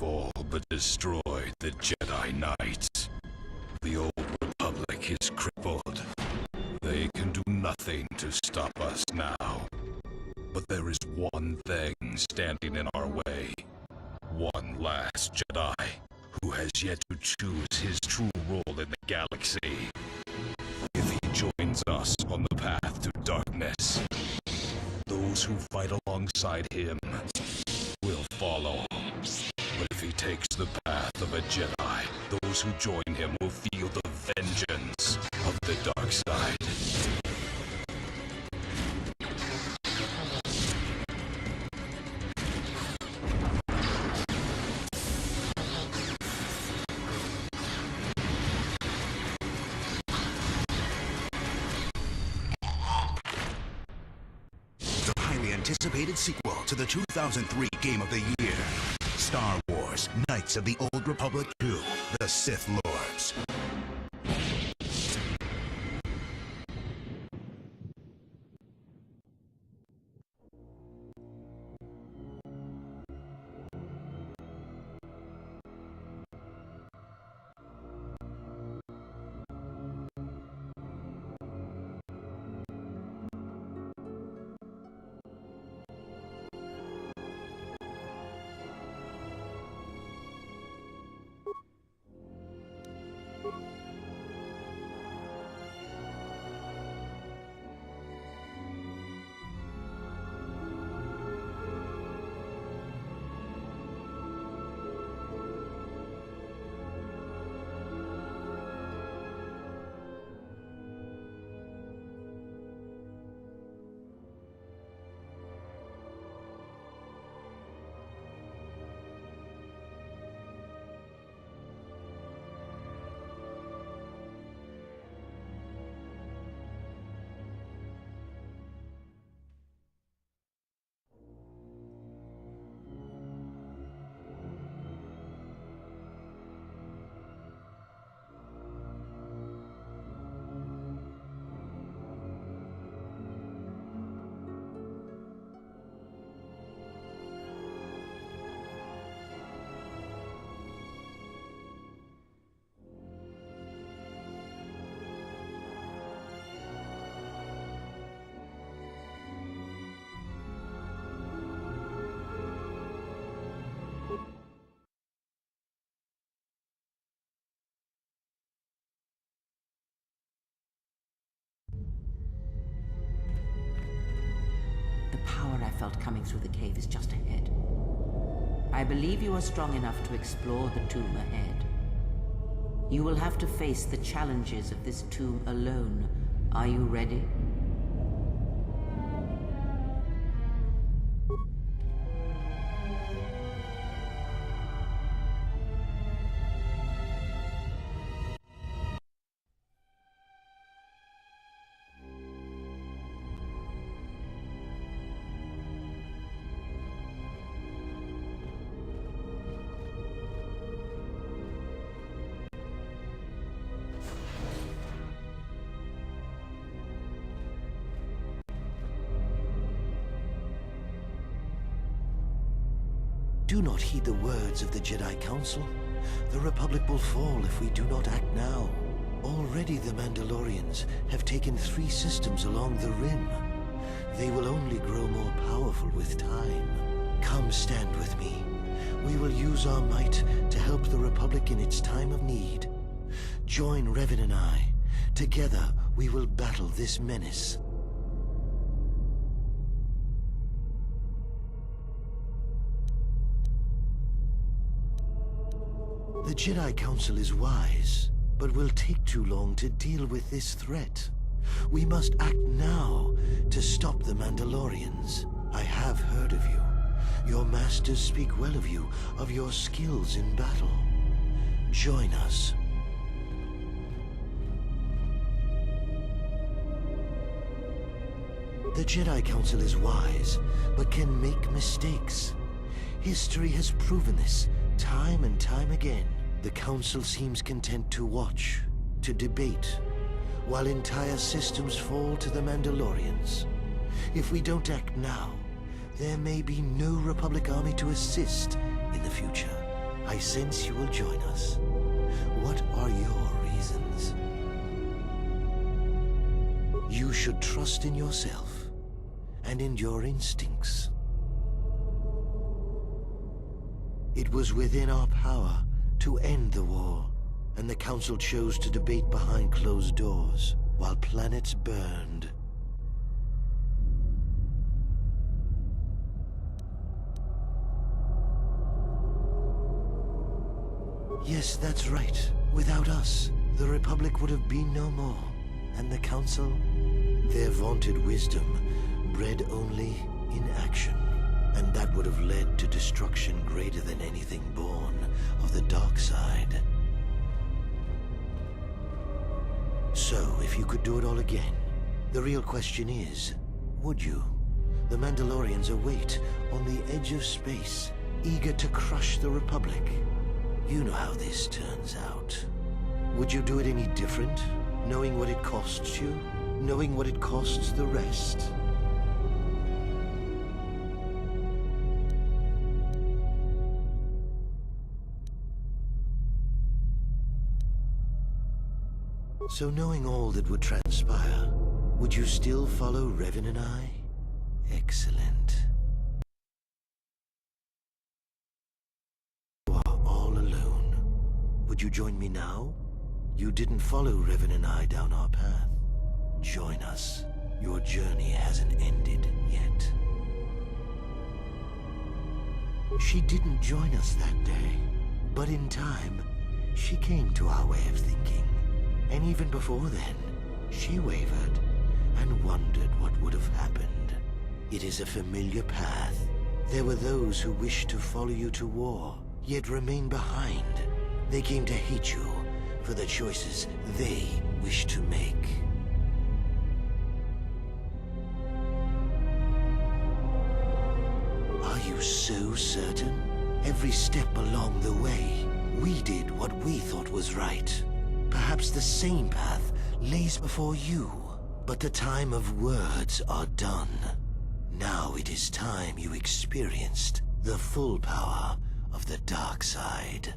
all but destroyed the Jedi Knights. The old Republic is crippled. They can do nothing to stop us now. But there is one thing standing in our way. One last Jedi who has yet to choose his true role in the galaxy. If he joins us on the path to darkness, those who fight alongside him will follow. But if he takes the path of a Jedi, those who join him will feel the vengeance of the dark side. The highly anticipated sequel to the 2003 Game of the Year. Star Wars, Knights of the Old Republic 2, The Sith Lords. The power I felt coming through the cave is just ahead. I believe you are strong enough to explore the tomb ahead. You will have to face the challenges of this tomb alone. Are you ready? Do not heed the words of the Jedi Council. The Republic will fall if we do not act now. Already the Mandalorians have taken 3 systems along the Rim. They will only grow more powerful with time. Come stand with me. We will use our might to help the Republic in its time of need. Join Revan and I. Together we will battle this menace. The Jedi Council is wise, but will take too long to deal with this threat. We must act now to stop the Mandalorians. I have heard of you. Your masters speak well of you, of your skills in battle. Join us. The Jedi Council is wise, but can make mistakes. History has proven this time and time again. The Council seems content to watch, to debate, while entire systems fall to the Mandalorians. If we don't act now, there may be no Republic army to assist in the future. I sense you will join us. What are your reasons? You should trust in yourself and in your instincts. It was within our power to end the war, and the Council chose to debate behind closed doors while planets burned. Yes, that's right. Without us, the Republic would have been no more. And the Council, their vaunted wisdom, bred only in action. And that would have led to destruction greater than anything born of the dark side. So, if you could do it all again, the real question is, would you? The Mandalorians await on the edge of space, eager to crush the Republic. You know how this turns out. Would you do it any different, knowing what it costs you, knowing what it costs the rest? So knowing all that would transpire, would you still follow Revan and I? Excellent. You are all alone. Would you join me now? You didn't follow Revan and I down our path. Join us. Your journey hasn't ended yet. She didn't join us that day, but in time, she came to our way of thinking. And even before then, she wavered and wondered what would have happened. It is a familiar path. There were those who wished to follow you to war, yet remain behind. They came to hate you for the choices they wished to make. Are you so certain? Every step along the way, we did what we thought was right. Perhaps the same path lays before you, but the time of words are done. Now it is time you experienced the full power of the dark side.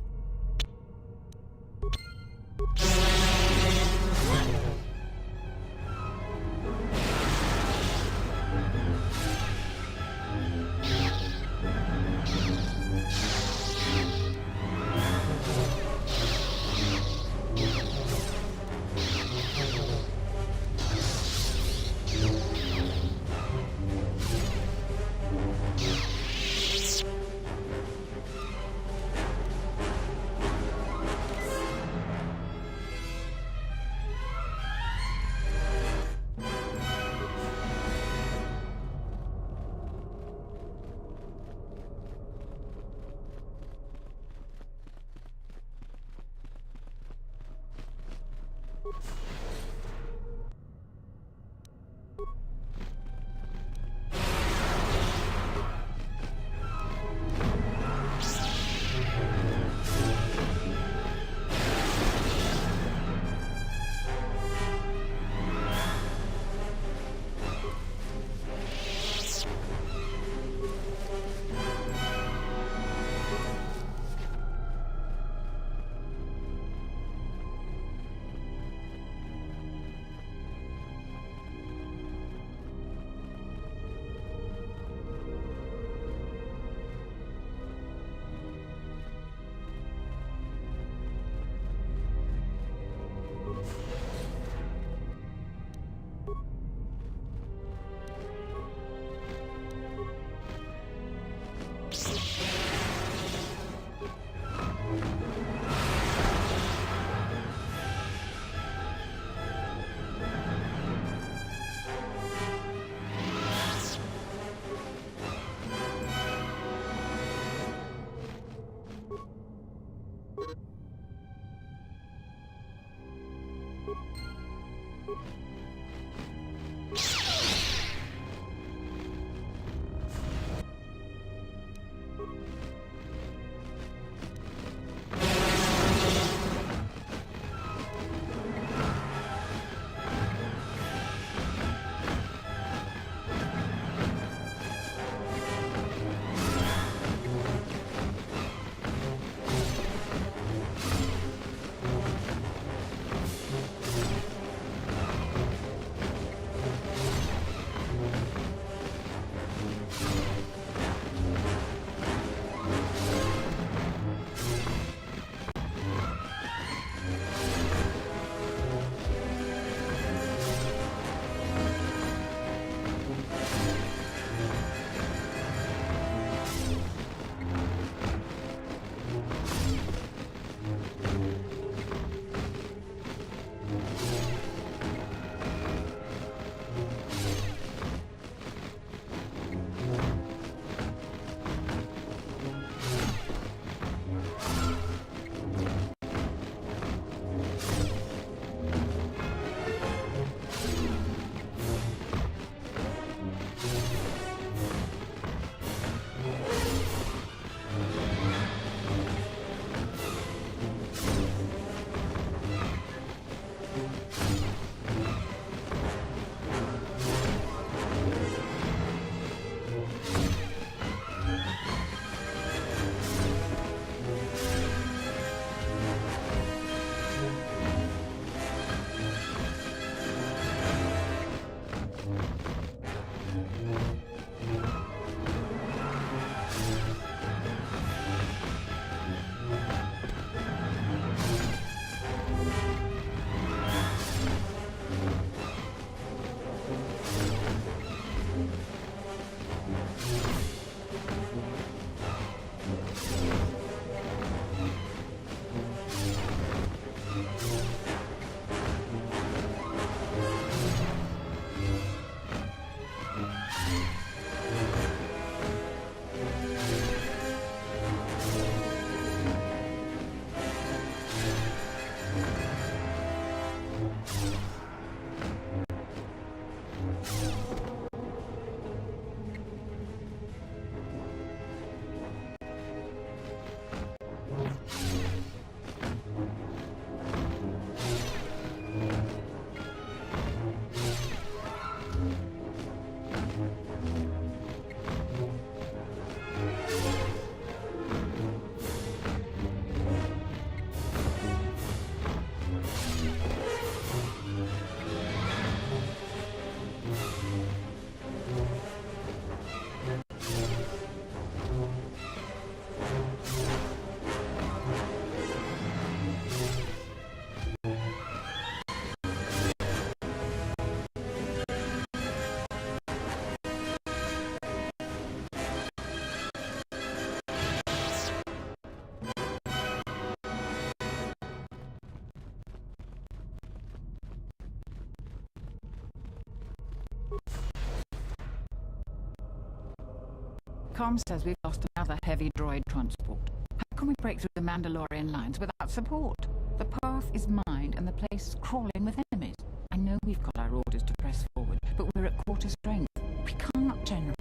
Com says we've lost another heavy droid transport. How can we break through the Mandalorian lines without support? The path is mined and the place is crawling with enemies. I know we've got our orders to press forward, but we're at quarter strength. We can't, General.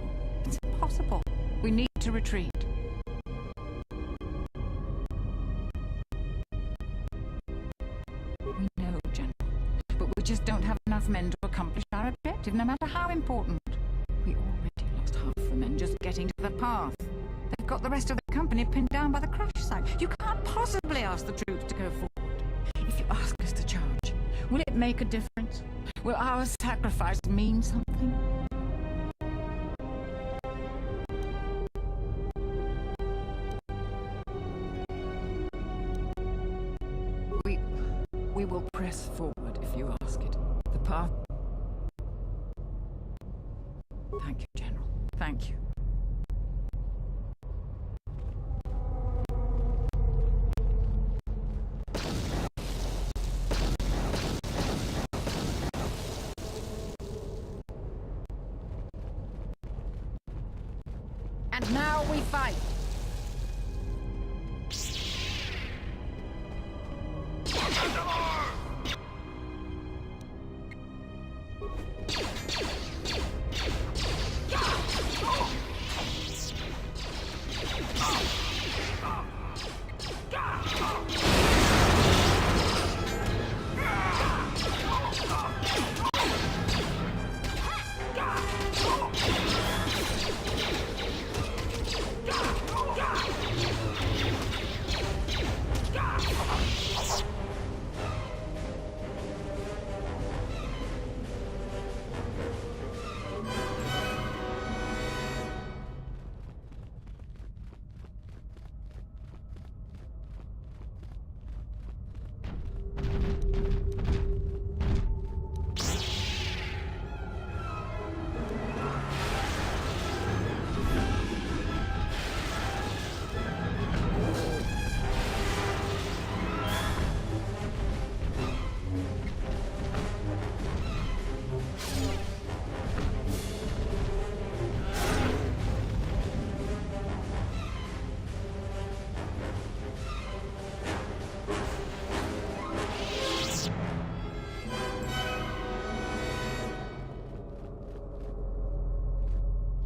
It's impossible. We need to retreat. We know, General. But we just don't have enough men to accomplish our objective, no matter how important. We already lost half the men just getting to the path. They've got the rest of the company pinned down by the crash site. You can't possibly ask the troops to go forward. If you ask us to charge, will it make a difference? Will our sacrifice mean something? We will press forward if you ask it. The path... Thank you, General. Thank you. And now we fight!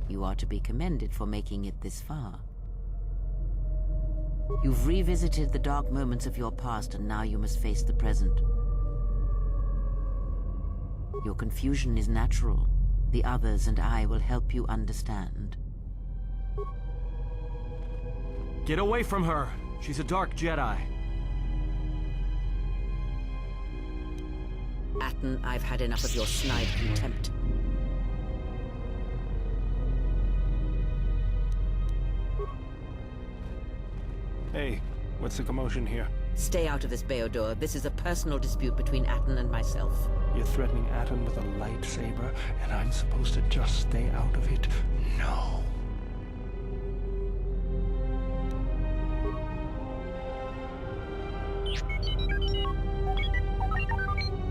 You are to be commended for making it this far. You've revisited the dark moments of your past, and now you must face the present. Your confusion is natural. The others and I will help you understand. Get away from her! She's a dark Jedi. Atton, I've had enough of your snide contempt. Hey, what's the commotion here? Stay out of this, Beodor. This is a personal dispute between Atton and myself. You're threatening Atton with a lightsaber, and I'm supposed to just stay out of it? No.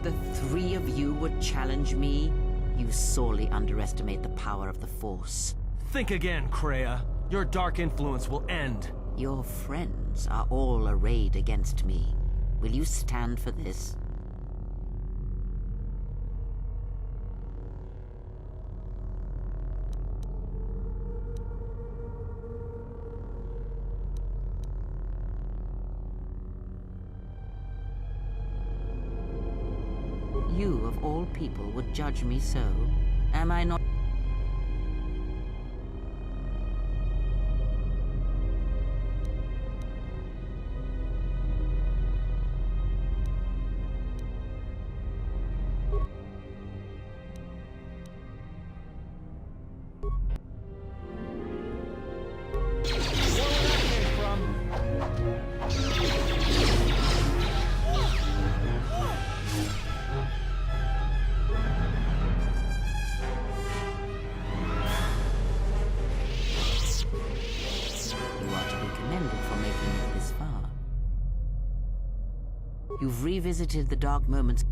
The three of you would challenge me? You sorely underestimate the power of the Force. Think again, Kreia. Your dark influence will end. Your friends are all arrayed against me. Will you stand for this? You, of all people, would judge me so. Am I not? You've revisited the dark moments.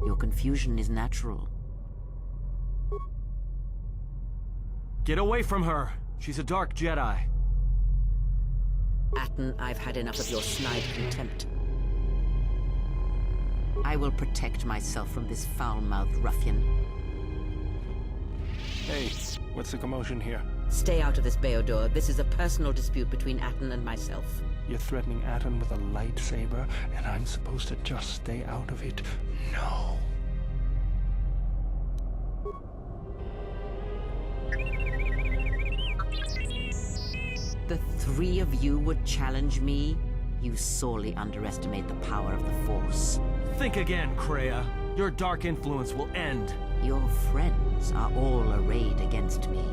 Your confusion is natural. Get away from her! She's a dark Jedi. Atten, I've had enough of your snide contempt. I will protect myself from this foul-mouthed ruffian. Hey, what's the commotion here? Stay out of this, Beodor. This is a personal dispute between Atten and myself. You're threatening Atten with a lightsaber, and I'm supposed to just stay out of it? No. The three of you would challenge me? You sorely underestimate the power of the Force. Think again, Kreia. Your dark influence will end. Your friends are all arrayed against me.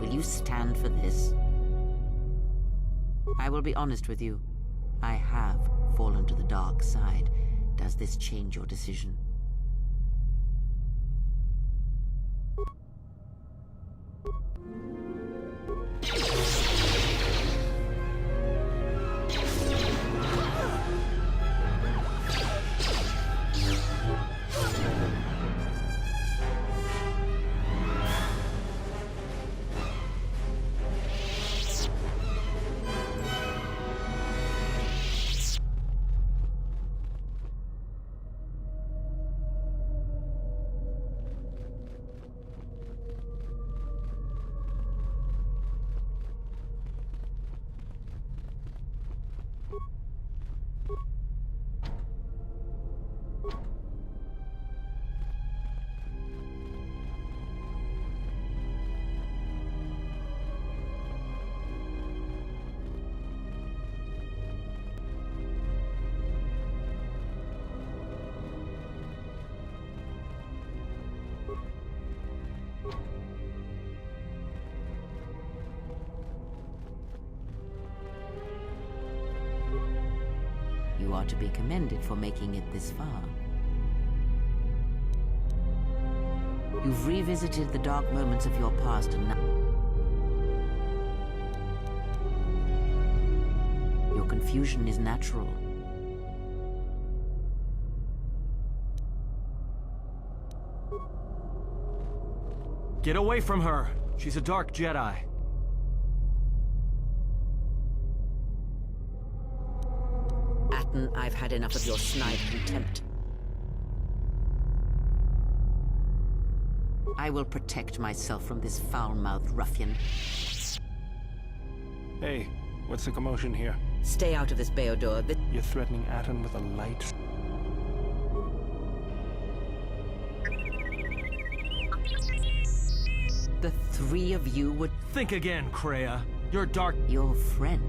Will you stand for this? I will be honest with you. I have fallen to the dark side. Does this change your decision? You are to be commended for making it this far. You've revisited the dark moments of your past and now... Your confusion is natural. Get away from her! She's a dark Jedi. Atten, I've had enough of your snide contempt. I will protect myself from this foul-mouthed ruffian. Hey, what's the commotion here? Stay out of this, Beodor. You're threatening Atten with a light... The three of you would... Think again, Kreia. Your dark... Your friend.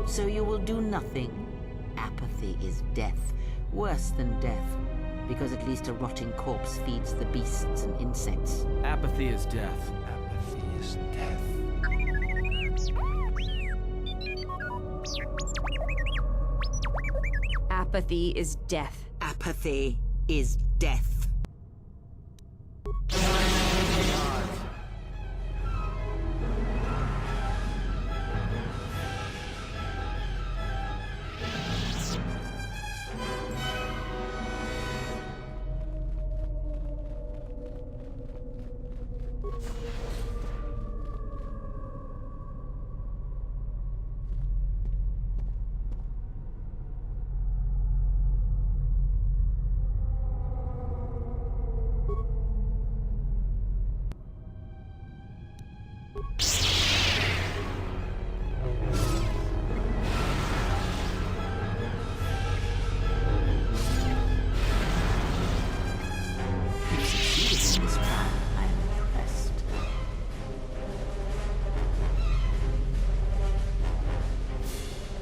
So you will do nothing. Apathy is death. Worse than death. Because at least a rotting corpse feeds the beasts and insects. Apathy is death. Apathy is death. Apathy is death. Apathy is death.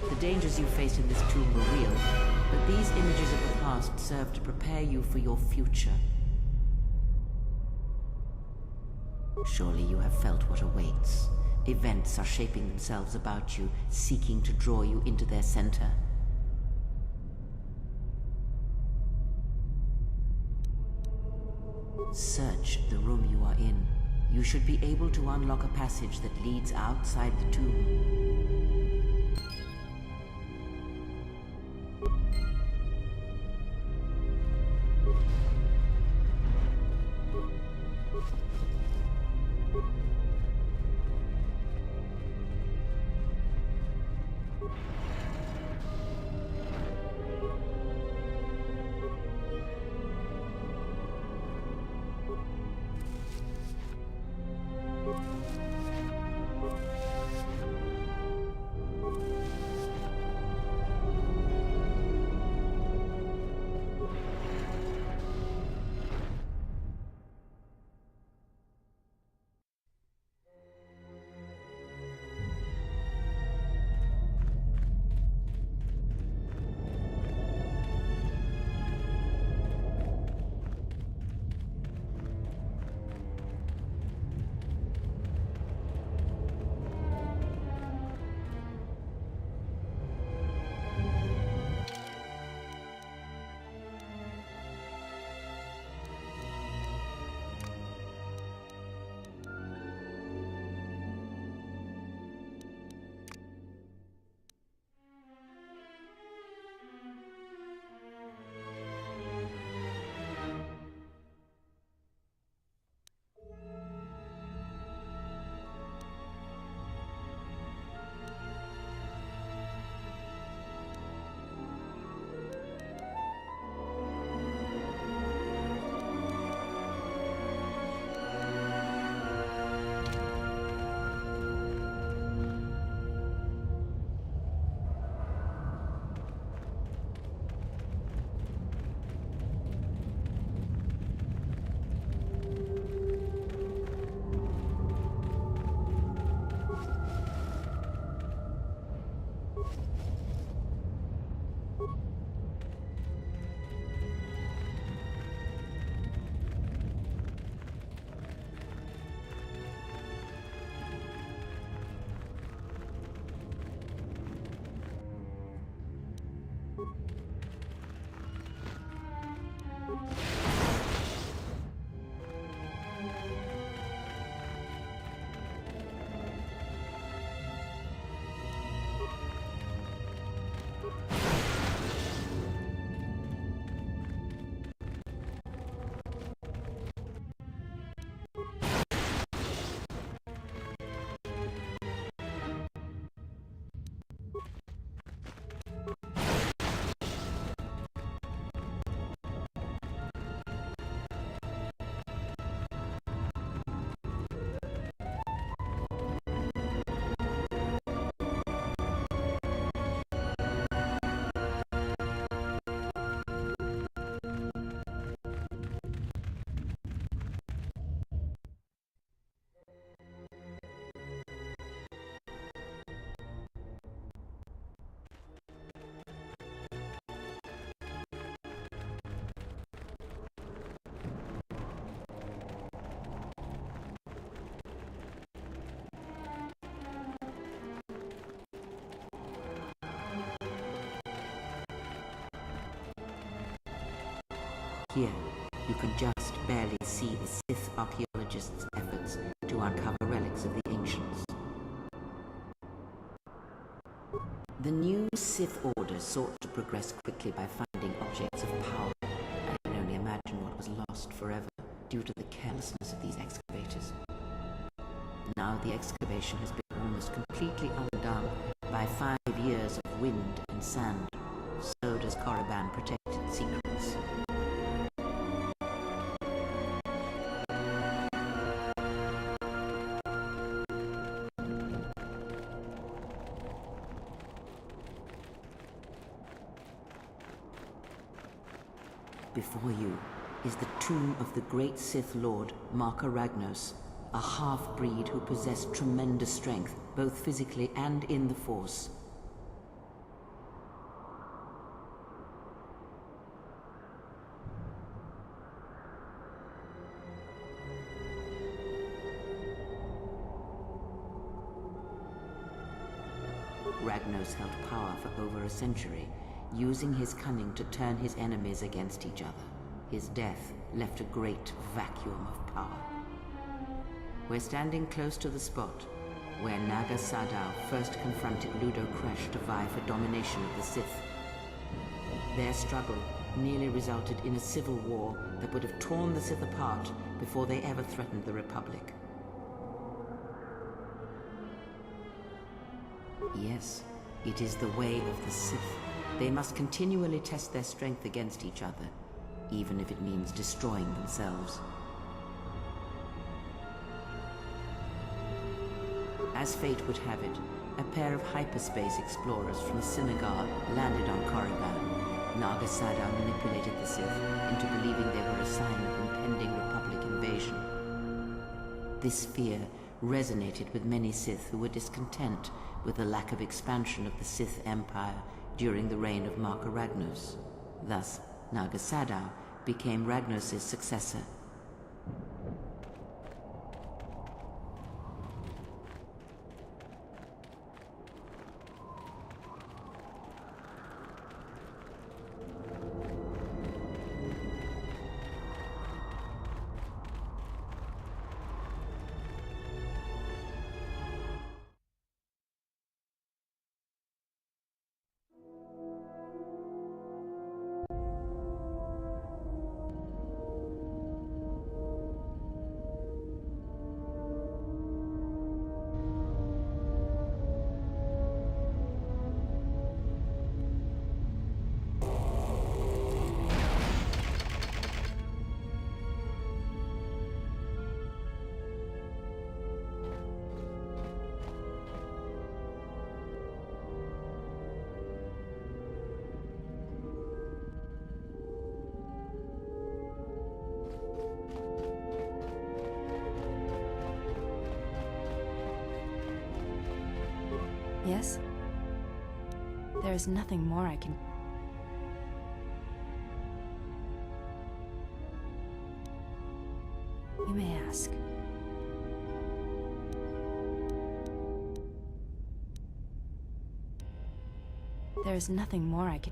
The dangers you faced in this tomb were real, but these images of the past serve to prepare you for your future. Surely you have felt what awaits. Events are shaping themselves about you, seeking to draw you into their center. Search the room you are in. You should be able to unlock a passage that leads outside the tomb. Here, you can just barely see the Sith archaeologists' efforts to uncover relics of the ancients. The new Sith Order sought to progress quickly by finding objects of power. I can only imagine what was lost forever due to the carelessness of these excavators. Now the excavation has been almost completely undone by 5 years of wind and sand. So does Korriban protect its secrets. Before you is the tomb of the great Sith Lord, Marka Ragnos, a half-breed who possessed tremendous strength, both physically and in the Force. Ragnos held power for over a century, using his cunning to turn his enemies against each other. His death left a great vacuum of power. We're standing close to the spot where Naga Sadow first confronted Ludo Kresh to vie for domination of the Sith. Their struggle nearly resulted in a civil war that would have torn the Sith apart before they ever threatened the Republic. Yes, it is the way of the Sith. They must continually test their strength against each other, even if it means destroying themselves. As fate would have it, a pair of hyperspace explorers from Sinagar landed on Korriban. Naga Sadow manipulated the Sith into believing they were a sign of impending Republic invasion. This fear resonated with many Sith who were discontent with the lack of expansion of the Sith Empire during the reign of Marka Ragnos. Thus, Naga Sadow became Ragnos' successor. Yes? There is nothing more I can... You may ask. There is nothing more I can...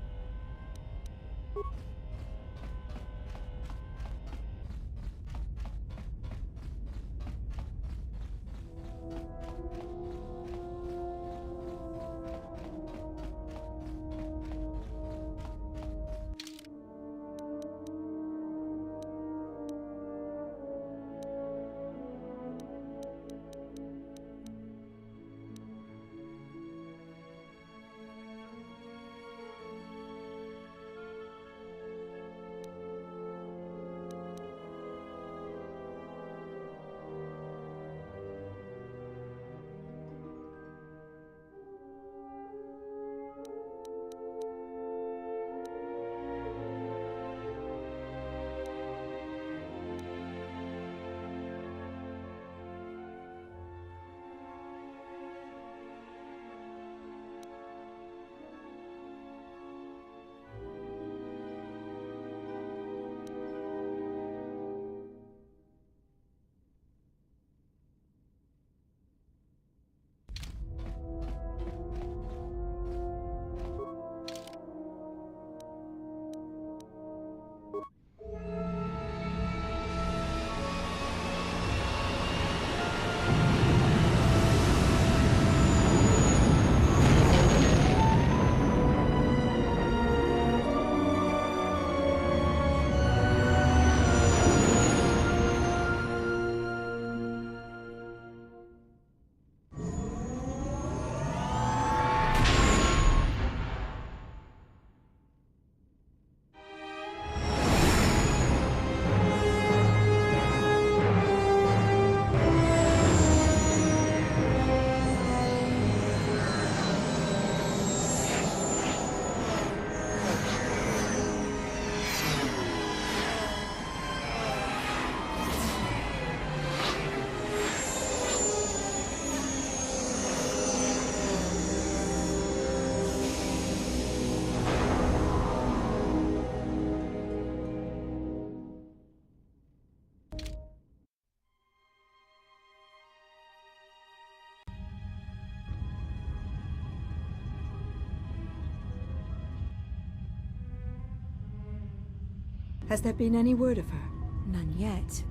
Has there been any word of her? None yet.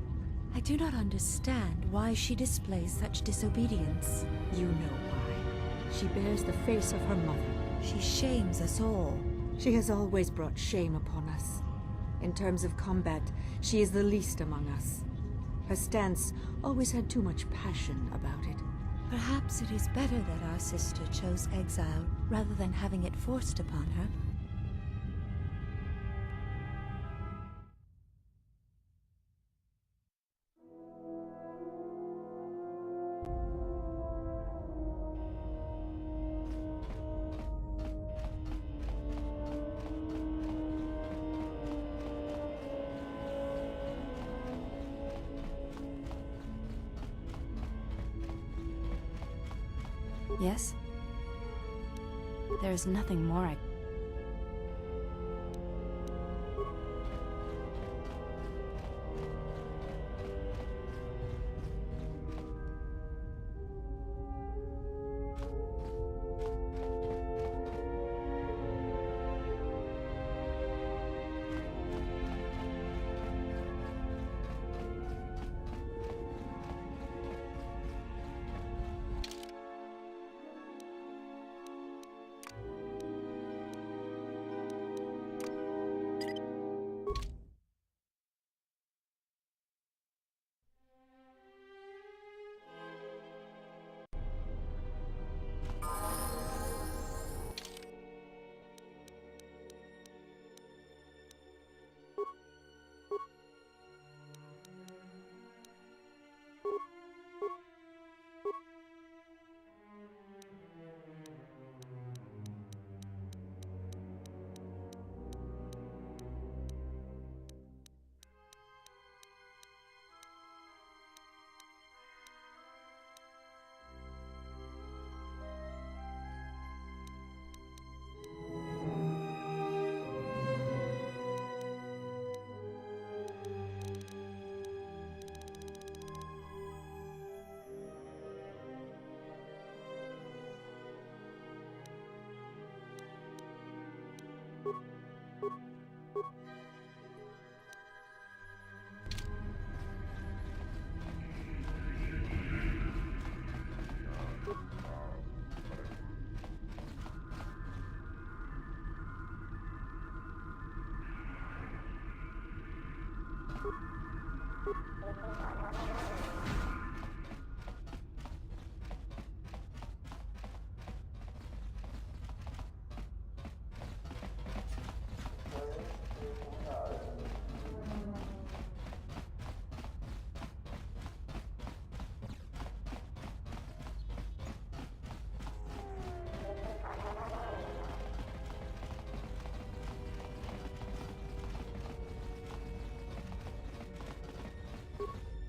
I do not understand why she displays such disobedience. You know why. She bears the face of her mother. She shames us all. She has always brought shame upon us. In terms of combat, she is the least among us. Her stance always had too much passion about it. Perhaps it is better that our sister chose exile rather than having it forced upon her. Yes? There is nothing more I...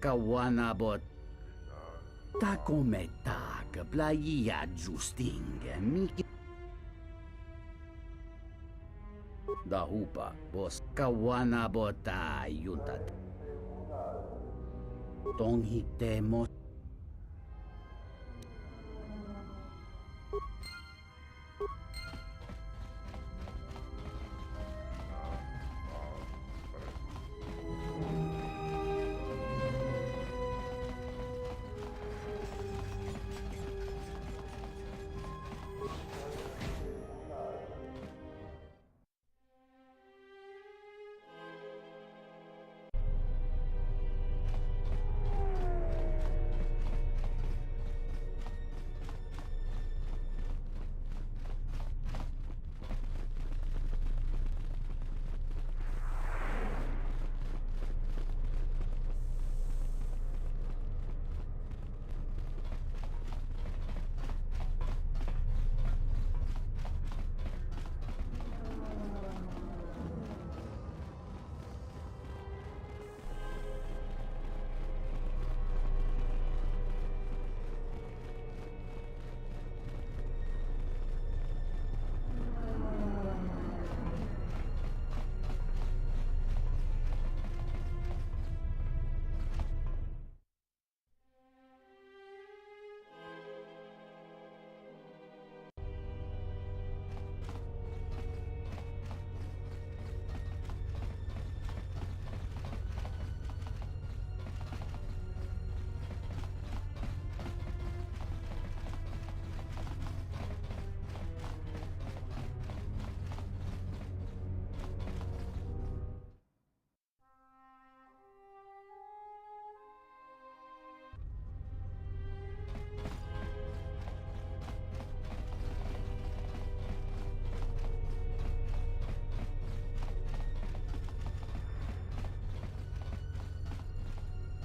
Kawanabot. Takometa kaplaya justing miki. Dahupa bos kawanabota yuntat. Tonghitemos.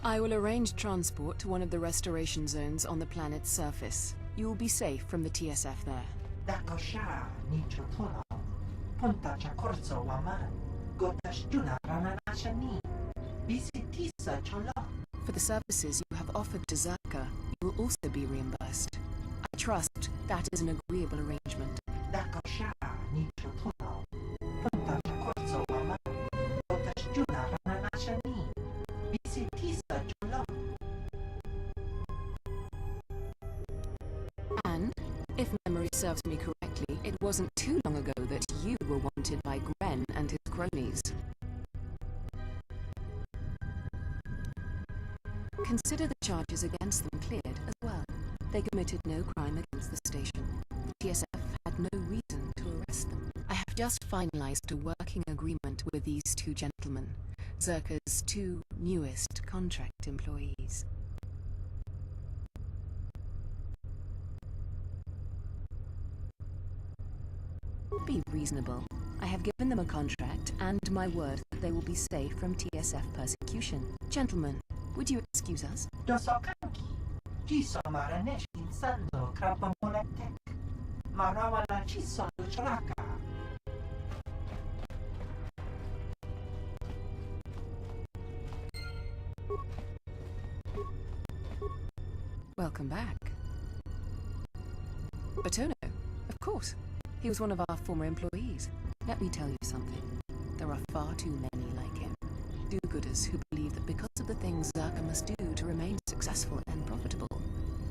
I will arrange transport to one of the restoration zones on the planet's surface. You will be safe from the TSF there. For the services you have offered to Zerka, you will also be reimbursed. I trust that is an agreeable arrangement. And, if memory serves me correctly, it wasn't too long ago that you were wanted by Gren and his cronies. Consider the charges against them cleared as well. They committed no crime against the station. The TSF had no reason to arrest them. I have just finalized a working agreement with these two gentlemen, Zerka's two newest contract employees. Be reasonable. I have given them a contract and my word that they will be safe from TSF persecution. Gentlemen, would you excuse us? Welcome back. Batono, of course. He was one of our former employees. Let me tell you something. There are far too many like him. Do-gooders who believe that because of the things Zerka must do to remain successful and profitable,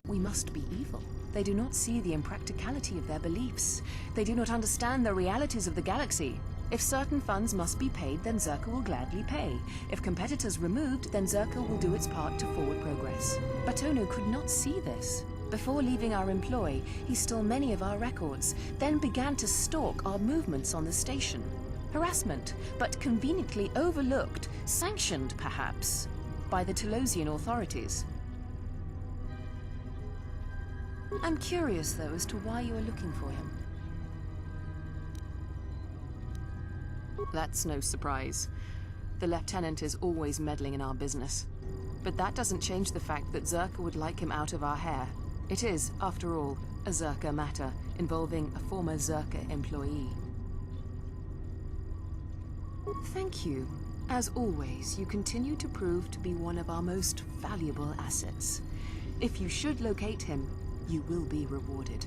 we must be evil. They do not see the impracticality of their beliefs. They do not understand the realities of the galaxy. If certain funds must be paid, then Zerka will gladly pay. If competitors removed, then Zerka will do its part to forward progress. Batono could not see this. Before leaving our employ, he stole many of our records, then began to stalk our movements on the station. Harassment, but conveniently overlooked, sanctioned perhaps, by the Telosian authorities. I'm curious, though, as to why you are looking for him. That's no surprise. The Lieutenant is always meddling in our business. But that doesn't change the fact that Zerka would like him out of our hair. It is, after all, a Zerka matter involving a former Zerka employee. Thank you. As always, you continue to prove to be one of our most valuable assets. If you should locate him, you will be rewarded.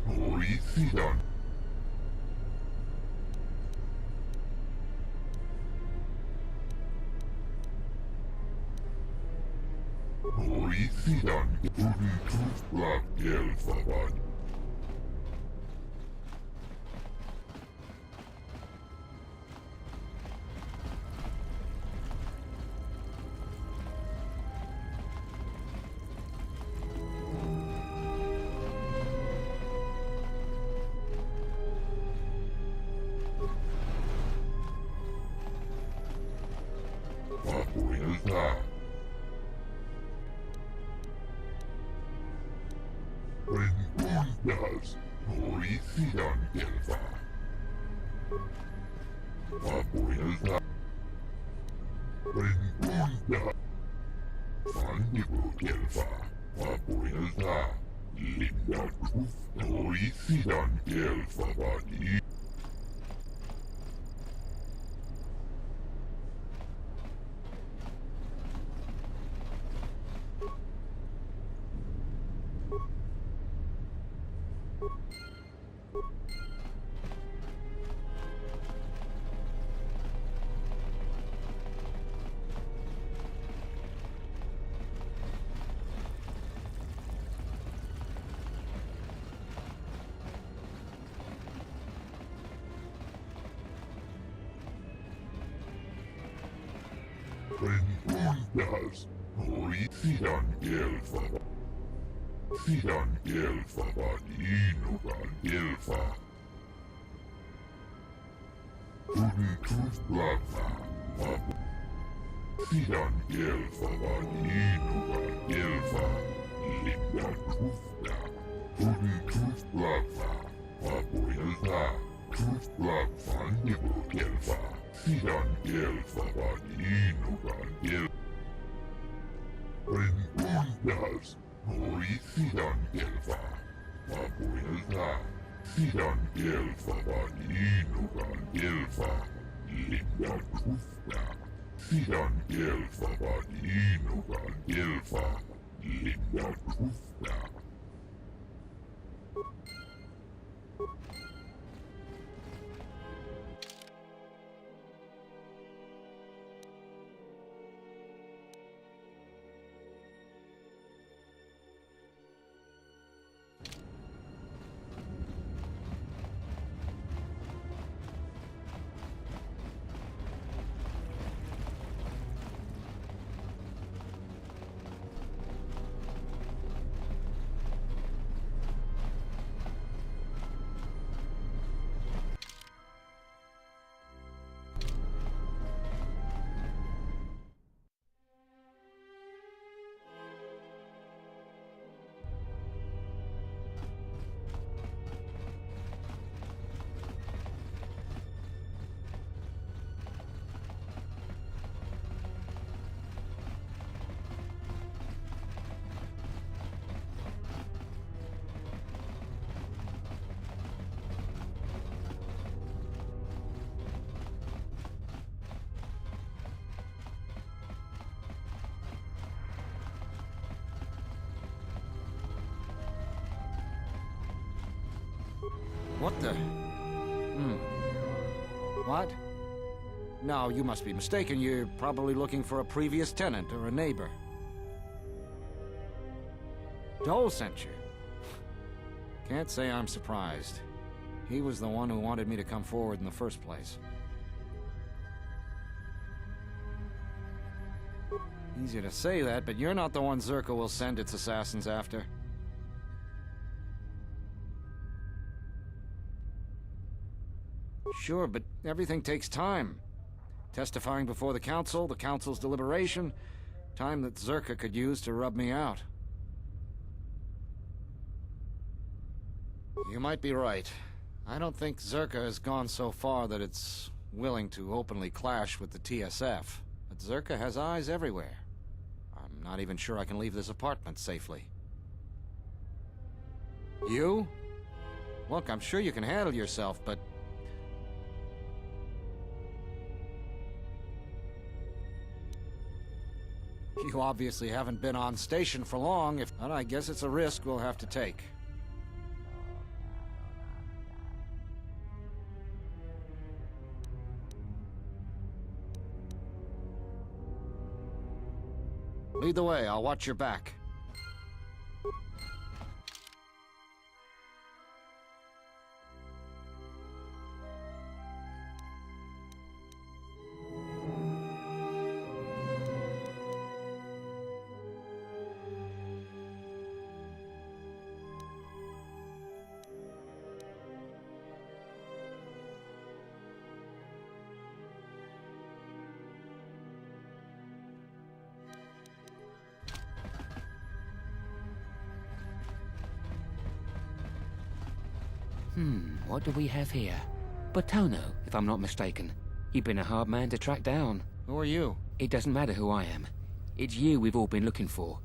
Policjan. Policjan, który trudna wielfawań. Rengundas, Horician Gelfa. Vapuelta. Rengunda. Fandigo Gelfa. Vapuelta. Linda Cruz, Horician Gelfa Badi. Rengundas, Horician Gelfa. Sian Gelfa Badinoga Gelfa. Truth Blava. Sian Gelfa Badinoga Gelfa. Linda Truthda. Truth Blava. Vapuelta. Truth Blava Nigo Gelfa. Sian Gelfa Badinoga Gelfa. Rengundas. Horician Gelfa. Vapuelta. Sian Gelfa Badinoga Gelfa. Linda Truthda. Sian Gelfa Badinoga Gelfa. Linda Truthda. What the? What? No, you must be mistaken. You're probably looking for a previous tenant or a neighbor. Dole sent you. Can't say I'm surprised. He was the one who wanted me to come forward in the first place. Easy to say that, but you're not the one Zerka will send its assassins after. Sure, but everything takes time. Testifying before the council's deliberation, time that Zerka could use to rub me out. You might be right. I don't think Zerka has gone so far that it's willing to openly clash with the TSF. But Zerka has eyes everywhere. I'm not even sure I can leave this apartment safely. You? Look, I'm sure you can handle yourself, but... You obviously haven't been on station for long, but I guess it's a risk we'll have to take. Lead the way, I'll watch your back. What do we have here? Batono, if I'm not mistaken. You've been a hard man to track down. Who are you? It doesn't matter who I am. It's you we've all been looking for.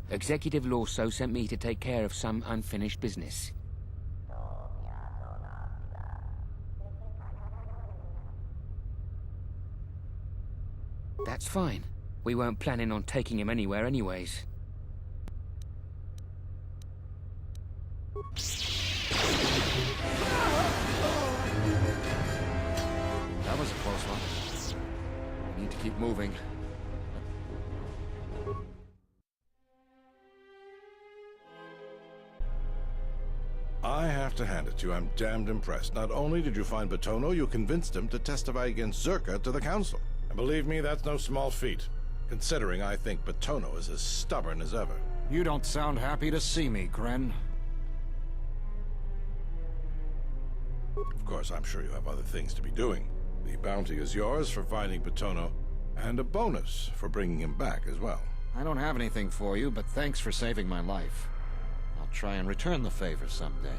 Executive Lorso sent me to take care of some unfinished business. That's fine. We weren't planning on taking him anywhere anyways. That was a close one. We need to keep moving. I have to hand it to you, I'm damned impressed. Not only did you find Batono, you convinced him to testify against Zerka to the Council. And believe me, that's no small feat, considering I think Batono is as stubborn as ever. You don't sound happy to see me, Gren. Of course, I'm sure you have other things to be doing. The bounty is yours for finding Batono, and a bonus for bringing him back as well. I don't have anything for you, but thanks for saving my life. I'll try and return the favor someday.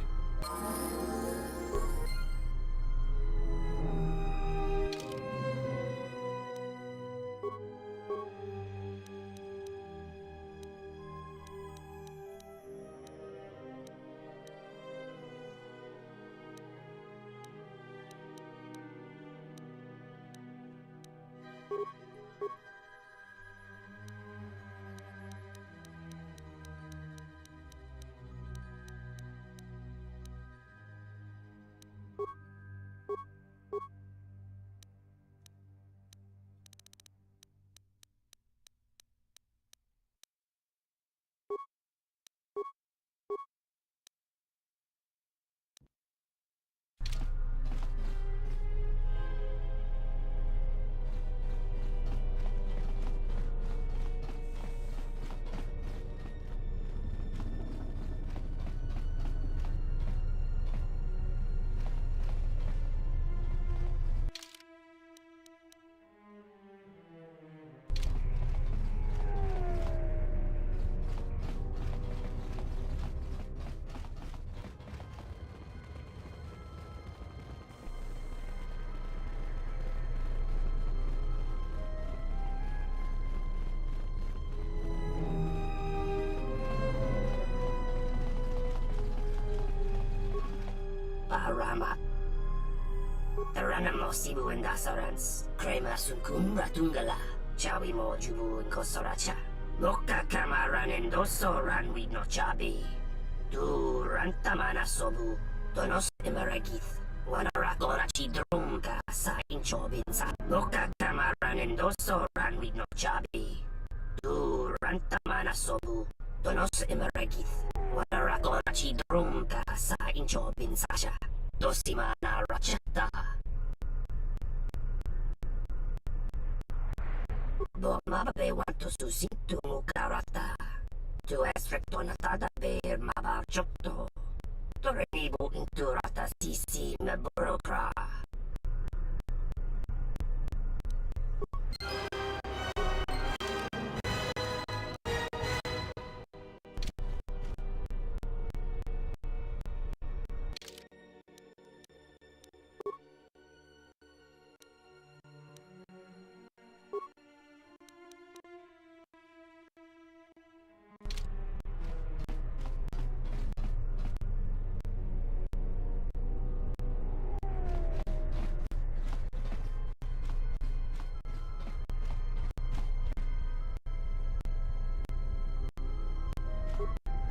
Rama. Taranamo Sibu and Dasarans, Krema Sunkun Ratungala, Chawi Mo Jubu and Kosoracha, Boka Kamaran and Dosoran with no Chabi, Tu Rantamana Sobu, Donos Emeragith, Wanaragorachi Drunka, Sain Chobinsa, Boka Kamaran and Dosoran with no Chabi, Tu Rantamana Sobu, Donos Emeragith, Wanaragorachi Drunka, Sain Chobinsasha. Dosimana Rachata Bomabe want to susintu mukarata to estrectonatada bear mabarchokto to renibo into rata sisi meburokra.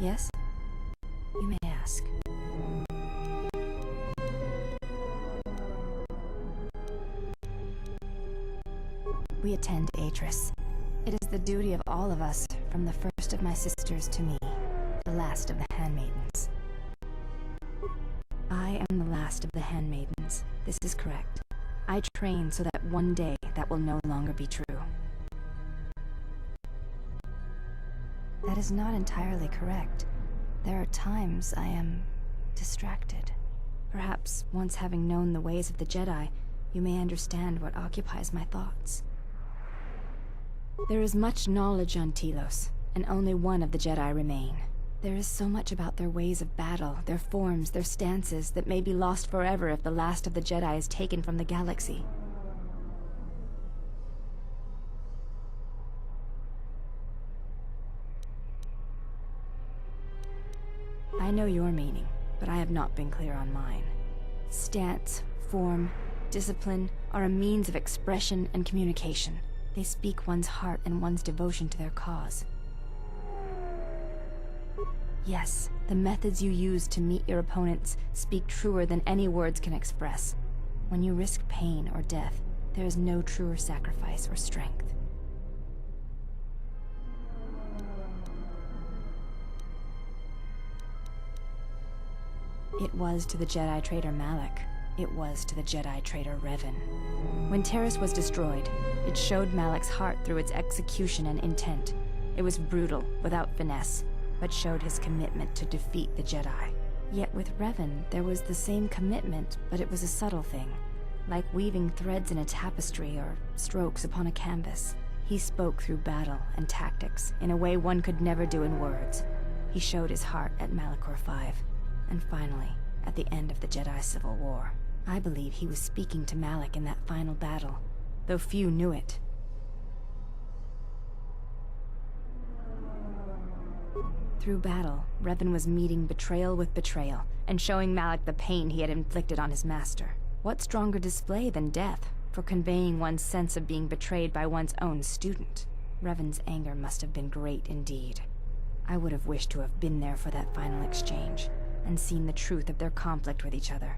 Yes? You may ask. We attend Atris. It is the duty of all of us, from the first of my sisters to me, the last of the handmaidens. I am the last of the handmaidens. This is correct. I train so that one day that will no longer be true. That is not entirely correct. There are times I am distracted. Perhaps once having known the ways of the Jedi, you may understand what occupies my thoughts. There is much knowledge on Telos, and only one of the Jedi remain. There is so much about their ways of battle, their forms, their stances, that may be lost forever if the last of the Jedi is taken from the galaxy. I know your meaning, but I have not been clear on mine. Stance, form, discipline are a means of expression and communication. They speak one's heart and one's devotion to their cause. Yes, the methods you use to meet your opponents speak truer than any words can express. When you risk pain or death, there is no truer sacrifice or strength. It was to the Jedi traitor Malak. It was to the Jedi traitor Revan. When Terrace was destroyed, it showed Malak's heart through its execution and intent. It was brutal, without finesse, but showed his commitment to defeat the Jedi. Yet with Revan, there was the same commitment, but it was a subtle thing, like weaving threads in a tapestry or strokes upon a canvas. He spoke through battle and tactics in a way one could never do in words. He showed his heart at Malachor V, and finally, at the end of the Jedi Civil War. I believe he was speaking to Malak in that final battle, though few knew it. Through battle, Revan was meeting betrayal with betrayal, and showing Malak the pain he had inflicted on his master. What stronger display than death, for conveying one's sense of being betrayed by one's own student? Revan's anger must have been great indeed. I would have wished to have been there for that final exchange, and seen the truth of their conflict with each other.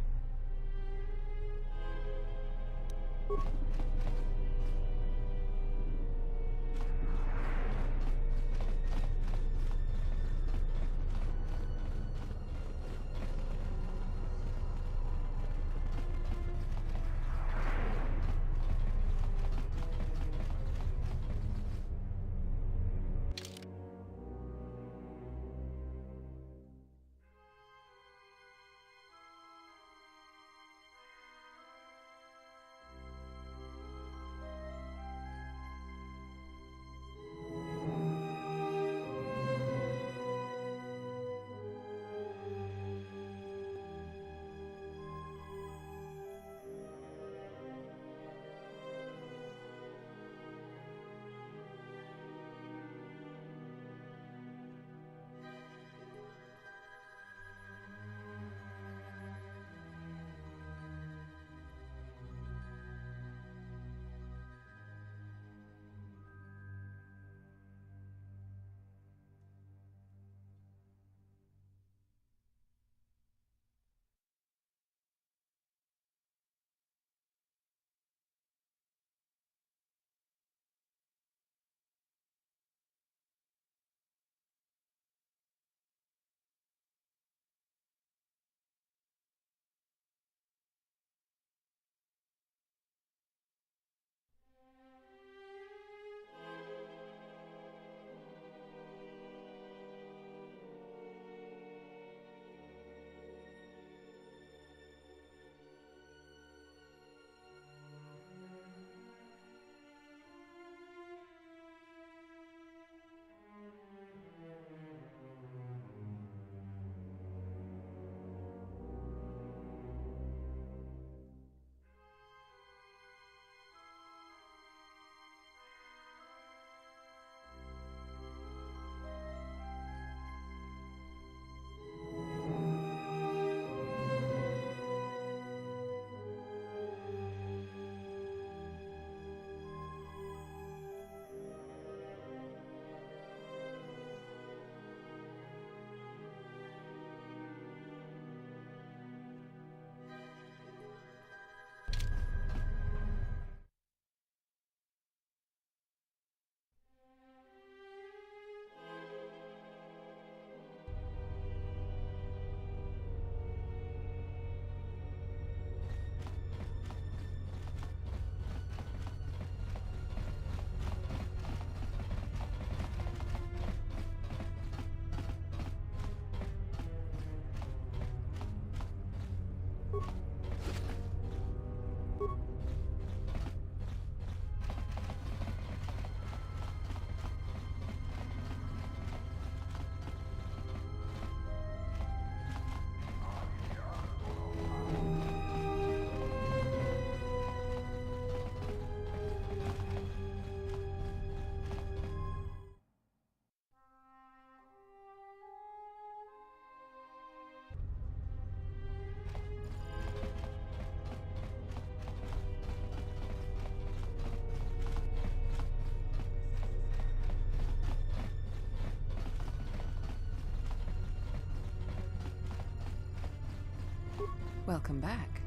Welcome back.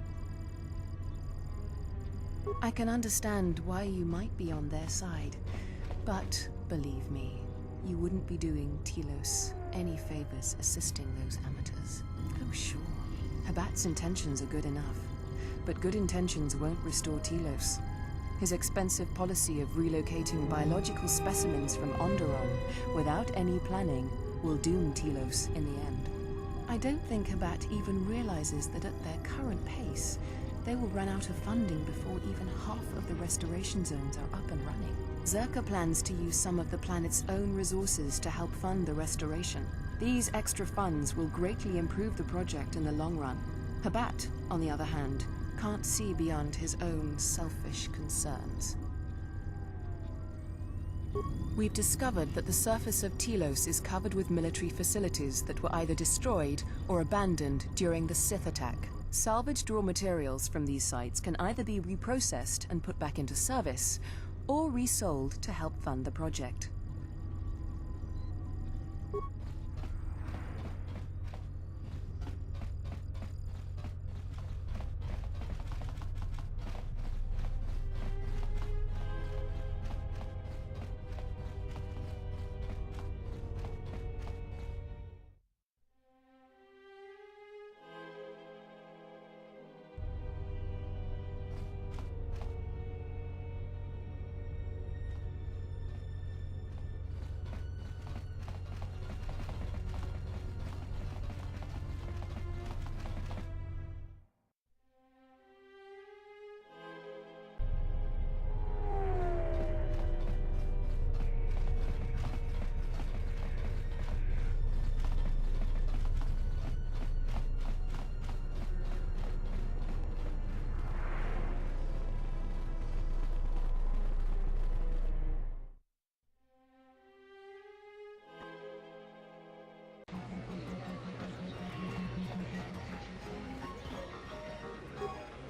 I can understand why you might be on their side, but believe me, you wouldn't be doing Telos any favors assisting those amateurs. Oh, sure. Habat's intentions are good enough, but good intentions won't restore Telos. His expensive policy of relocating biological specimens from Onderon without any planning will doom Telos in the end. I don't think Habat even realizes that at their current pace, they will run out of funding before even half of the restoration zones are up and running. Zerka plans to use some of the planet's own resources to help fund the restoration. These extra funds will greatly improve the project in the long run. Habat, on the other hand, can't see beyond his own selfish concerns. We've discovered that the surface of Telos is covered with military facilities that were either destroyed or abandoned during the Sith attack. Salvaged raw materials from these sites can either be reprocessed and put back into service, or resold to help fund the project.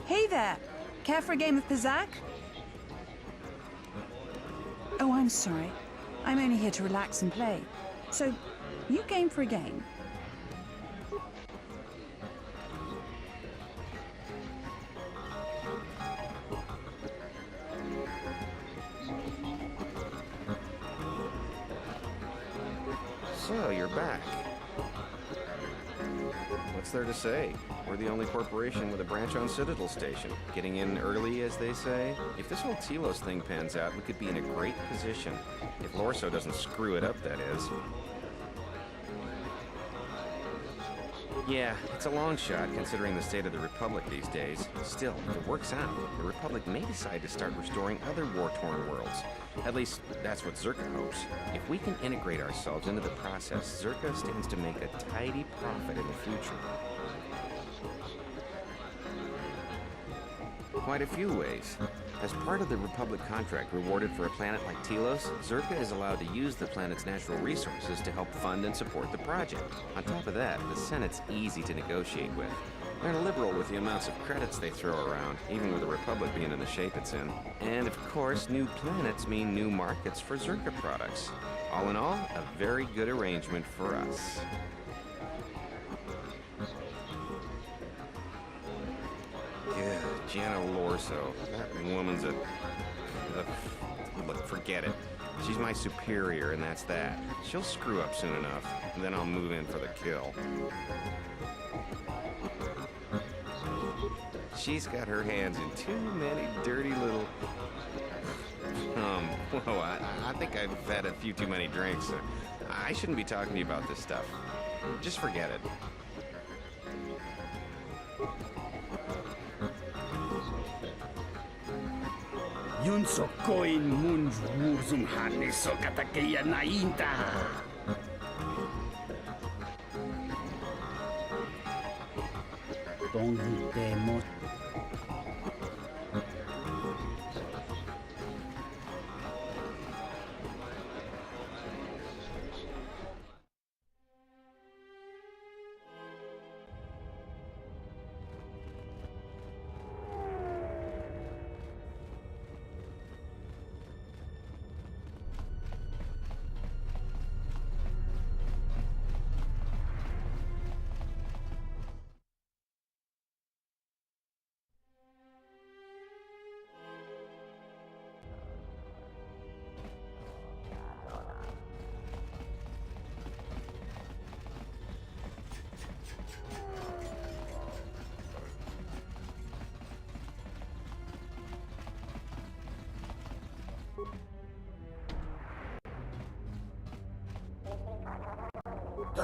Hey there! Care for a game of Pizzak? Oh, I'm sorry. I'm only here to relax and play. So, you game for a game? So, you're back. What's there to say? We're the only corporation with a branch on Citadel Station. Getting in early, as they say. If this whole Telos thing pans out, we could be in a great position. If Lorso doesn't screw it up, that is. Yeah, it's a long shot, considering the state of the Republic these days. Still, if it works out, the Republic may decide to start restoring other war-torn worlds. At least, that's what Zerka hopes. If we can integrate ourselves into the process, Zerka stands to make a tidy profit in the future. Quite a few ways. As part of the Republic contract rewarded for a planet like Telos, Zerka is allowed to use the planet's natural resources to help fund and support the project. On top of that, the Senate's easy to negotiate with. They're liberal with the amounts of credits they throw around, even with the Republic being in the shape it's in. And of course, new planets mean new markets for Zerka products. All in all, a very good arrangement for us. Yeah, Jana Lorso. That woman's look, forget it. She's my superior, and that's that. She'll screw up soon enough, and then I'll move in for the kill. She's got her hands in too many dirty little... whoa, I think I've had a few too many drinks. I shouldn't be talking to you about this stuff. Just forget it. Yun so koin munj wurzum hanni so katakeya na inta. Tong hite mo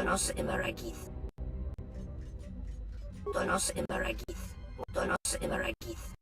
Donos Emeragith. Donos Emeragith. Donos Emeragith.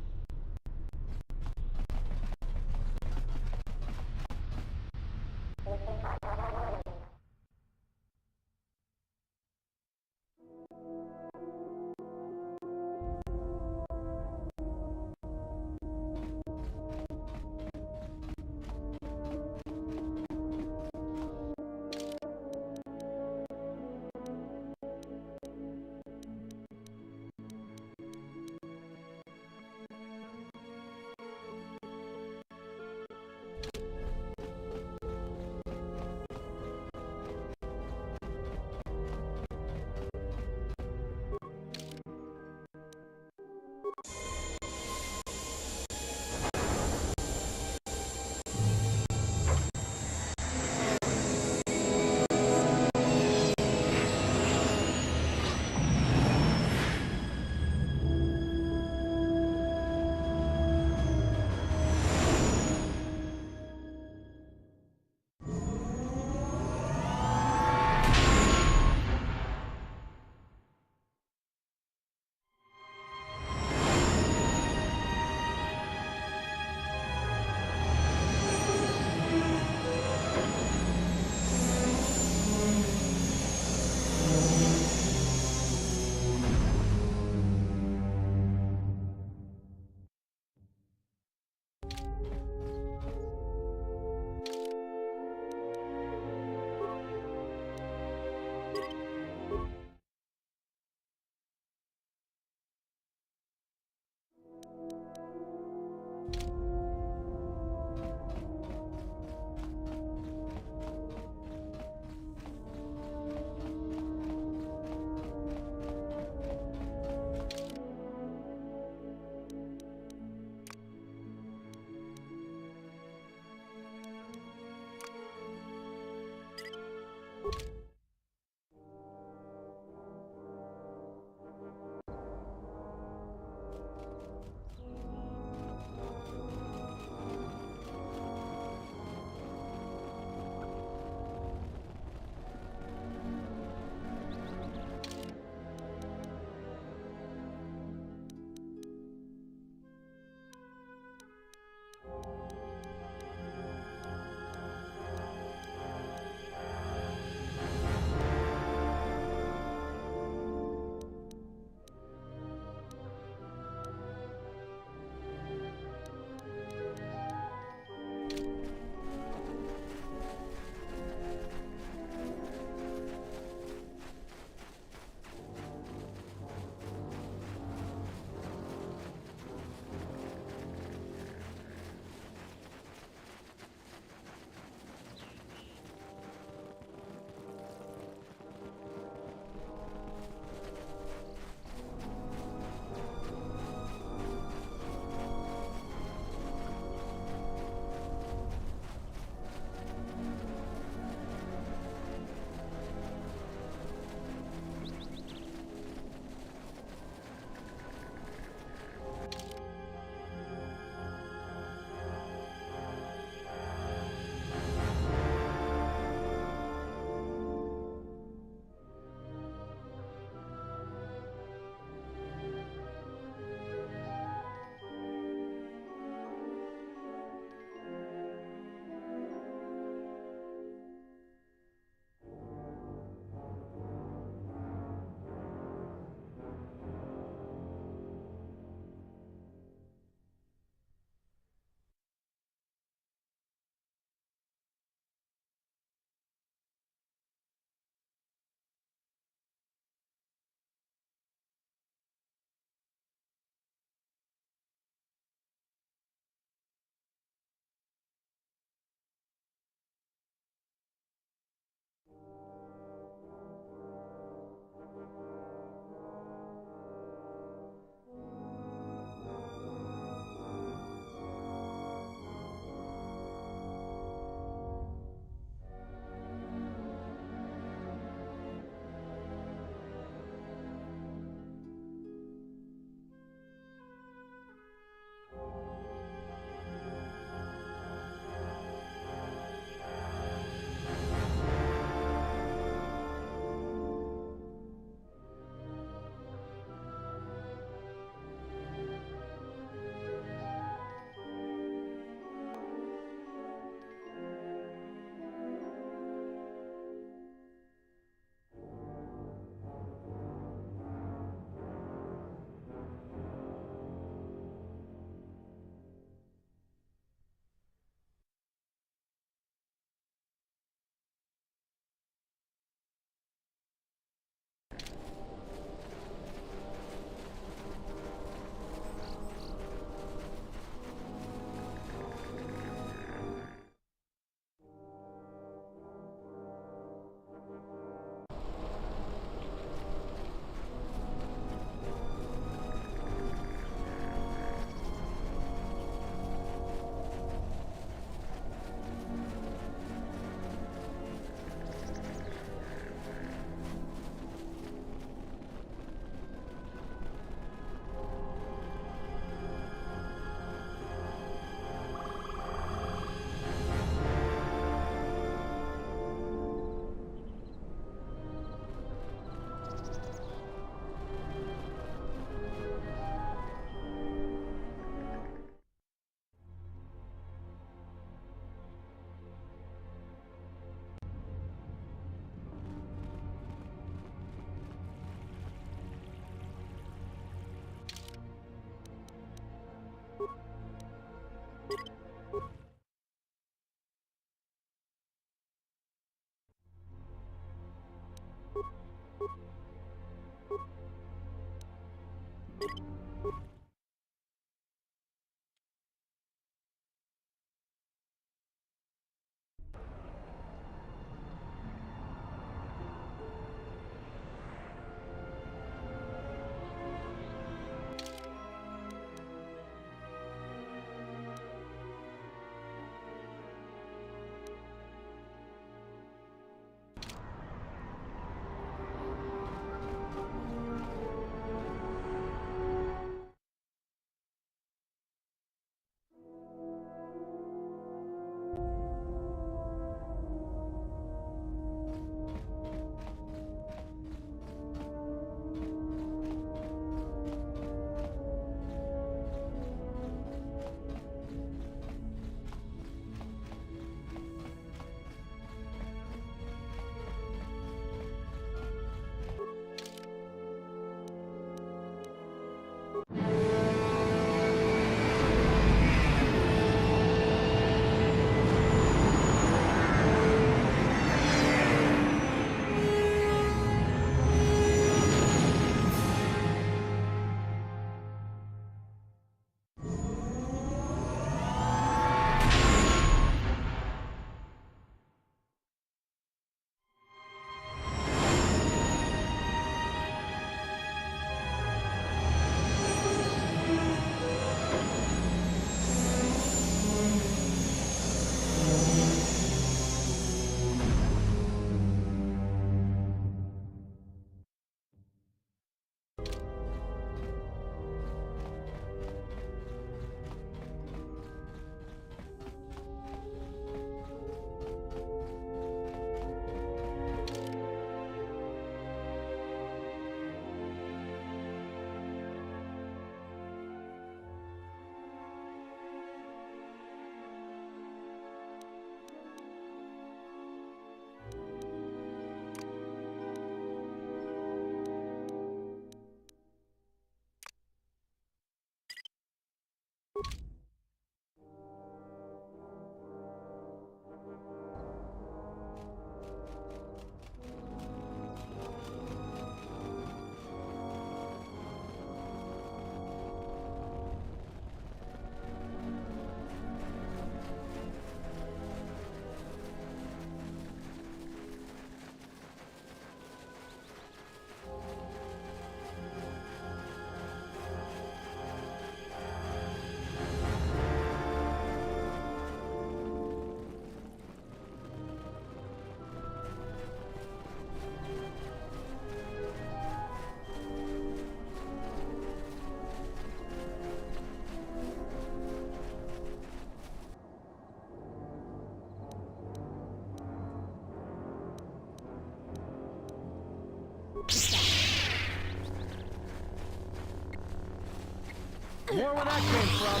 More where that came from.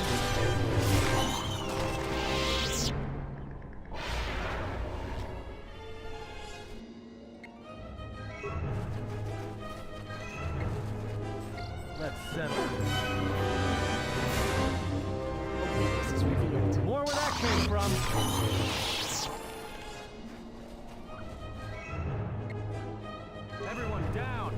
Let's settle. This is revealed. More where that came from. Everyone down.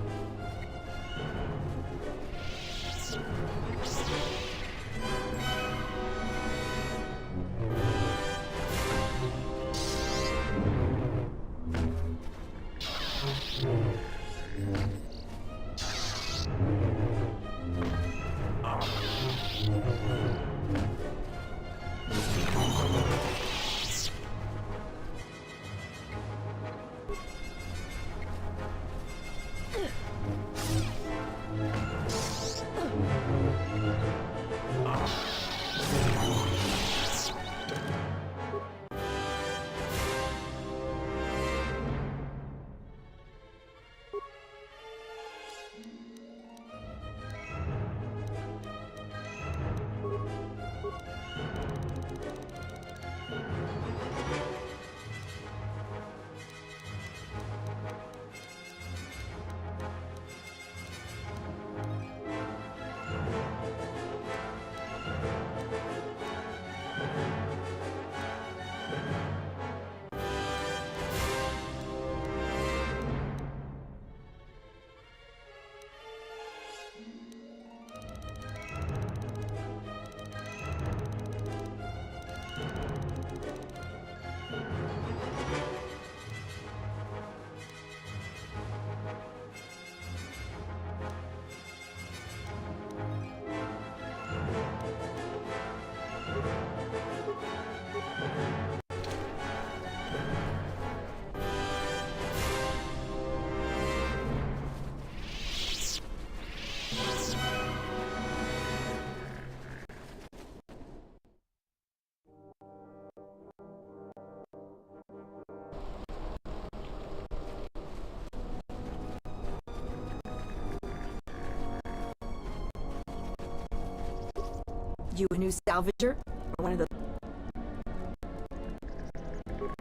You a new salvager? Or one of the...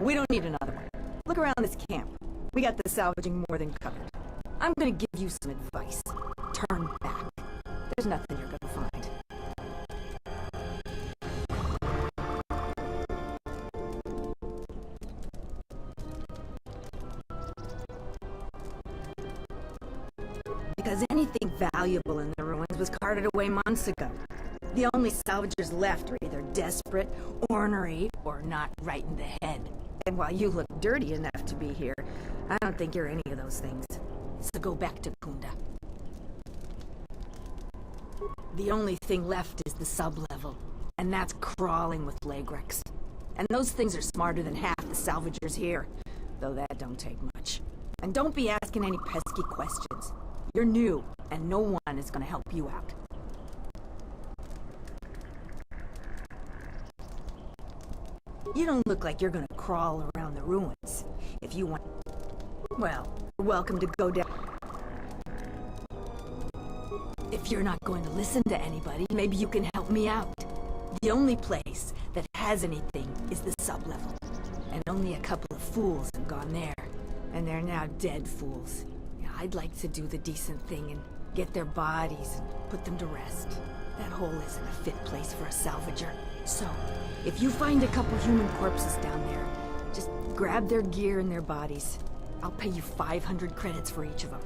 We don't need another one. Look around this camp. We got the salvaging more than covered. I'm gonna give you some advice. Turn back. There's nothing you're gonna find. Because anything valuable in the ruins was carted away months ago. The only salvagers left are either desperate, ornery, or not right in the head. And while you look dirty enough to be here, I don't think you're any of those things. So go back to Kunda. The only thing left is the sub-level, and that's crawling with Lagrex. And those things are smarter than half the salvagers here, though that don't take much. And don't be asking any pesky questions. You're new, and no one is gonna help you out. You don't look like you're gonna crawl around the ruins. If you want... Well, you're welcome to go down. If you're not going to listen to anybody, maybe you can help me out. The only place that has anything is the sub-level. And only a couple of fools have gone there. And they're now dead fools. Yeah, I'd like to do the decent thing and get their bodies and put them to rest. That hole isn't a fit place for a salvager. So, if you find a couple human corpses down there, just grab their gear and their bodies. I'll pay you 500 credits for each of them.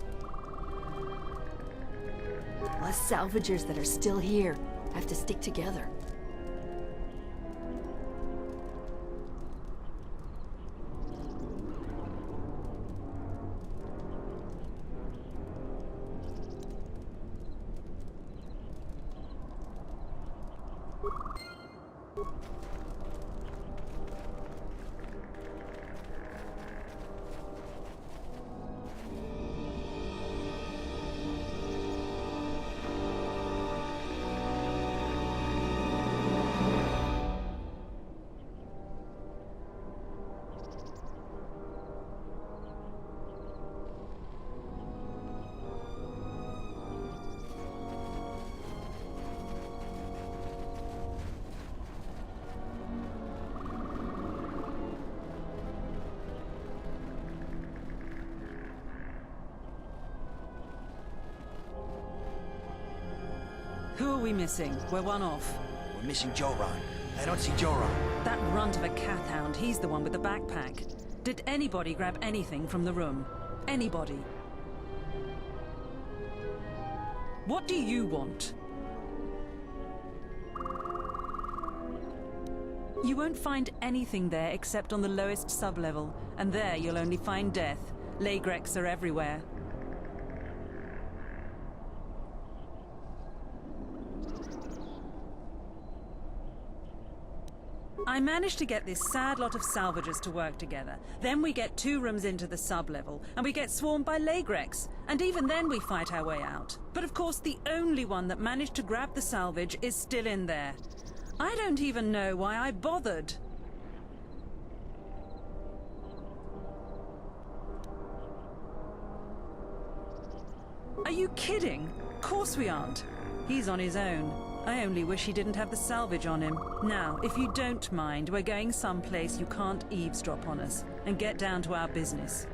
Us salvagers that are still here have to stick together. we missing? We're one off. We're missing Joran. I don't see Joran. That runt of a cat hound, he's the one with the backpack. Did anybody grab anything from the room? Anybody? What do you want? You won't find anything there except on the lowest sub-level, and there you'll only find death. Lagreks are everywhere. I managed to get this sad lot of salvagers to work together. Then we get 2 rooms into the sub-level, and we get swarmed by Lagreks. And even then we fight our way out. But of course the only one that managed to grab the salvage is still in there. I don't even know why I bothered. Are you kidding? Of course we aren't. He's on his own. I only wish he didn't have the salvage on him. Now, if you don't mind, we're going someplace you can't eavesdrop on us, and get down to our business.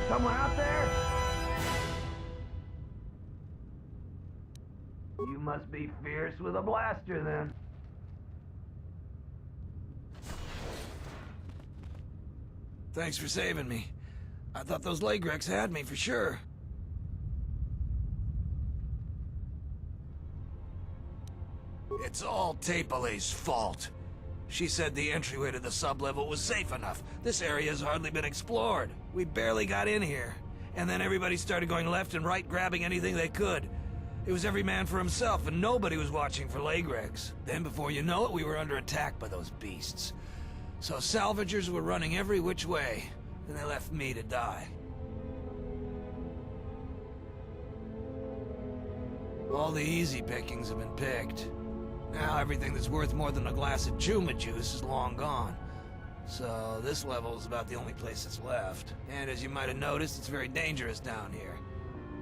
Someone out there? You must be fierce with a blaster, then. Thanks for saving me. I thought those Lagreks had me for sure. It's all Tapelay's fault. She said the entryway to the sub-level was safe enough. This area has hardly been explored. We barely got in here. And then everybody started going left and right, grabbing anything they could. It was every man for himself, and nobody was watching for Lagreks. Then before you know it, we were under attack by those beasts. So salvagers were running every which way, and they left me to die. All the easy pickings have been picked. Now everything that's worth more than a glass of Chuma juice is long gone. So this level is about the only place that's left. And as you might have noticed, it's very dangerous down here.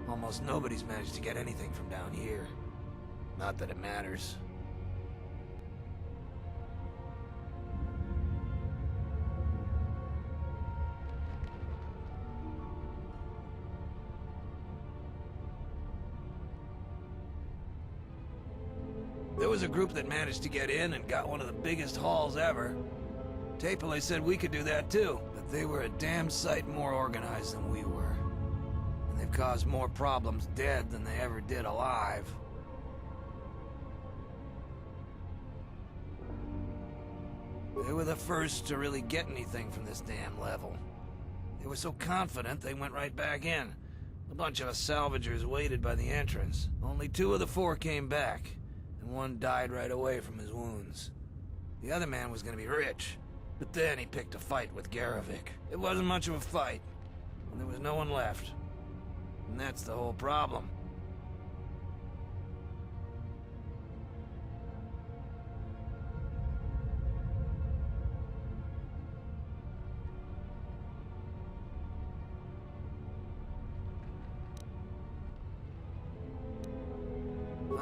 Almost nobody's managed to get anything from down here. Not that it matters. There was a group that managed to get in and got one of the biggest hauls ever. Tapelay said we could do that too, but they were a damn sight more organized than we were. And they've caused more problems dead than they ever did alive. They were the first to really get anything from this damn level. They were so confident they went right back in. A bunch of us salvagers waited by the entrance. Only 2 of the 4 came back. One died right away from his wounds. The other man was gonna be rich, but then he picked a fight with Garavik. It wasn't much of a fight, and there was no one left. And that's the whole problem.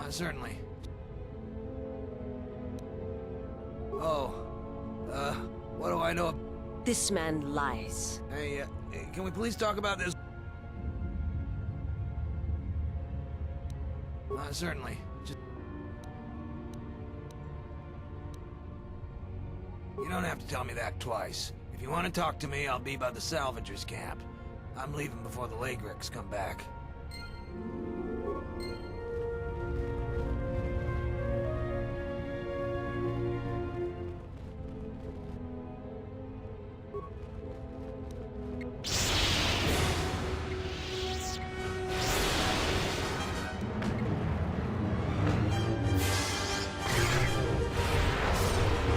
Certainly. Oh, what do I know? This man lies. Hey, can we please talk about this? Certainly. You don't have to tell me that twice. If you want to talk to me, I'll be by the salvagers camp. I'm leaving before the Lagrix come back.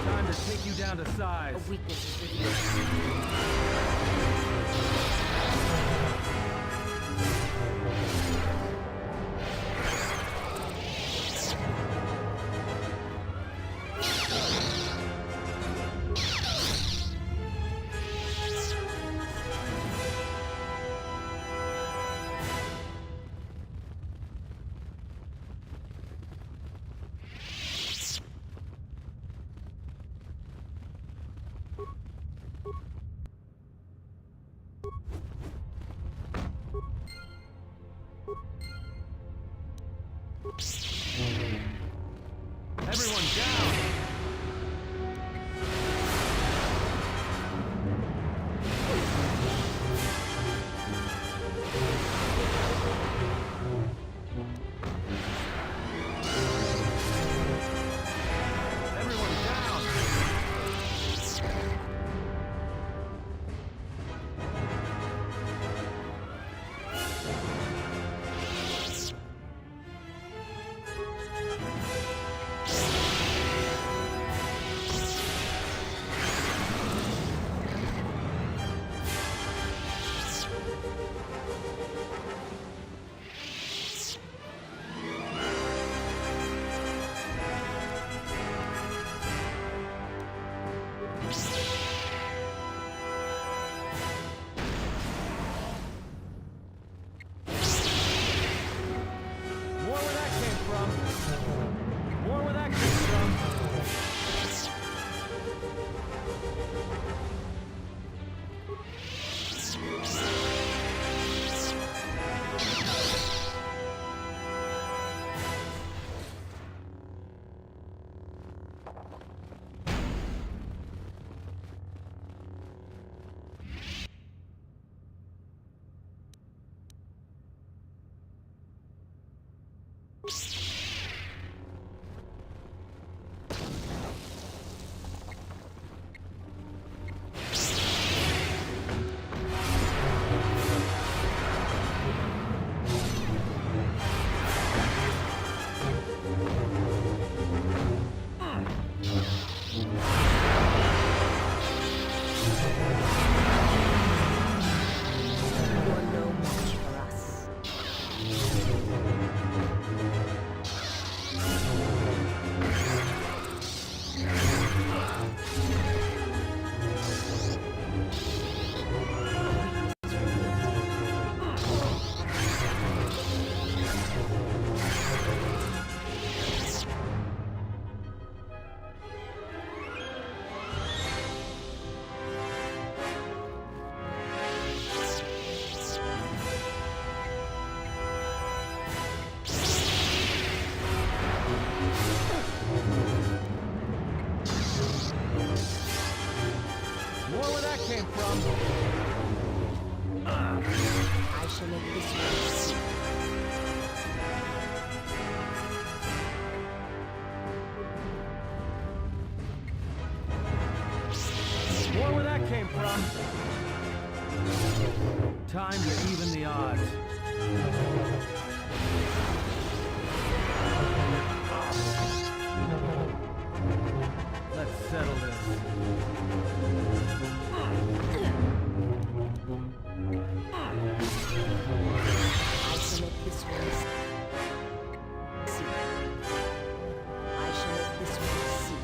Time to take you down to size. A weakness is revealed. Everyone down! Everyone down! More where that came from. More where that came from. You're no match for us. More where that came from. I shall make this one see. More where that came from. Time to even the odds. Let's settle this. I shall make this one see. I shall make this one see.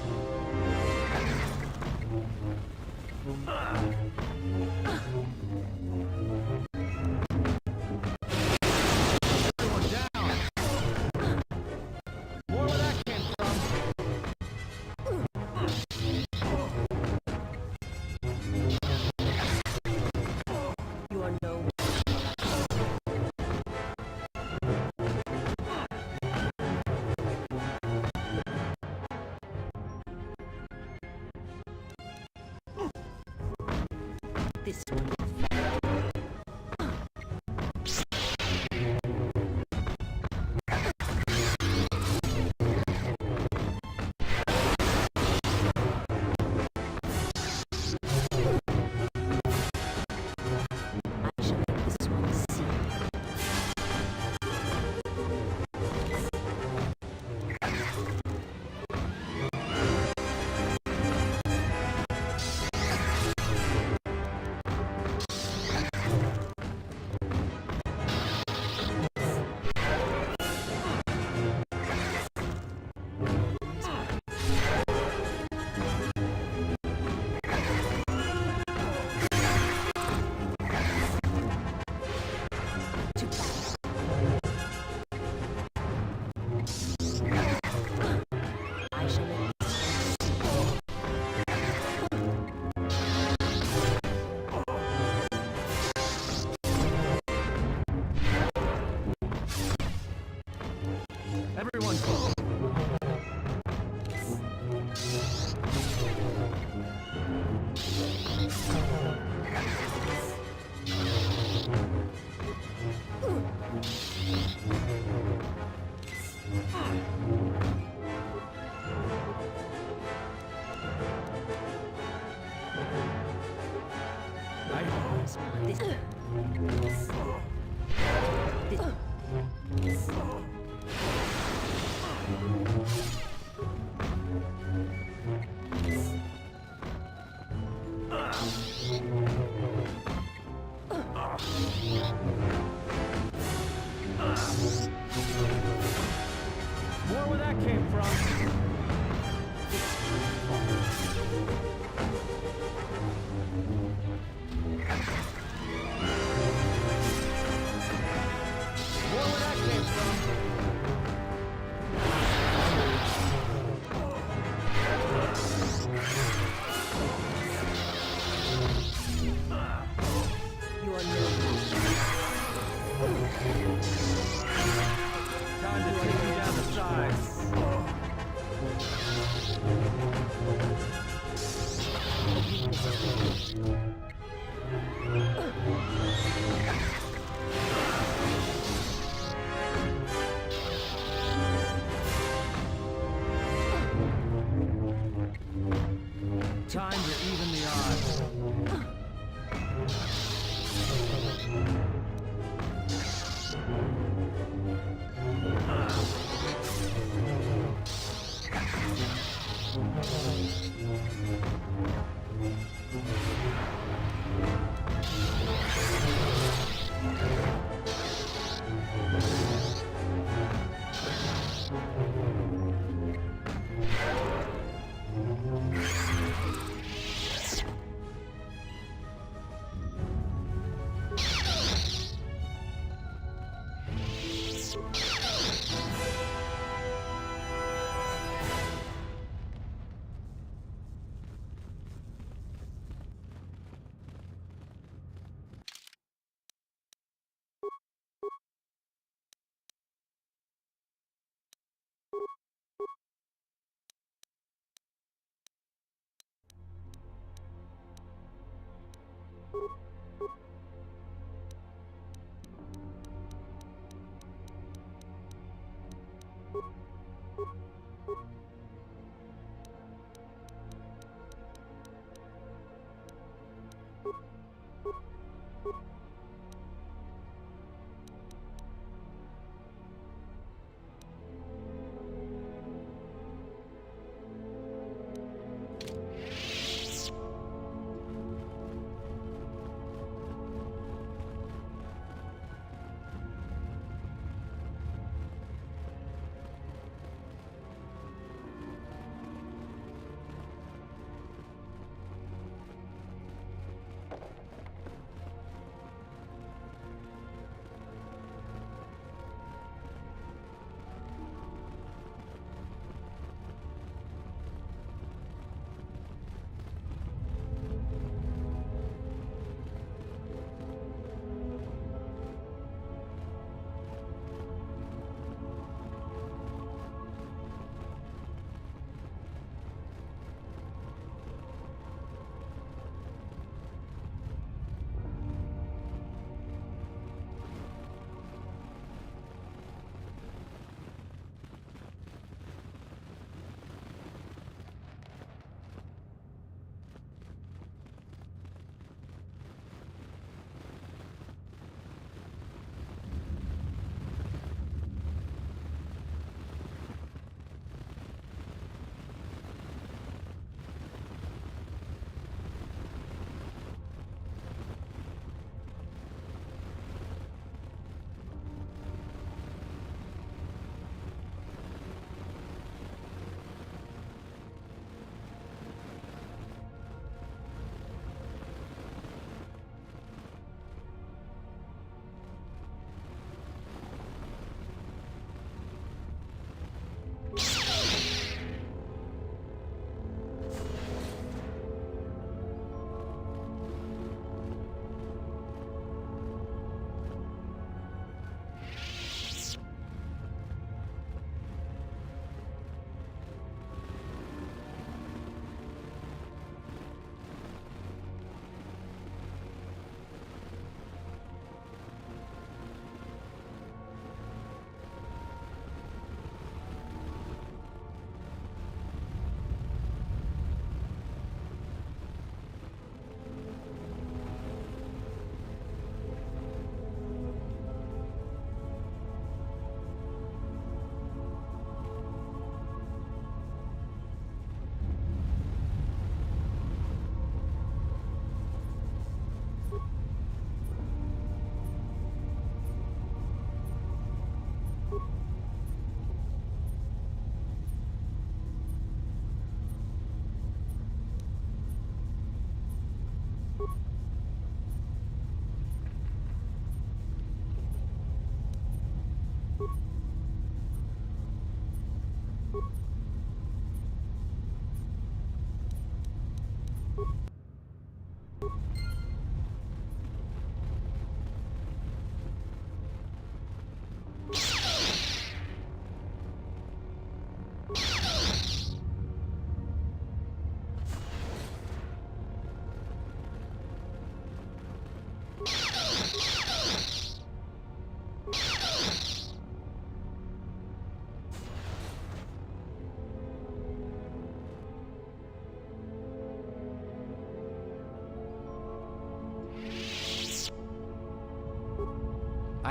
this one. Everyone, more where that came from. More where that came You are no Time to take you down the sides. Time to even the odds.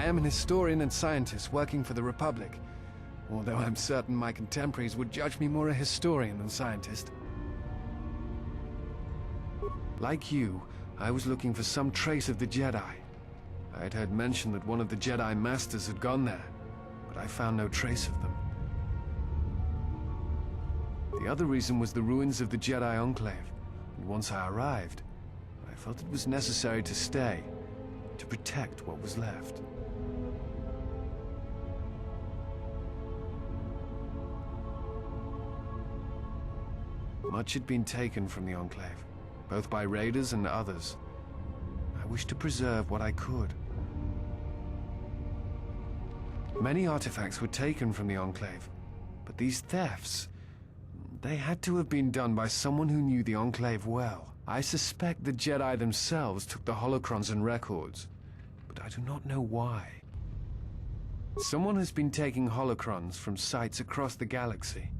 I am an historian and scientist working for the Republic, although I'm certain my contemporaries would judge me more a historian than scientist. Like you, I was looking for some trace of the Jedi. I had heard mention that one of the Jedi Masters had gone there, but I found no trace of them. The other reason was the ruins of the Jedi Enclave, and once I arrived, I felt it was necessary to stay, to protect what was left. Much had been taken from the Enclave, both by raiders and others. I wished to preserve what I could. Many artifacts were taken from the Enclave, but these thefts, they had to have been done by someone who knew the Enclave well. I suspect the Jedi themselves took the holocrons and records, but I do not know why. Someone has been taking holocrons from sites across the galaxy.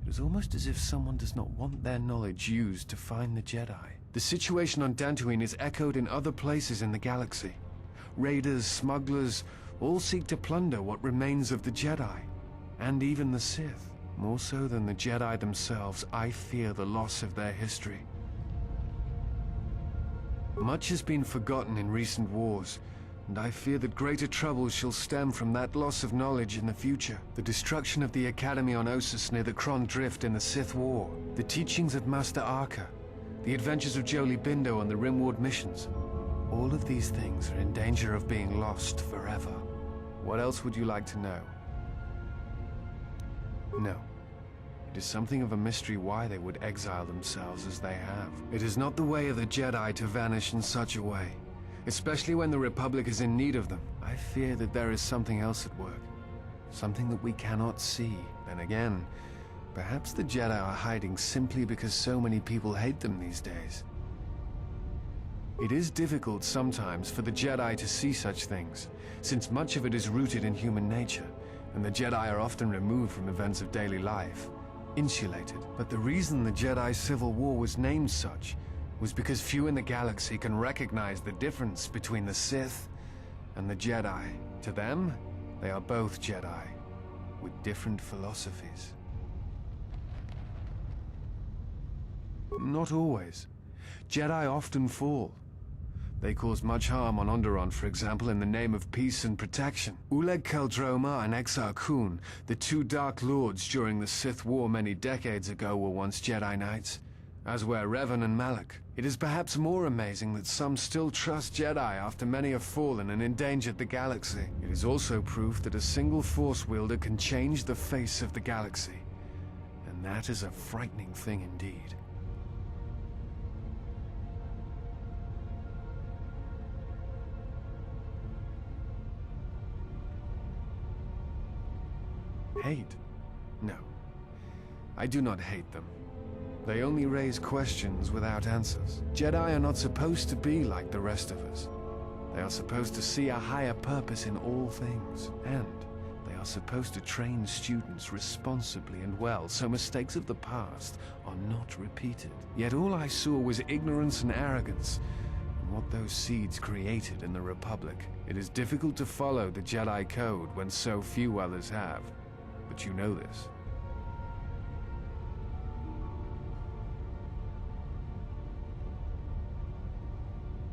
It is almost as if someone does not want their knowledge used to find the Jedi. The situation on Dantooine is echoed in other places in the galaxy. Raiders, smugglers, all seek to plunder what remains of the Jedi, and even the Sith. More so than the Jedi themselves, I fear the loss of their history. Much has been forgotten in recent wars, and I fear that greater troubles shall stem from that loss of knowledge in the future. The destruction of the Academy on Ossus near the Kron Drift in the Sith War, the teachings of Master Arca, the adventures of Jolee Bindo on the Rimward missions. All of these things are in danger of being lost forever. What else would you like to know? No. It is something of a mystery why they would exile themselves as they have. It is not the way of the Jedi to vanish in such a way, especially when the Republic is in need of them. I fear that there is something else at work, something that we cannot see. Then again, perhaps the Jedi are hiding simply because so many people hate them these days. It is difficult sometimes for the Jedi to see such things, since much of it is rooted in human nature, and the Jedi are often removed from events of daily life, insulated. But the reason the Jedi Civil War was named such was because few in the galaxy can recognize the difference between the Sith and the Jedi. To them, they are both Jedi, with different philosophies. Not always. Jedi often fall. They cause much harm on Onderon, for example, in the name of peace and protection. Uleg Keldroma and Exar Kun, the two Dark Lords during the Sith War many decades ago, were once Jedi Knights, as were Revan and Malak. It is perhaps more amazing that some still trust Jedi after many have fallen and endangered the galaxy. It is also proof that a single Force wielder can change the face of the galaxy, and that is a frightening thing indeed. Hate? No. I do not hate them. They only raise questions without answers. Jedi are not supposed to be like the rest of us. They are supposed to see a higher purpose in all things, and they are supposed to train students responsibly and well, so mistakes of the past are not repeated. Yet all I saw was ignorance and arrogance, and what those seeds created in the Republic. It is difficult to follow the Jedi Code when so few others have. But you know this.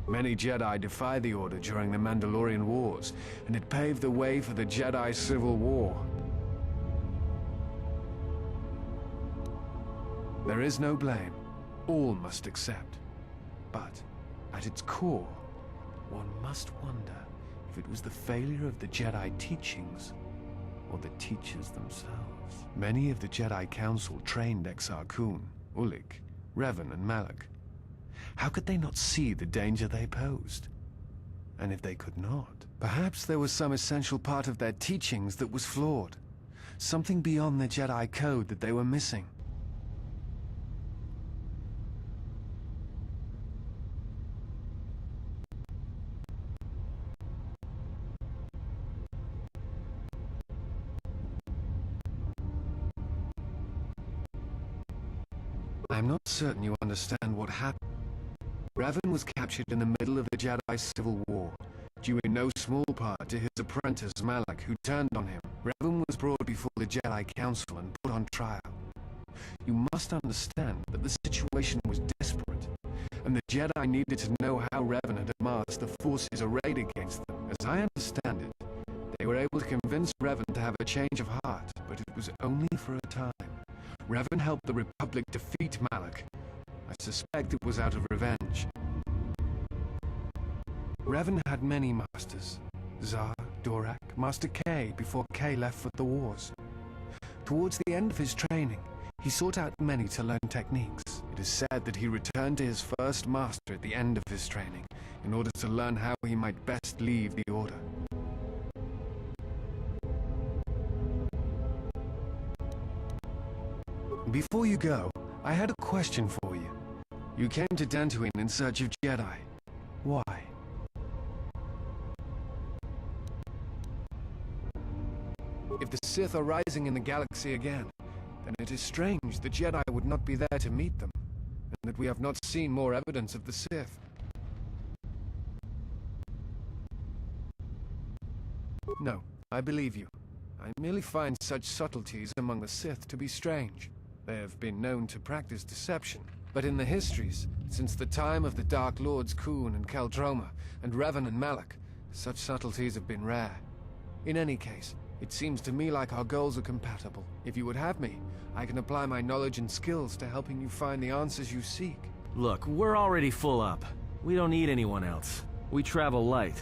Many Jedi defied the Order during the Mandalorian Wars, and it paved the way for the Jedi Civil War. There is no blame. All must accept. But, at its core, one must wonder if it was the failure of the Jedi teachings or the teachers themselves. Many of the Jedi Council trained Exar Kun, Ulik, Revan, and Malak. How could they not see the danger they posed? And if they could not, perhaps there was some essential part of their teachings that was flawed. Something beyond the Jedi Code that they were missing. I'm not certain you understand what happened. Revan was captured in the middle of the Jedi Civil War, due in no small part to his apprentice Malak, who turned on him. Revan was brought before the Jedi Council and put on trial. You must understand that the situation was desperate, and the Jedi needed to know how Revan had amassed the forces arrayed against them. As I understand it, they were able to convince Revan to have a change of heart, but it was only for a time. Revan helped the Republic defeat Malak. I suspect it was out of revenge. Revan had many masters. Zar, Dorak, Master K before K left for the wars. Towards the end of his training, he sought out many to learn techniques. It is said that he returned to his first master at the end of his training, in order to learn how he might best leave the Order. Before you go, I had a question for you. You came to Dantooine in search of Jedi. Why? If the Sith are rising in the galaxy again, then it is strange the Jedi would not be there to meet them, and that we have not seen more evidence of the Sith. No, I believe you. I merely find such subtleties among the Sith to be strange. They have been known to practice deception, but in the histories, since the time of the Dark Lords Khun and Keldroma, and Revan and Malak, such subtleties have been rare. In any case, it seems to me like our goals are compatible. If you would have me, I can apply my knowledge and skills to helping you find the answers you seek. Look, we're already full up. We don't need anyone else. We travel light.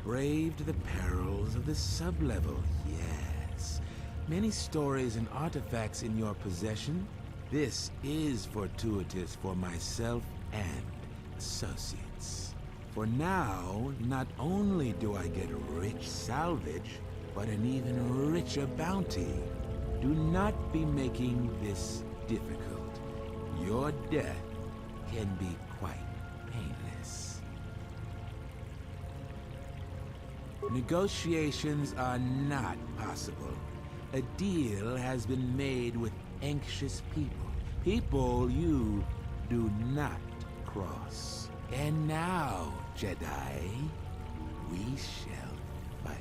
Braved the perils of the sublevel, yes. Many stories and artifacts in your possession. This is fortuitous for myself and associates. For now, not only do I get rich salvage, but an even richer bounty. Do not be making this difficult. Your death can be quite painless. Negotiations are not possible. A deal has been made with anxious people. People you do not cross. And now, Jedi, we shall fight.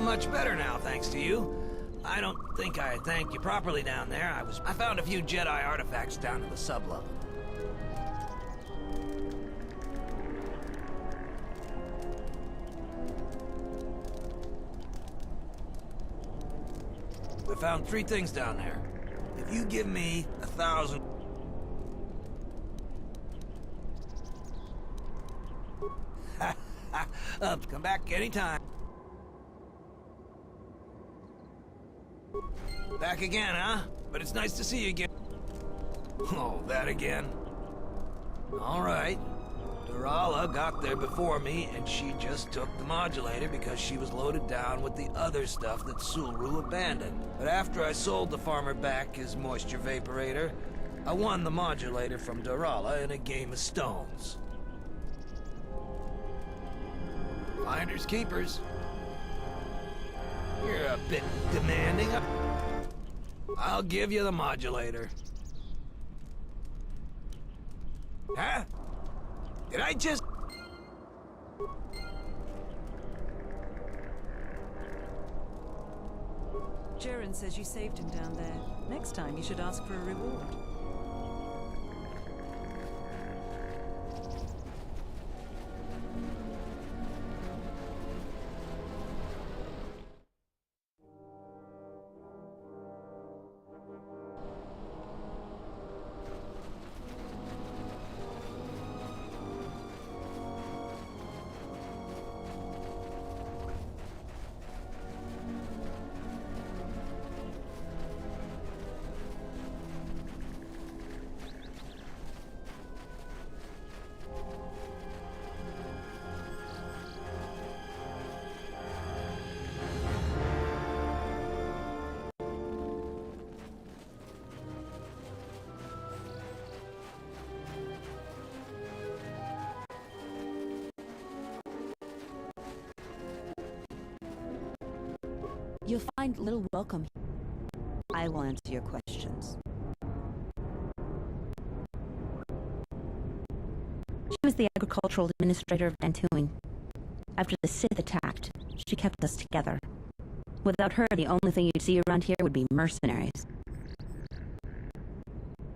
feel much better now, thanks to you. I don't think I thanked you properly down there. I found a few Jedi artifacts down in the sublevel. I found 3 things down there. If you give me 1,000... come back anytime. Back again, huh? But it's nice to see you again. Oh, that again? All right. Durala got there before me, and she just took the modulator because she was loaded down with the other stuff that Sulru abandoned. But after I sold the farmer back his moisture vaporator, I won the modulator from Durala in a game of stones. Finders keepers. You're a bit demanding. I'll give you the modulator. Huh? Did I just... Jiren says you saved him down there. Next time you should ask for a reward. You'll find little welcome here. I will answer your questions. She was the agricultural administrator of Dantooine. After the Sith attacked, she kept us together. Without her, the only thing you'd see around here would be mercenaries.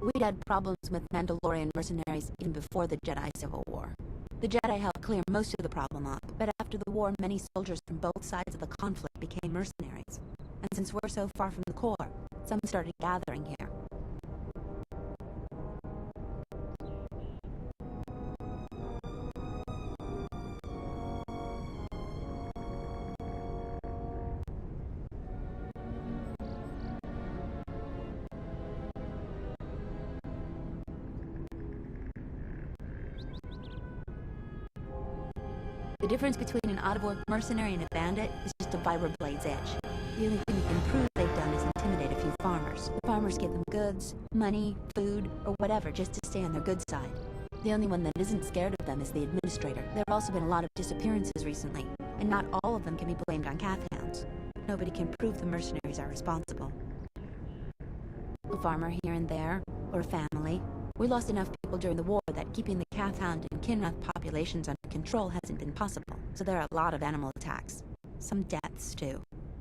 We'd had problems with Mandalorian mercenaries even before the Jedi Civil War. The Jedi helped clear most of the problem up, but after the war, many soldiers from both sides of the conflict became mercenaries. And since we're so far from the core, some started gathering here. The difference between an out-of-work mercenary and a bandit is just a vibro-blade's edge. The only thing you can prove they've done is intimidate a few farmers. The farmers give them goods, money, food, or whatever just to stay on their good side. The only one that isn't scared of them is the administrator. There have also been a lot of disappearances recently, and not all of them can be blamed on Cath hounds. Nobody can prove the mercenaries are responsible. A farmer here and there, or a family. We lost enough people during the war that keeping the Cath hound and Kinrath populations under control hasn't been possible, so there are a lot of animal attacks. Some deaths, too.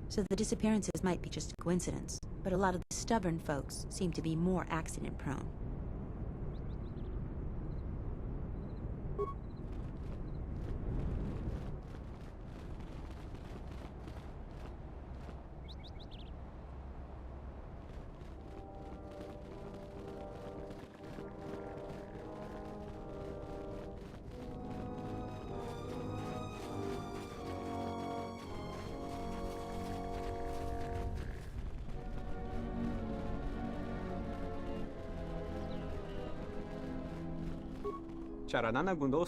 So the disappearances might be just a coincidence, but a lot of the stubborn folks seem to be more accident-prone. Cara nana gundo.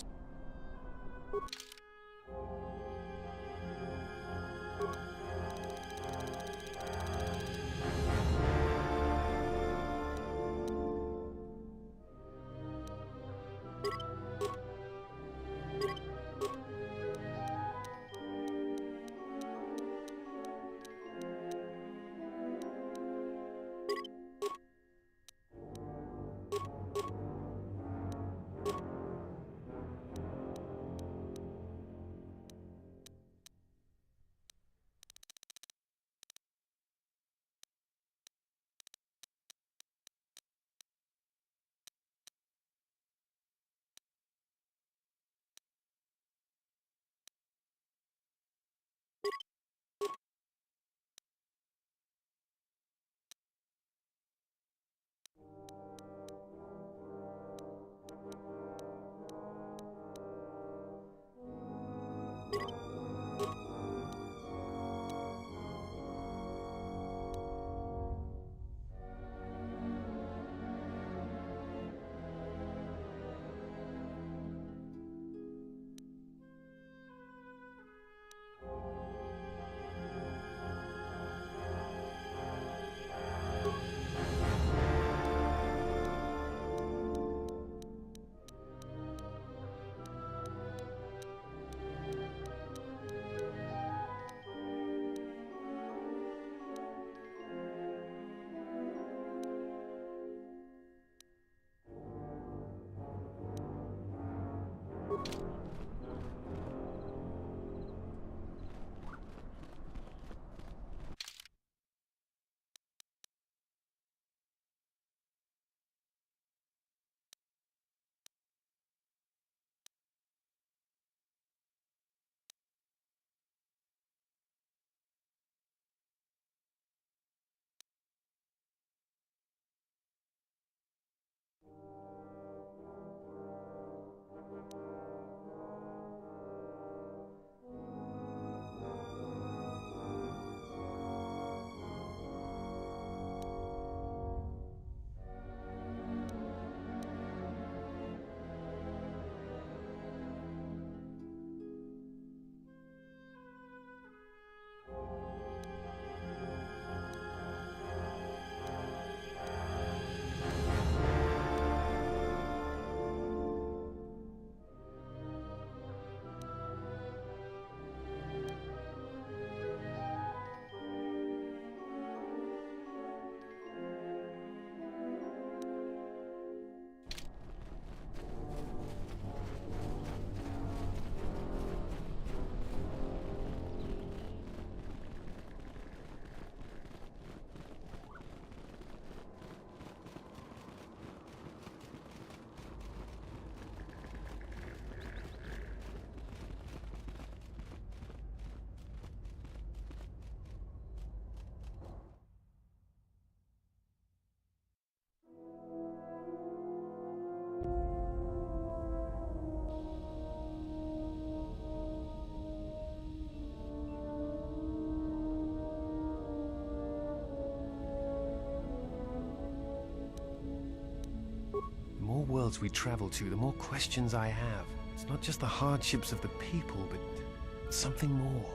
more worlds we travel to, the more questions I have. It's not just the hardships of the people, but something more.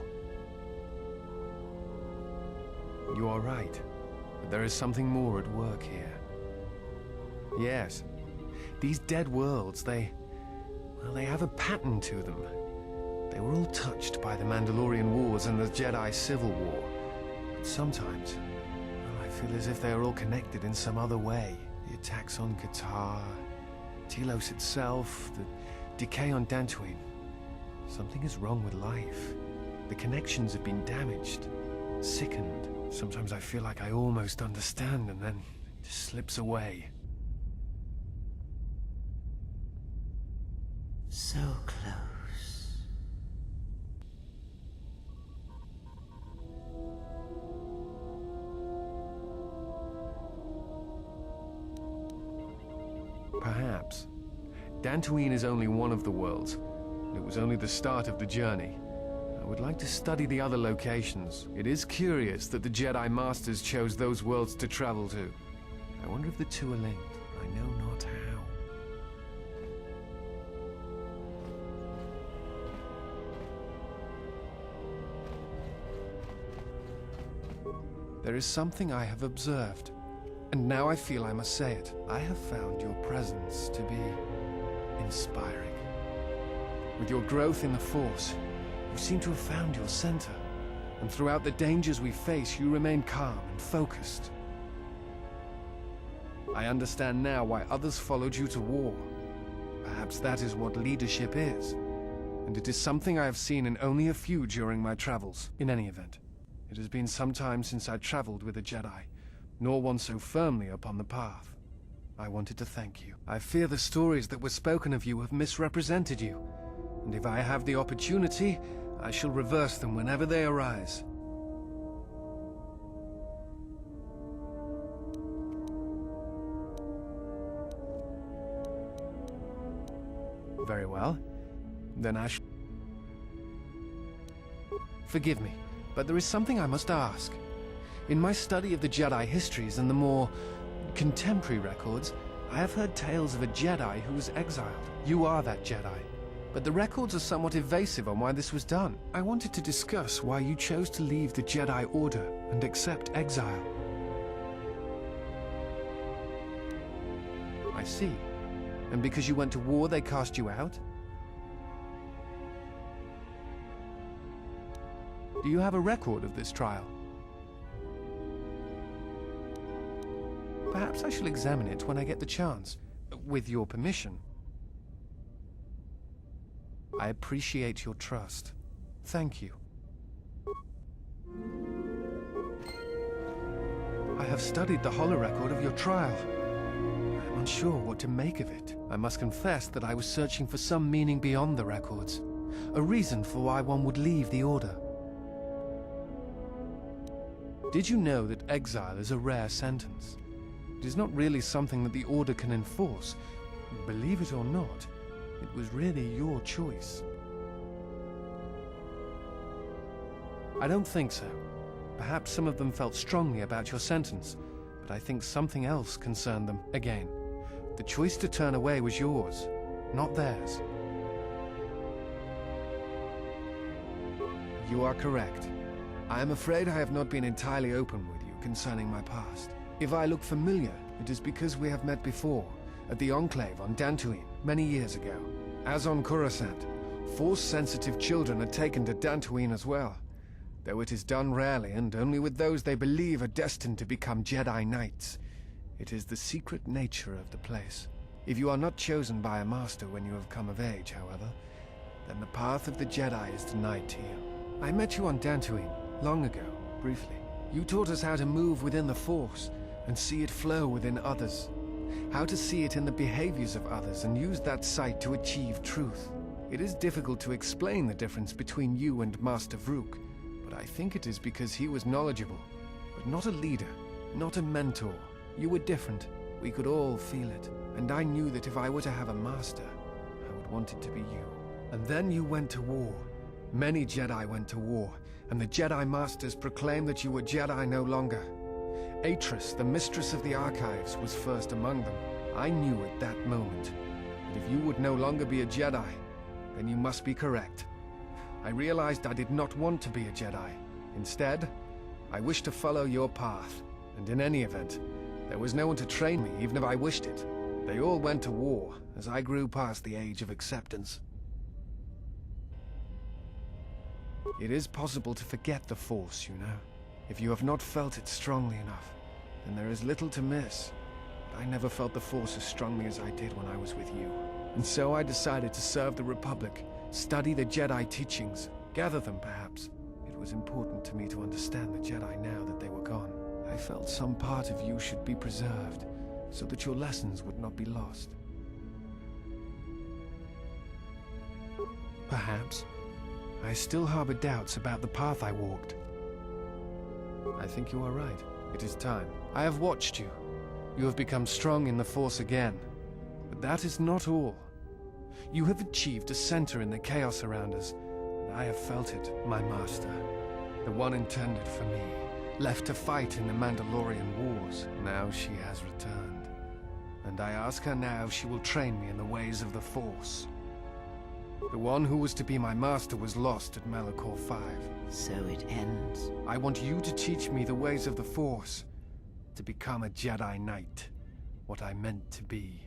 You are right, but there is something more at work here. Yes, these dead worlds, they have a pattern to them. They were all touched by the Mandalorian Wars and the Jedi Civil War. But sometimes, well, I feel as if they are all connected in some other way. The attacks on Qatar, Telos itself, the decay on Dantooine. Something is wrong with life. The connections have been damaged, sickened. Sometimes I feel like I almost understand, and then it just slips away. So close. Perhaps. Dantooine is only one of the worlds. It was only the start of the journey. I would like to study the other locations. It is curious that the Jedi Masters chose those worlds to travel to. I wonder if the two are linked. I know not how. There is something I have observed, and now I feel I must say it. I have found your presence to be inspiring. With your growth in the Force, you seem to have found your center, and throughout the dangers we face, you remain calm and focused. I understand now why others followed you to war. Perhaps that is what leadership is, and it is something I have seen in only a few during my travels. In any event, it has been some time since I traveled with a Jedi, nor one so firmly upon the path. I wanted to thank you. I fear the stories that were spoken of you have misrepresented you, and if I have the opportunity, I shall reverse them whenever they arise. Very well. Then I shall... Forgive me, but there is something I must ask. In my study of the Jedi histories and the more contemporary records, I have heard tales of a Jedi who was exiled. You are that Jedi. But the records are somewhat evasive on why this was done. I wanted to discuss why you chose to leave the Jedi Order and accept exile. I see. And because you went to war, they cast you out? Do you have a record of this trial? Perhaps I shall examine it when I get the chance, with your permission. I appreciate your trust. Thank you. I have studied the holorecord of your trial. I'm unsure what to make of it. I must confess that I was searching for some meaning beyond the records, a reason for why one would leave the Order. Did you know that exile is a rare sentence? It is not really something that the Order can enforce. Believe it or not, it was really your choice. I don't think so. Perhaps some of them felt strongly about your sentence, but I think something else concerned them. Again, the choice to turn away was yours, not theirs. You are correct. I am afraid I have not been entirely open with you concerning my past. If I look familiar, it is because we have met before, at the Enclave on Dantooine, many years ago. As on Coruscant, Force-sensitive children are taken to Dantooine as well, though it is done rarely and only with those they believe are destined to become Jedi Knights. It is the secret nature of the place. If you are not chosen by a master when you have come of age, however, then the path of the Jedi is denied to you. I met you on Dantooine, long ago, briefly. You taught us how to move within the Force and see it flow within others. How to see it in the behaviors of others and use that sight to achieve truth. It is difficult to explain the difference between you and Master Vrook, but I think it is because he was knowledgeable, but not a leader, not a mentor. You were different. We could all feel it. And I knew that if I were to have a master, I would want it to be you. And then you went to war. Many Jedi went to war, and the Jedi Masters proclaimed that you were Jedi no longer. Atris, the mistress of the Archives, was first among them. I knew at that moment that if you would no longer be a Jedi, then you must be correct. I realized I did not want to be a Jedi. Instead, I wished to follow your path, and in any event, there was no one to train me, even if I wished it. They all went to war, as I grew past the age of acceptance. It is possible to forget the Force, you know. If you have not felt it strongly enough, then there is little to miss. But I never felt the Force as strongly as I did when I was with you. And so I decided to serve the Republic, study the Jedi teachings, gather them perhaps. It was important to me to understand the Jedi now that they were gone. I felt some part of you should be preserved, so that your lessons would not be lost. Perhaps I still harbor doubts about the path I walked. I think you are right. It is time. I have watched you. You have become strong in the Force again. But that is not all. You have achieved a center in the chaos around us, and I have felt it, my master. The one intended for me, left to fight in the Mandalorian wars. Now she has returned. And I ask her now if she will train me in the ways of the Force. The one who was to be my master was lost at Malachor 5. So it ends. I want you to teach me the ways of the Force, to become a Jedi Knight, what I meant to be.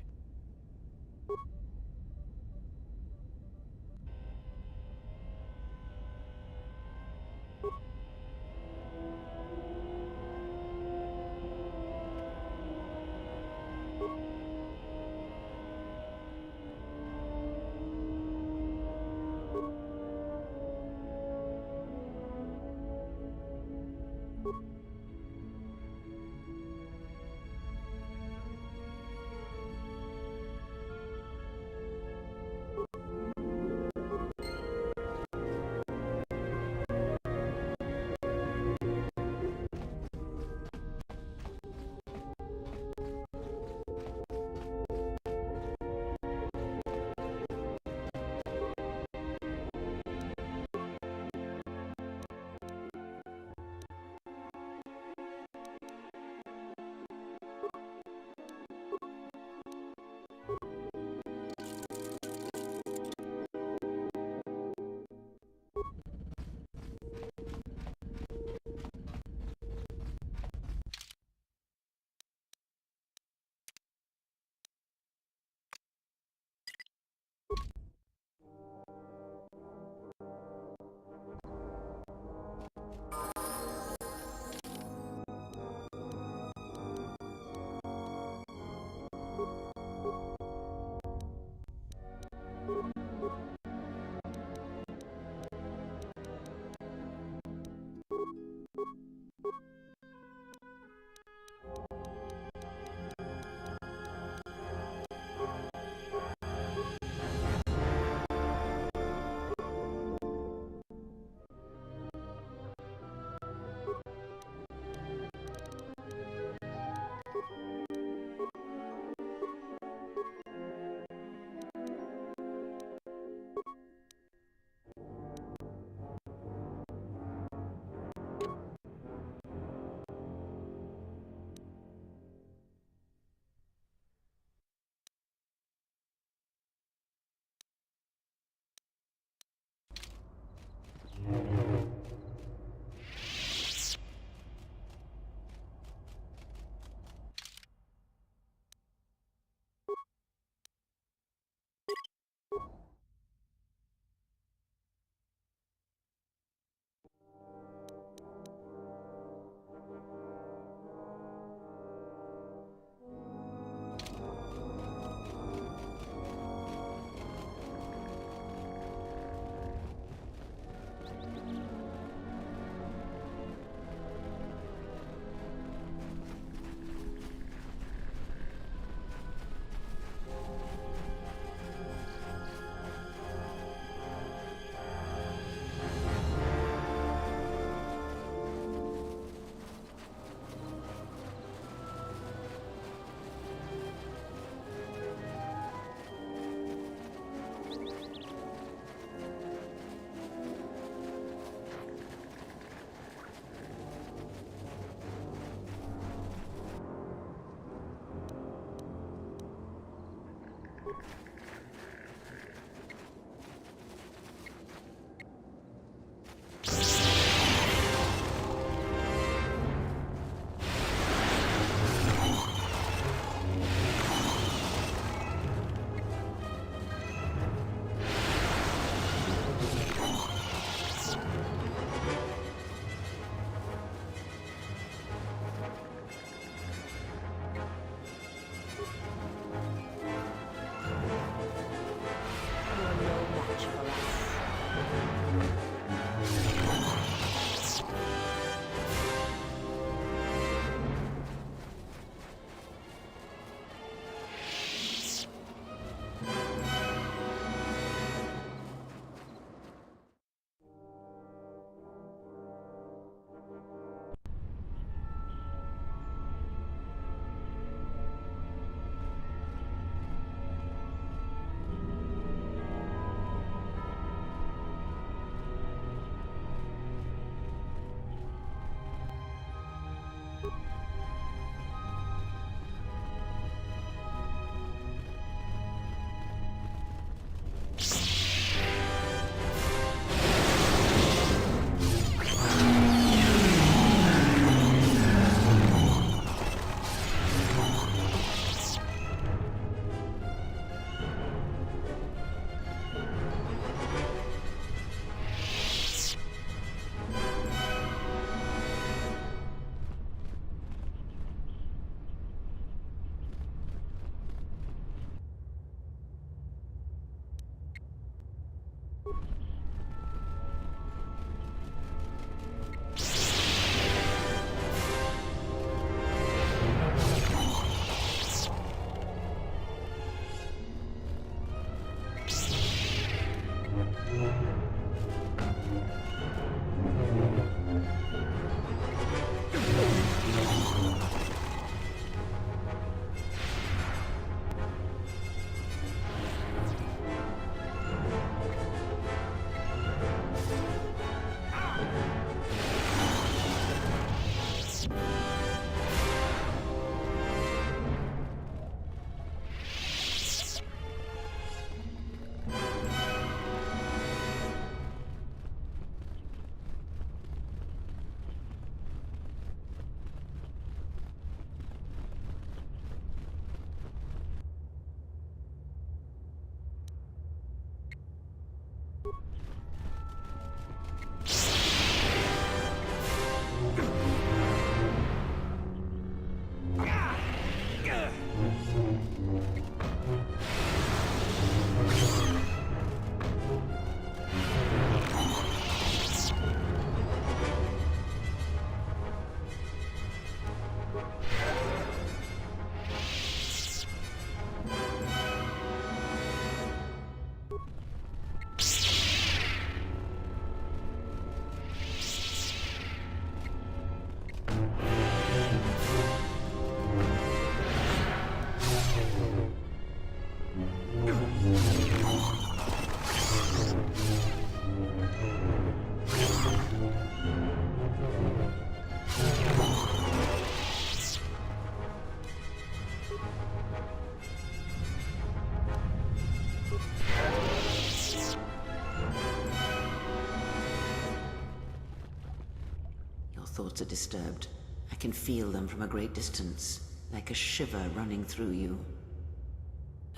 Thoughts are disturbed. I can feel them from a great distance, like a shiver running through you.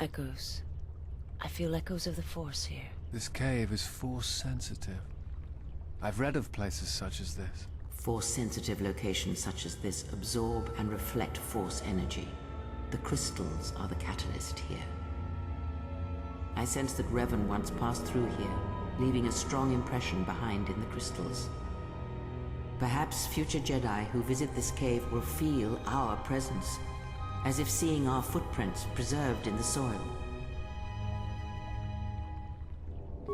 Echoes. I feel echoes of the Force here. This cave is Force-sensitive. I've read of places such as this. Force-sensitive locations such as this absorb and reflect Force energy. The crystals are the catalyst here. I sense that Revan once passed through here, leaving a strong impression behind in the crystals. Perhaps future Jedi who visit this cave will feel our presence, as if seeing our footprints preserved in the soil.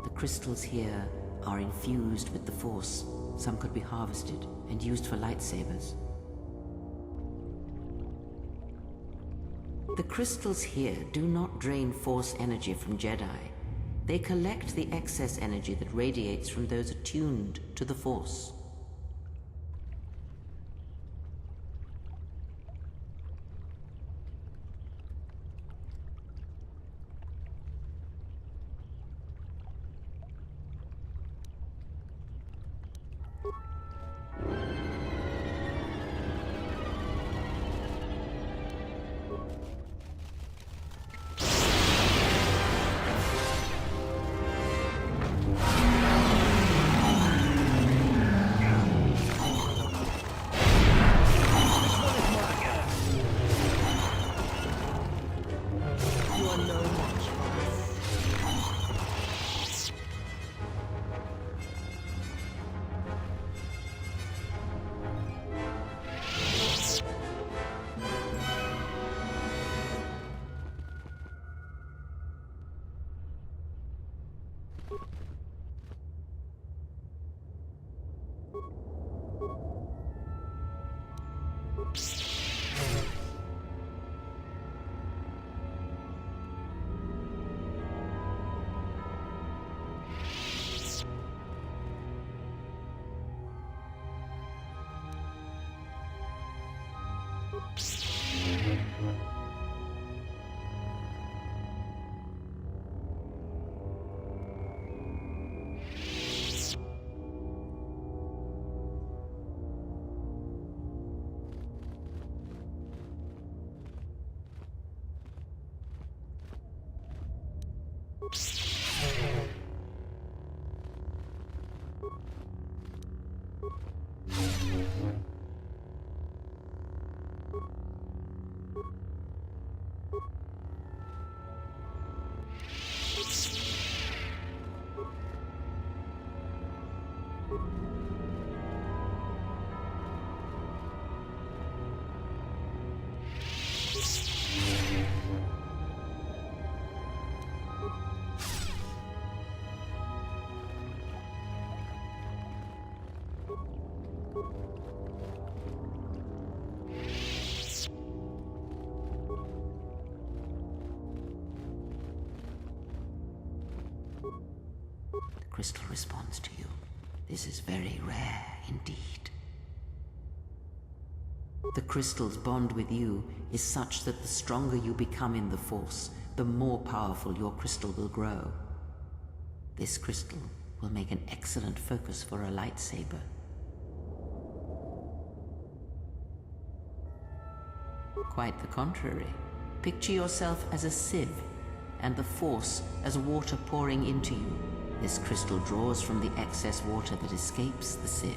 The crystals here are infused with the Force. Some could be harvested and used for lightsabers. The crystals here do not drain Force energy from Jedi. They collect the excess energy that radiates from those attuned to the Force. The crystal responds to you. This is very rare indeed. The crystal's bond with you is such that the stronger you become in the Force, the more powerful your crystal will grow. This crystal will make an excellent focus for a lightsaber. Quite the contrary. Picture yourself as a sieve, and the Force as water pouring into you. This crystal draws from the excess water that escapes the sieve.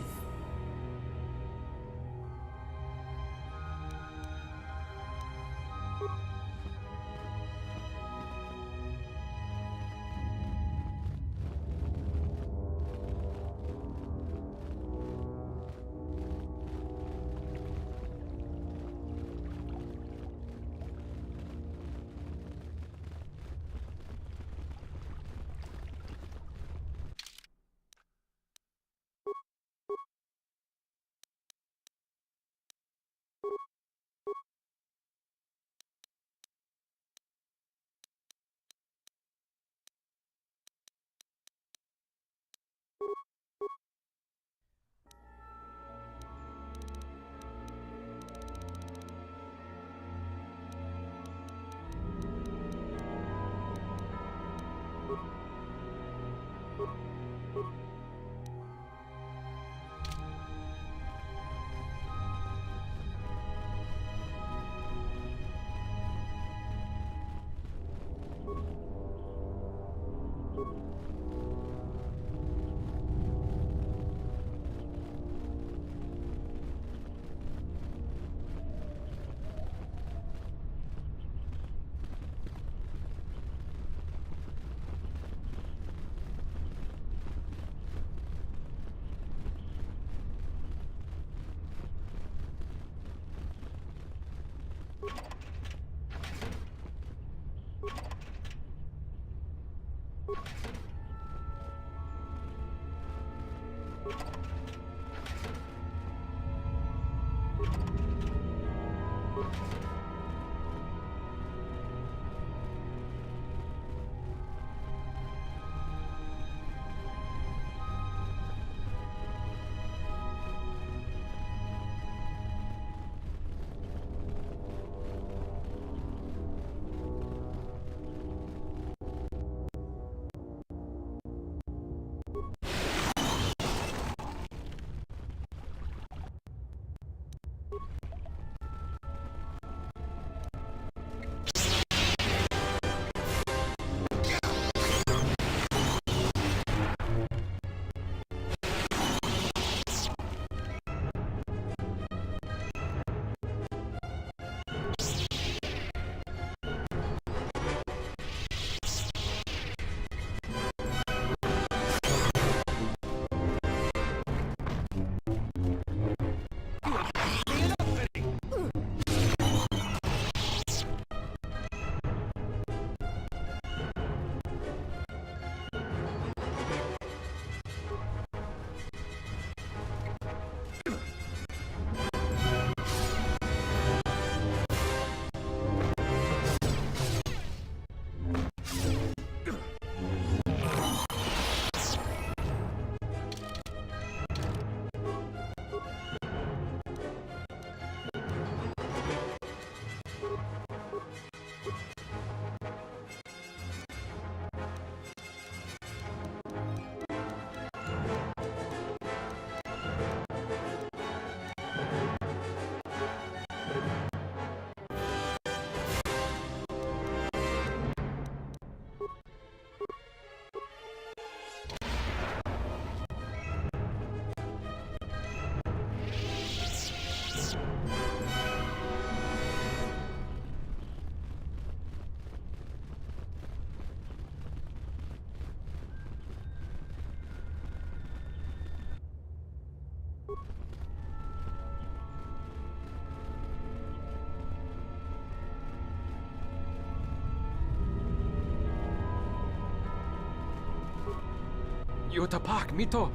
Yotapak mito.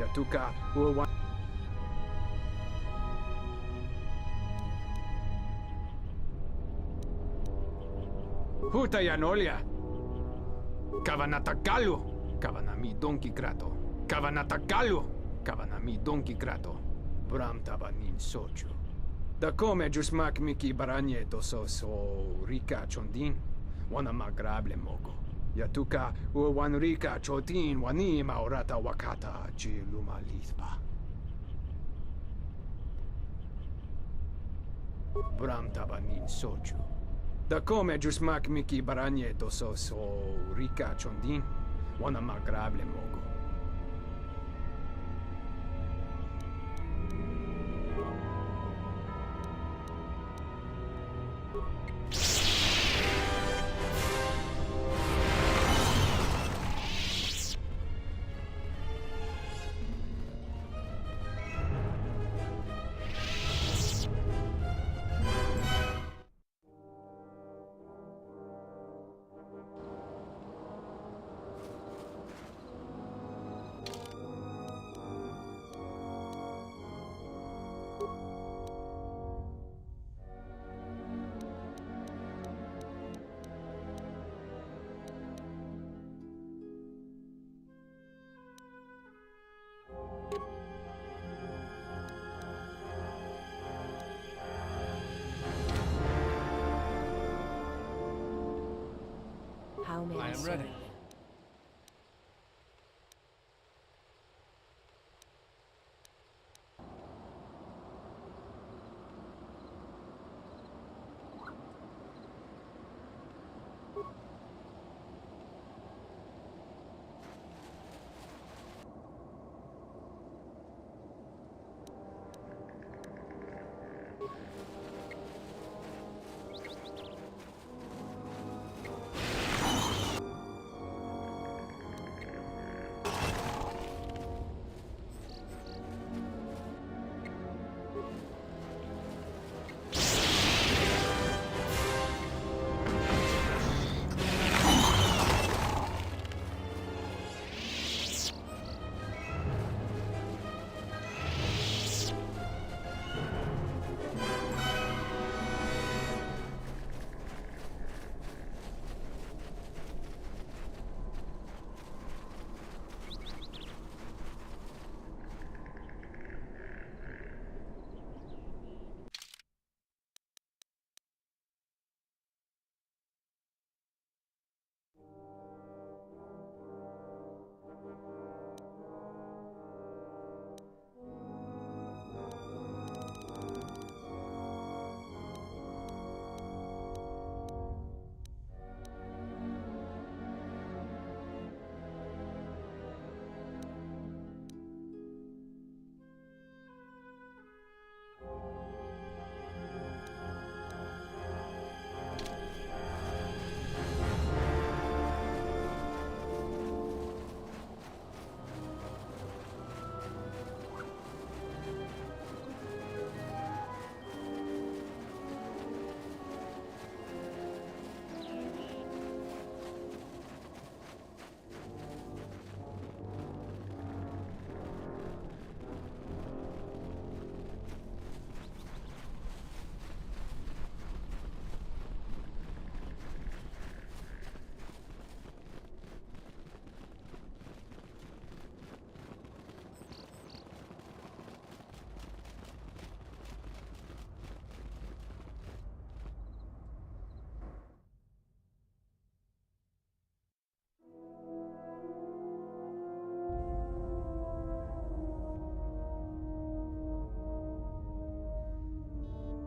Yatuka uwa. Huta Yanolia. Kavanatakalu. Kavanami Donkey Krato. Kavanatakalu. Kavanami Donkey Krato. Bram tabanin sochu. Da come giusmak miki baranyeto so rika chondin. Wana magrable mogo. Yatuka wan rika chotin wani maurata wakata chiluma lisba. Bram tabanin sochu. Da come giusmak miki baranyeto so rika chondin. Wana magrable mogo. How may I am serve ready. you?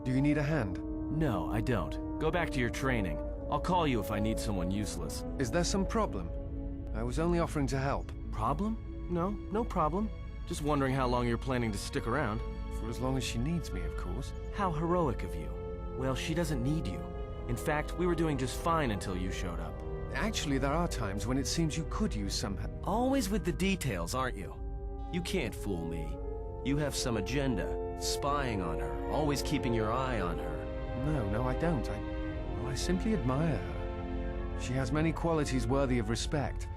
Do you need a hand? No, I don't. Go back to your training. I'll call you if I need someone useless. Is there some problem? I was only offering to help. Problem? No, no problem. Just wondering how long you're planning to stick around. For as long as she needs me, of course. How heroic of you. Well, she doesn't need you. In fact, we were doing just fine until you showed up. Actually, there are times when it seems you could use some help. Always with the details, aren't you? You can't fool me. You have some agenda, spying on her, always keeping your eye on her. No, I don't. I simply admire her. She has many qualities worthy of respect,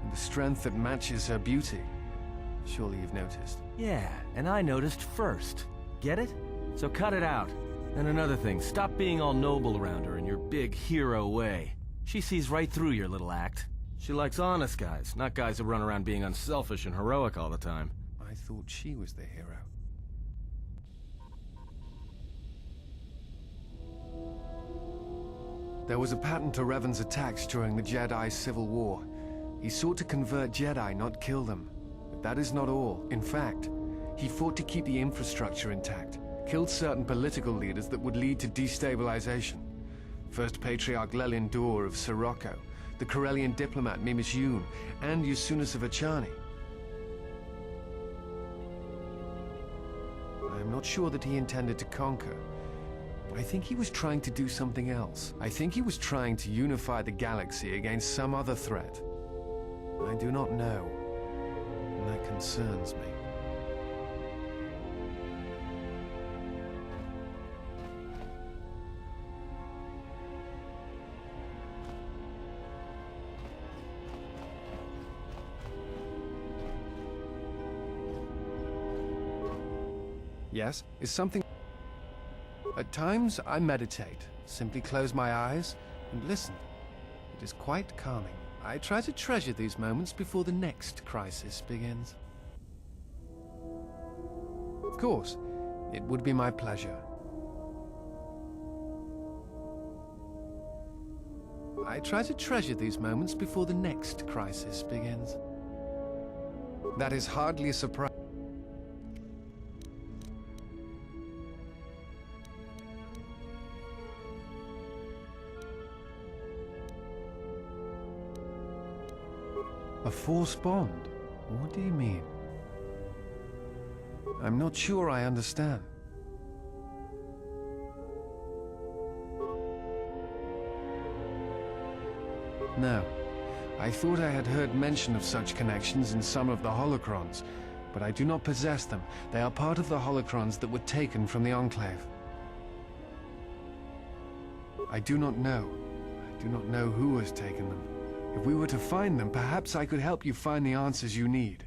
and a strength that matches her beauty. Surely you've noticed. Yeah, and I noticed first. Get it? So cut it out. And another thing, stop being all noble around her in your big hero way. She sees right through your little act. She likes honest guys, not guys who run around being unselfish and heroic all the time. I thought she was the hero. There was a pattern to Revan's attacks during the Jedi Civil War. He sought to convert Jedi, not kill them. But that is not all. In fact, he fought to keep the infrastructure intact, killed certain political leaders that would lead to destabilization. First Patriarch Lelin Dur of Sirocco, the Corellian diplomat Mimis Yoon, and Yusunas of Achani. I am not sure that he intended to conquer. I think he was trying to do something else. I think he was trying to unify the galaxy against some other threat. I do not know, and that concerns me. Yes, is something... At times, I meditate, simply close my eyes and listen. It is quite calming. I try to treasure these moments before the next crisis begins. Of course, it would be my pleasure. I try to treasure these moments before the next crisis begins. That is hardly a surprise. A force bond? What do you mean? I'm not sure I understand. No. I thought I had heard mention of such connections in some of the holocrons, but I do not possess them. They are part of the holocrons that were taken from the Enclave. I do not know. I do not know who has taken them. If we were to find them, perhaps I could help you find the answers you need.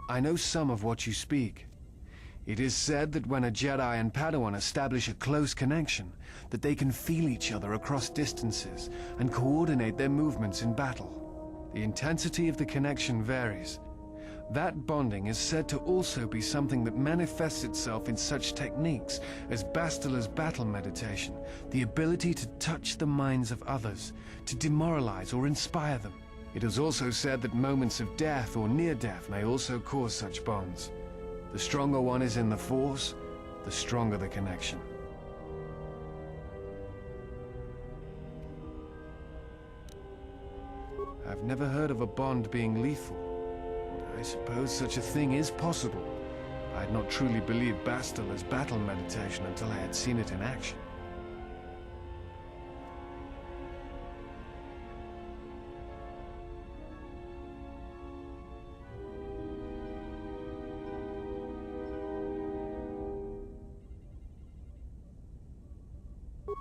I know some of what you speak. It is said that when a Jedi and Padawan establish a close connection, that they can feel each other across distances and coordinate their movements in battle. The intensity of the connection varies. That bonding is said to also be something that manifests itself in such techniques as Bastila's battle meditation, the ability to touch the minds of others, to demoralize or inspire them. It is also said that moments of death or near death may also cause such bonds. The stronger one is in the Force, the stronger the connection. I've never heard of a bond being lethal. I suppose such a thing is possible. I had not truly believed Bastila's battle meditation until I had seen it in action.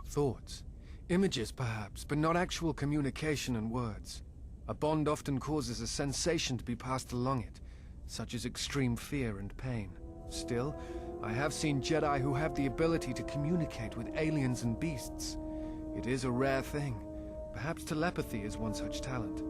Thoughts. Images, perhaps, but not actual communication and words. A bond often causes a sensation to be passed along it, such as extreme fear and pain. Still, I have seen Jedi who have the ability to communicate with aliens and beasts. It is a rare thing. Perhaps telepathy is one such talent.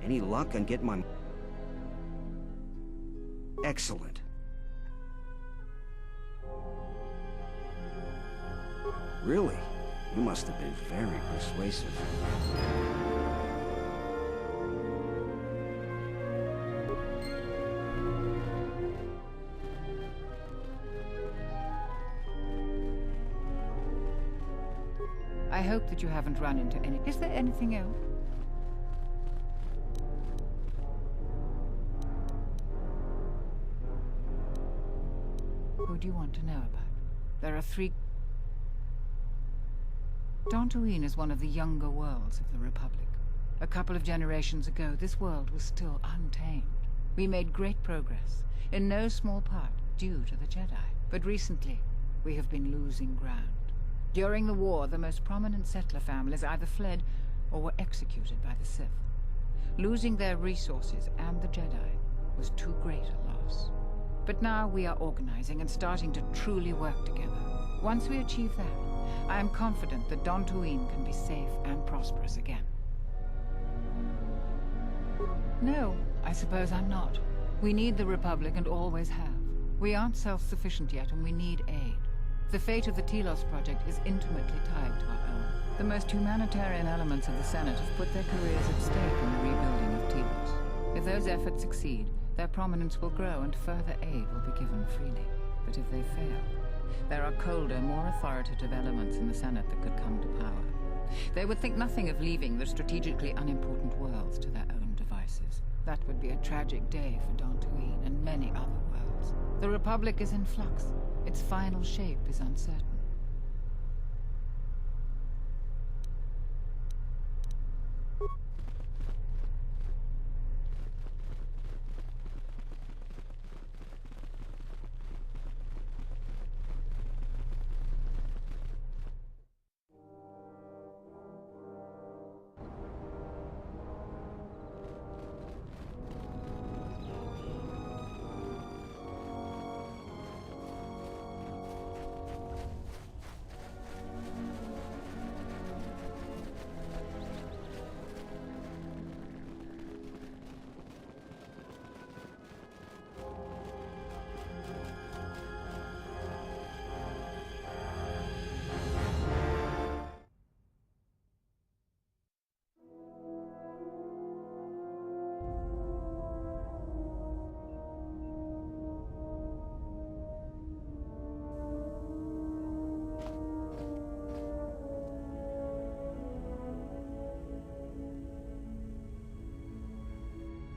Any luck on getting my... Excellent. Really? You must have been very persuasive. I hope that you haven't run into any... Is there anything else? Who do you want to know about? There are 3... Dantooine is one of the younger worlds of the Republic. A couple of generations ago, this world was still untamed. We made great progress, in no small part due to the Jedi. But recently, we have been losing ground. During the war, the most prominent settler families either fled or were executed by the Sith. Losing their resources and the Jedi was too great a loss. But now we are organizing and starting to truly work together. Once we achieve that, I am confident that Dantooine can be safe and prosperous again. No, I suppose I'm not. We need the Republic and always have. We aren't self-sufficient yet and we need aid. The fate of the Telos project is intimately tied to our own. The most humanitarian elements of the Senate have put their careers at stake in the rebuilding of Telos. If those efforts succeed, their prominence will grow and further aid will be given freely. But if they fail, there are colder, more authoritative elements in the Senate that could come to power. They would think nothing of leaving the strategically unimportant worlds to their own devices. That would be a tragic day for Dantooine and many other worlds. The Republic is in flux. Its final shape is uncertain.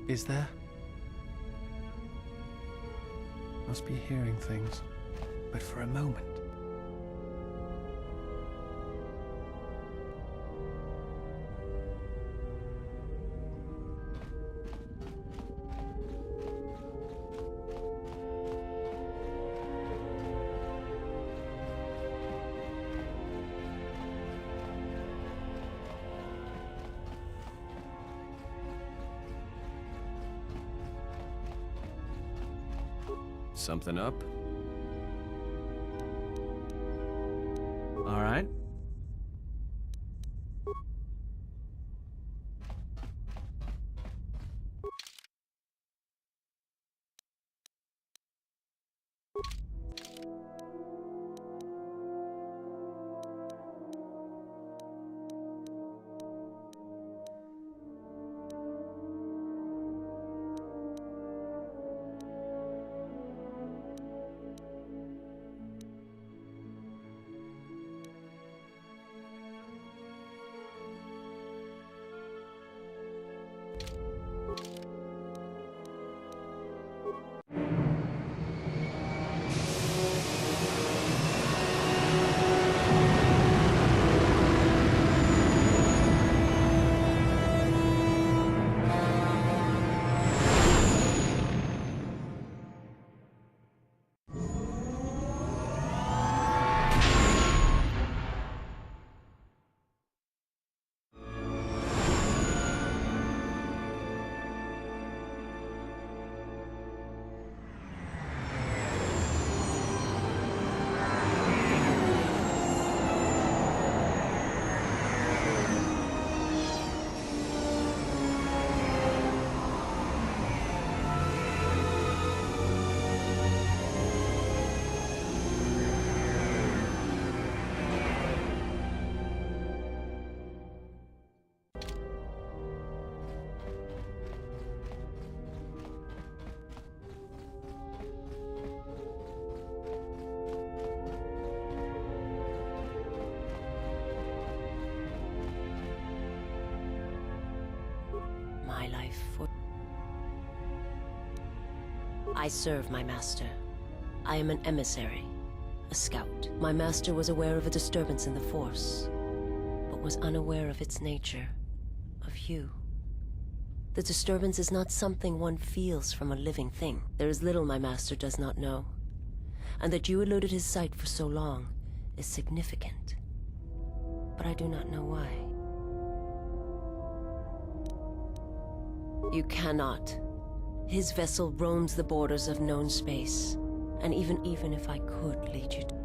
Is there? Must be hearing things. But for a moment. Something up? All right. My life for... I serve my master. I am an emissary, a scout. My master was aware of a disturbance in the Force, but was unaware of its nature, of you. The disturbance is not something one feels from a living thing. There is little my master does not know, and that you eluded his sight for so long is significant. But I do not know why. You cannot. His vessel roams the borders of known space, and even if I could lead you to...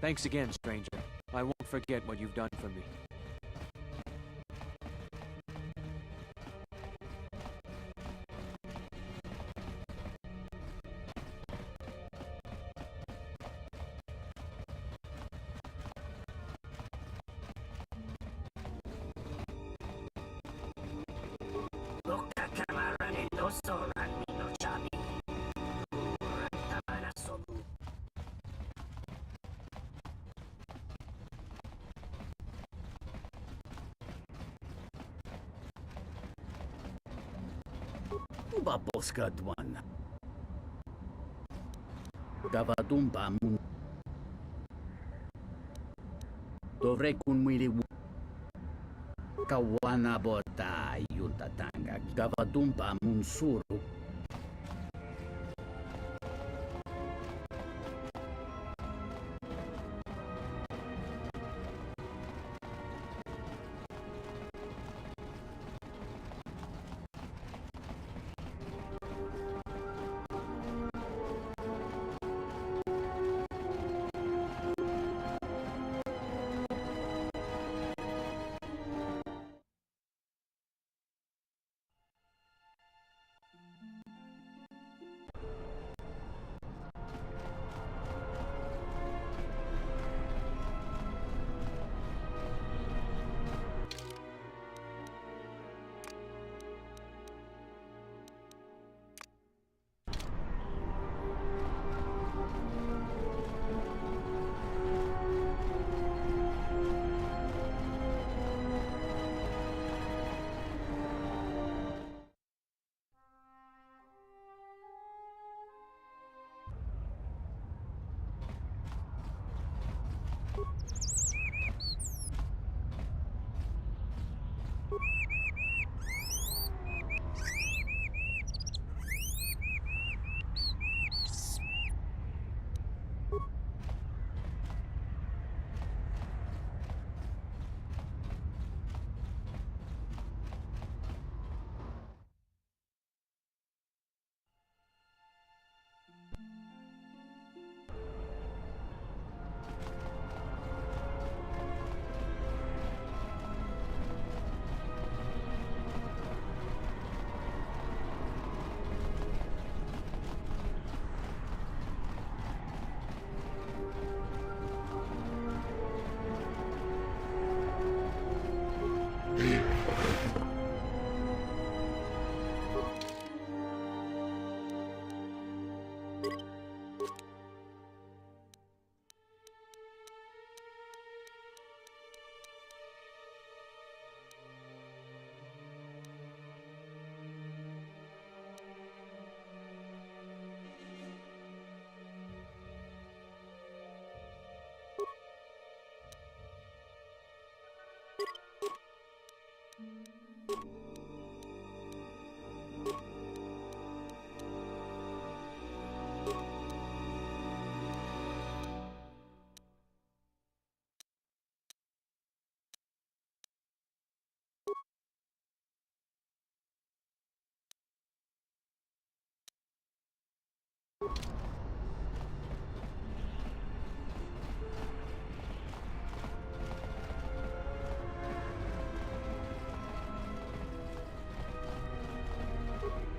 Thanks again, stranger. I won't forget what you've done for me. Baboskadwan. Gavadumba mun. Dovre kun mwili kawana bota yuntatanga. Gavadumba mun suru.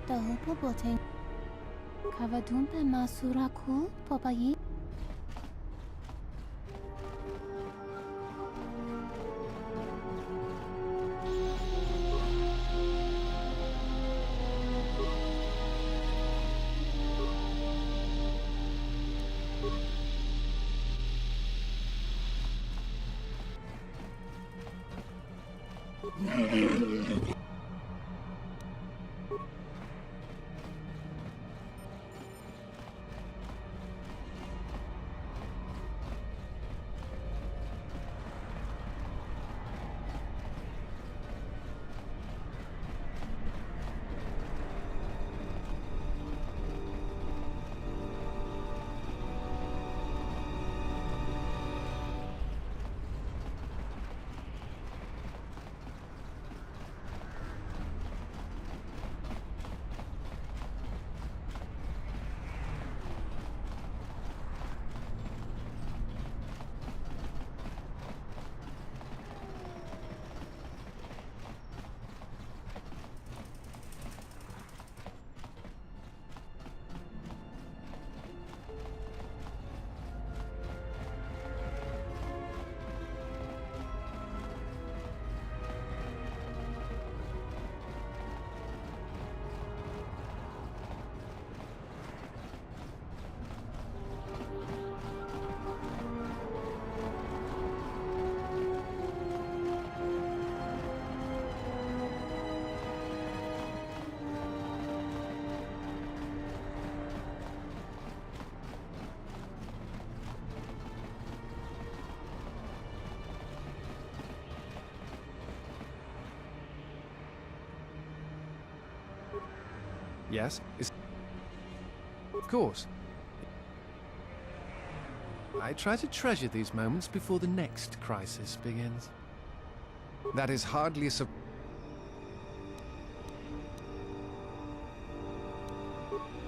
Dahupo bote. Kavadumpa masuraku popayi. Yes? Of course. I try to treasure these moments before the next crisis begins. That is hardly a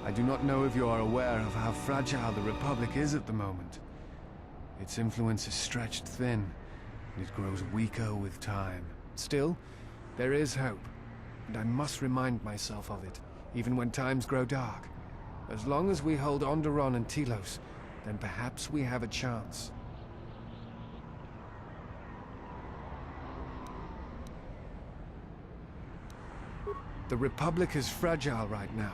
I do not know if you are aware of how fragile the Republic is at the moment. Its influence is stretched thin, and it grows weaker with time. Still, there is hope, and I must remind myself of it, even when times grow dark. As long as we hold Onderon and Telos, then perhaps we have a chance. The Republic is fragile right now.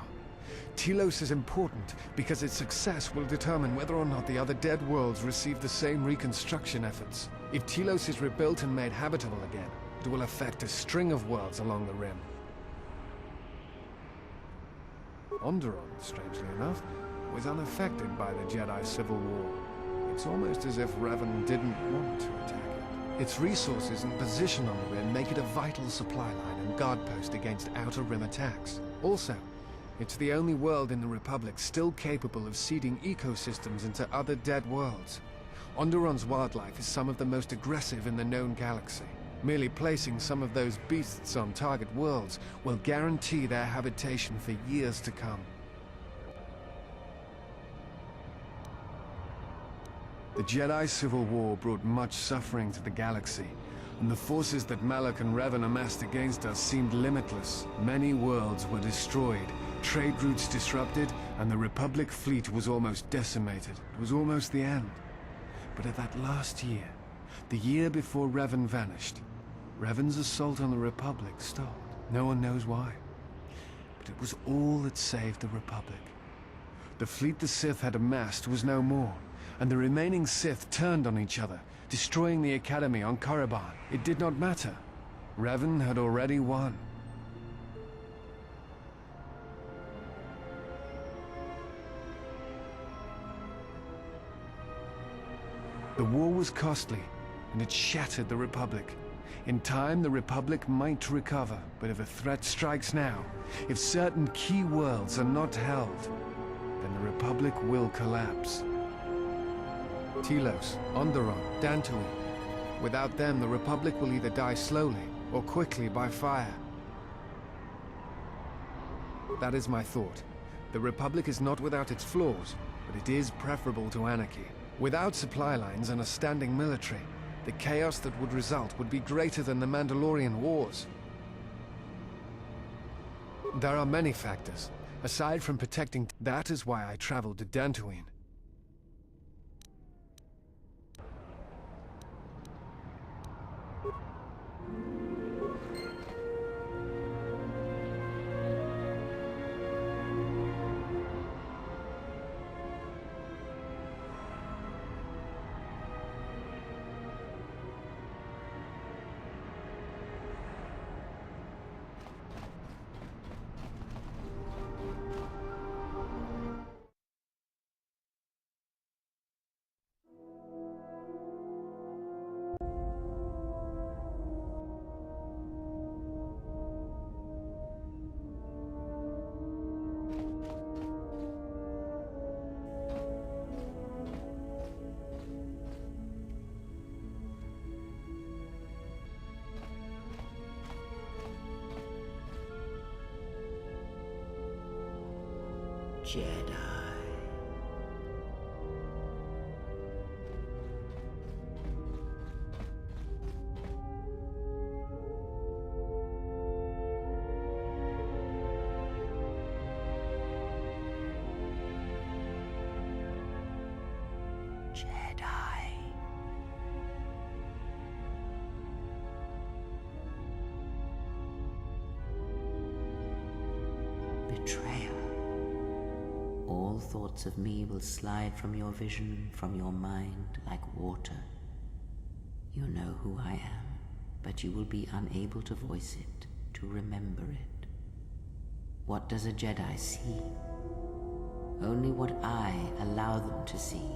Telos is important because its success will determine whether or not the other dead worlds receive the same reconstruction efforts. If Telos is rebuilt and made habitable again, it will affect a string of worlds along the Rim. Onderon, strangely enough, was unaffected by the Jedi Civil War. It's almost as if Revan didn't want to attack it. Its resources and position on the Rim make it a vital supply line and guard post against Outer Rim attacks. Also, it's the only world in the Republic still capable of seeding ecosystems into other dead worlds. Onderon's wildlife is some of the most aggressive in the known galaxy. Merely placing some of those beasts on target worlds will guarantee their habitation for years to come. The Jedi Civil War brought much suffering to the galaxy, and the forces that Malak and Revan amassed against us seemed limitless. Many worlds were destroyed, trade routes disrupted, and the Republic fleet was almost decimated. It was almost the end. But at that last year, the year before Revan vanished, Revan's assault on the Republic stopped. No one knows why. But it was all that saved the Republic. The fleet the Sith had amassed was no more, and the remaining Sith turned on each other, destroying the Academy on Korriban. It did not matter. Revan had already won. The war was costly, and it shattered the Republic. In time, the Republic might recover, but if a threat strikes now, if certain key worlds are not held, then the Republic will collapse. Telos, Onderon, Dantooine. Without them, the Republic will either die slowly or quickly by fire. That is my thought. The Republic is not without its flaws, but it is preferable to anarchy. Without supply lines and a standing military, the chaos that would result would be greater than the Mandalorian Wars. There are many factors. Aside from protecting, that is why I traveled to Dantooine. Jedi. Betrayer. All thoughts of me will slide from your vision, from your mind, like water. You know who I am, but you will be unable to voice it, to remember it. What does a Jedi see? Only what I allow them to see.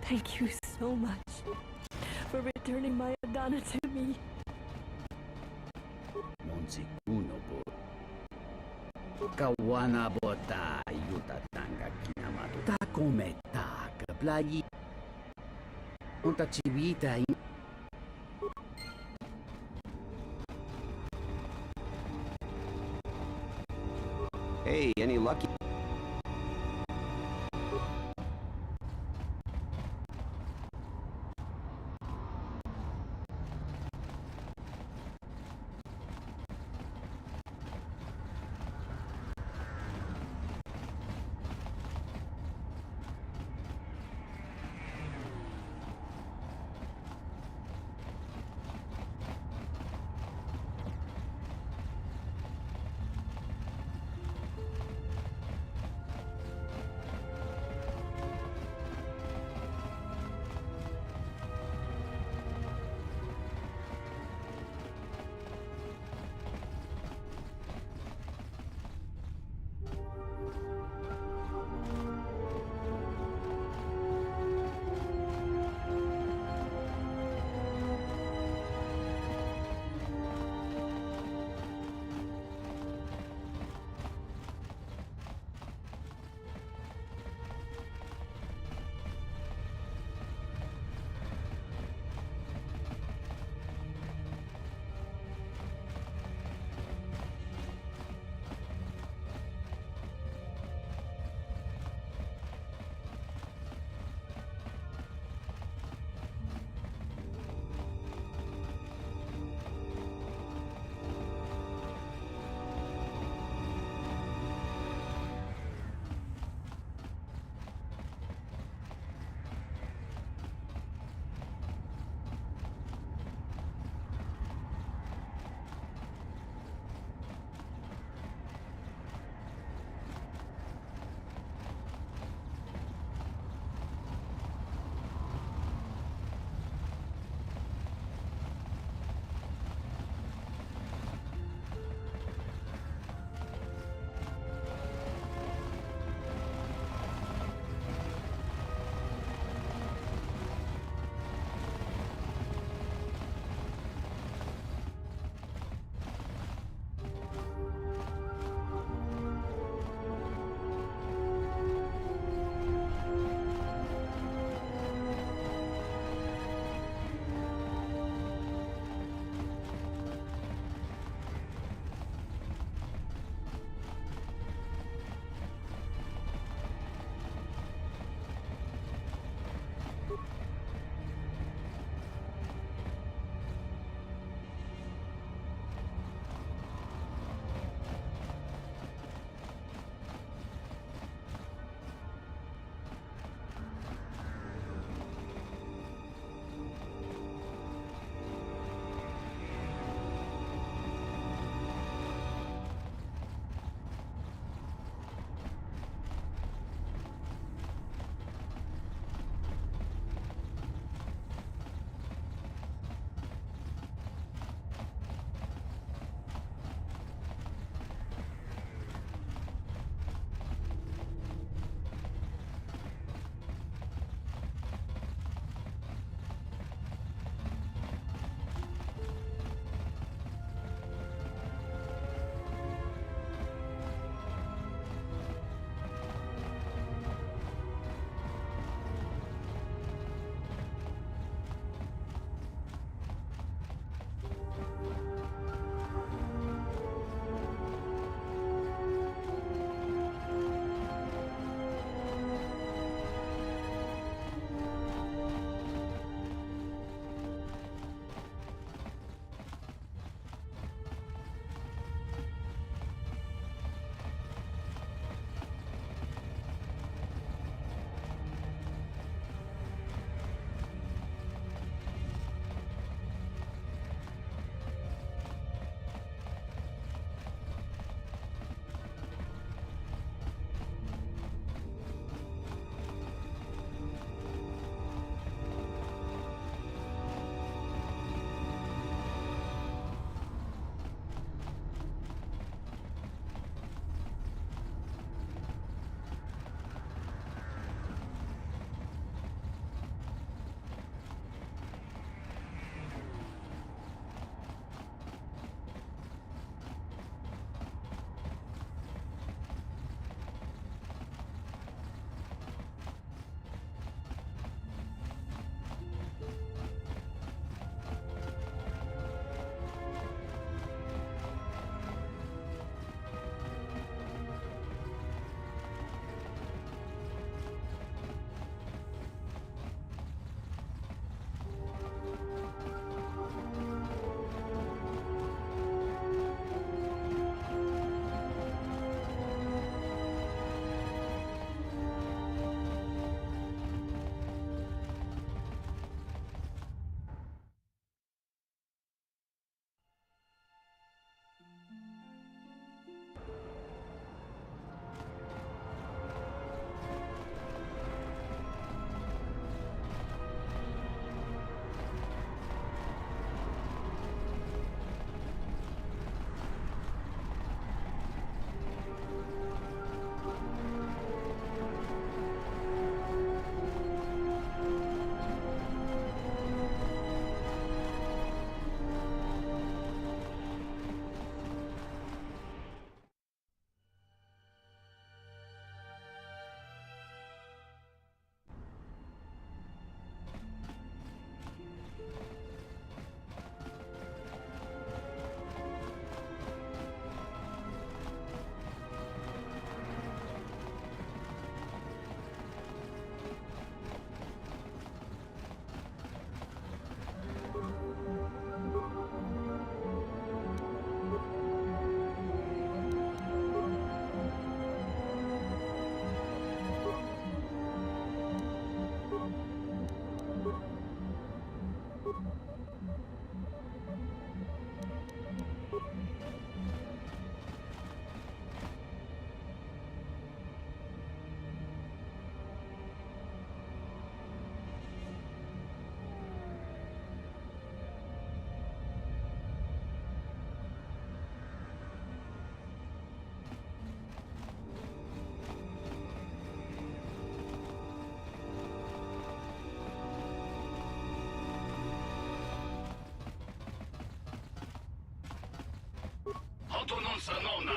Thank you so much for returning my Adana to me. Monsikuno po. Kawana bota yuta tanga kinamato. Ta come ta kablagi. Unta chivita. Hey, any lucky?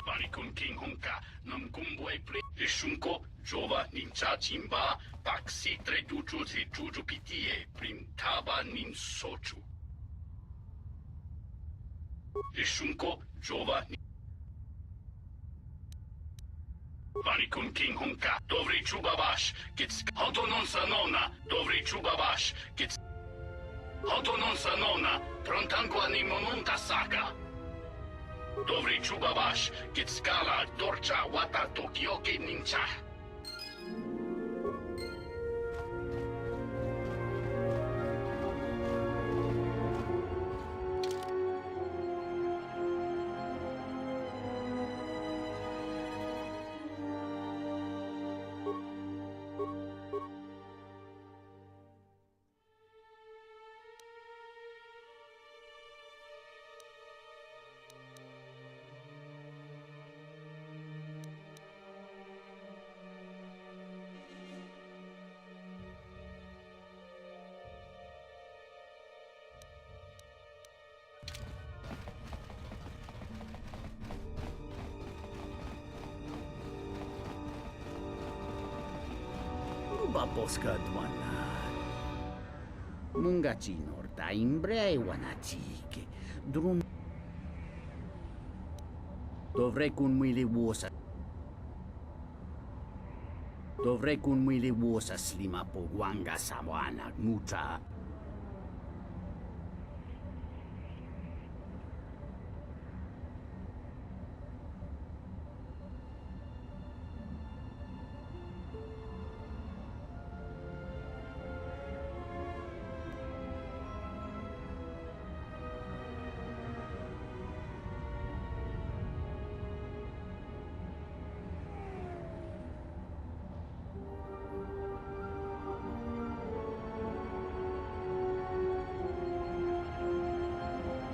Banikun King Hunka, Namkumbwe Play, Ishunko, Jova Nincha Chimba, Paksitre Duju Juju Pitie, Prim Taba Nin Sochu. Ishunko, Jova Banikun King Hunka, Dovri Chubabash, Gets Hotonon Sanona, Dovri Chubabash, Gets Hotonon Sanona, Prontangua Nimonunta Saka. Dovri Chubabash, Gitskala, Dorcha, Wata, Tokyoke Nincha. Baboska Dwana. Mungachinor da imbre wanachike. Drun. Dovrei kun mwili wosa. Dovrei kun mwili wosa slima po wanga sawana mucha.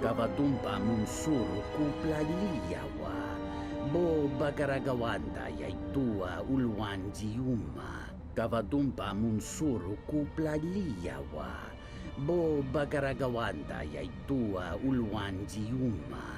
Kavadumpa munsuru kuplaliyawa. Bo bagaragawanda yaitua ulwanjiuma. Kavadumpa munsuru kuplaliyawa. Bo bagaragawanda yaitua ulwanjiuma.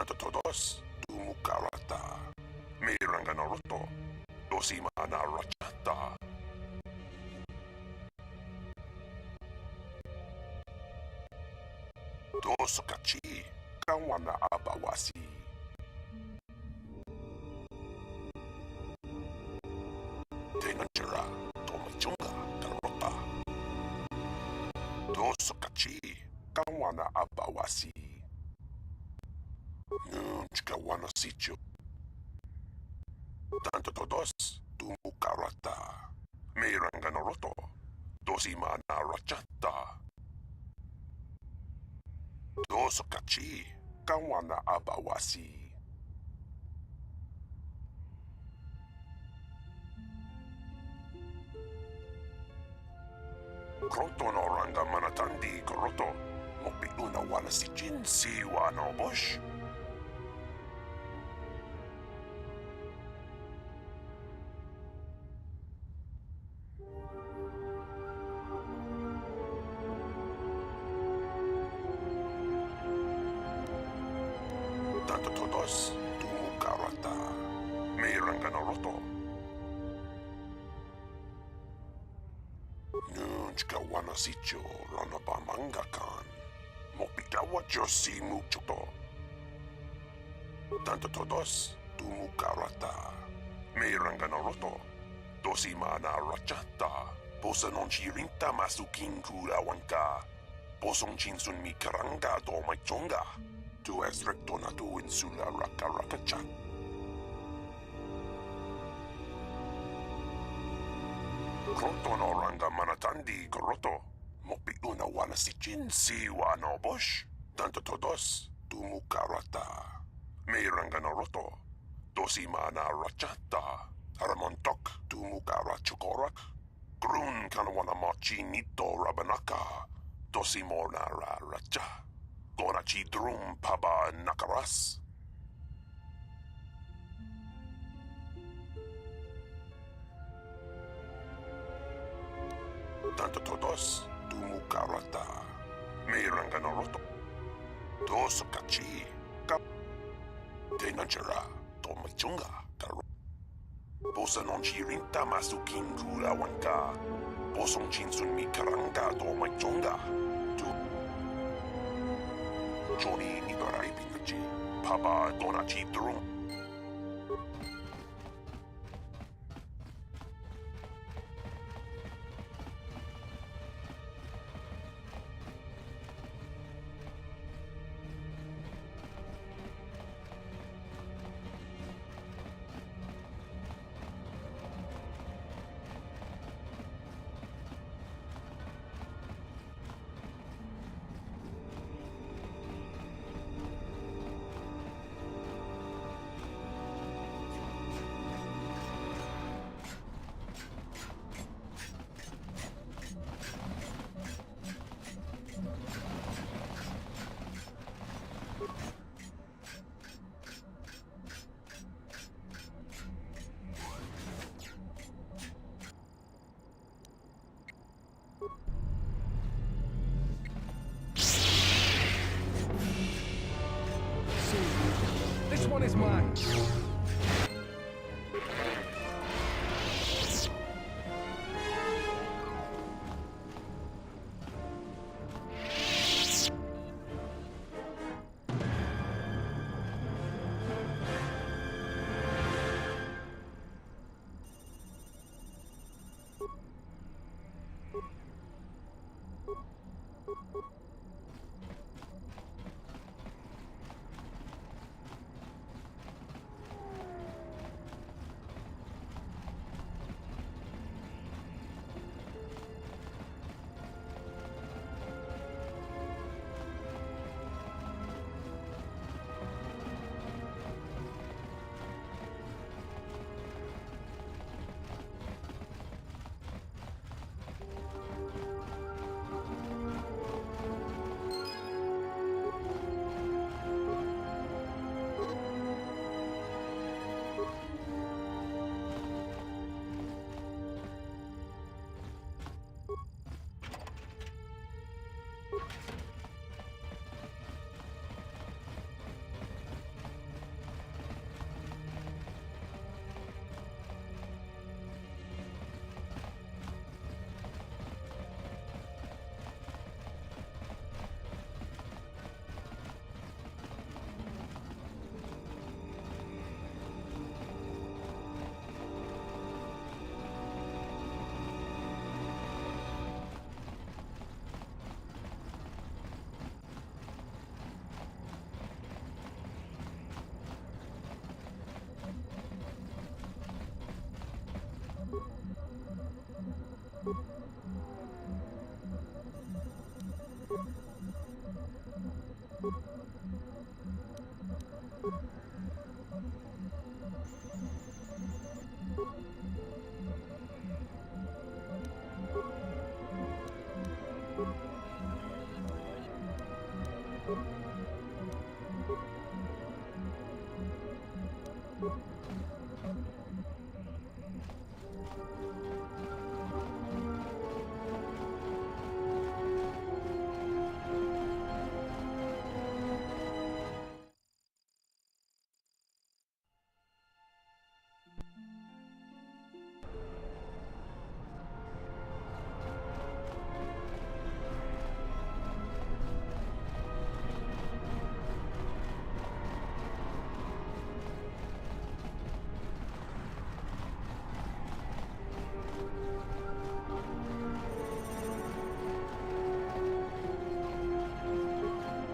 Tanto todos tumukarata. Miranga Naruto. Dosima na rachata. Dosokachi. Kawana abawasi. Tenanjira. Tomachunga. Karota. Dosokachi. Kawana abawasi. Chikawana sitio. Tanto todos tumukarata. Miranga Naruto. Dosima na rachata. Dosokachi. Kawana abawasi. Kroto no ranga manatandi koroto. Mopiuna wana si jinsi wano bosh. Tanto todos tumukarata. Miranga Naruto. Nunchka wana sicho rana manga kan. Mopitawa josi muchuto. Tanto todos tumukarata. Miranga Naruto. Dosima na rachata. Posa non chirinta masukin kurawanka. Posong chinsun mi karanga do maichonga. Tu es recto na tu insula raka raka chat. Kroto no ranga manatandi koroto. Mopi una wana si jinsi wano bosh. Tanto todos tumukarata. Miranga Naruto. Dosima na rachata. Haramontok tumukara chukorak. Grun kanawana machi nito rabanaka. Dosimo na racha. Gonachi drum paba nakaras. Tanto todos tumukarata. Miranga Naruto. Dosokachi. Kap. Tenanjira. Tomachunga. Karo. Posa non chirinta masukin kurawanka. Posong chinsun mi karanga tomachunga. Johnny Nigarai Pinachi, Papa Donachi Drum. This one is mine.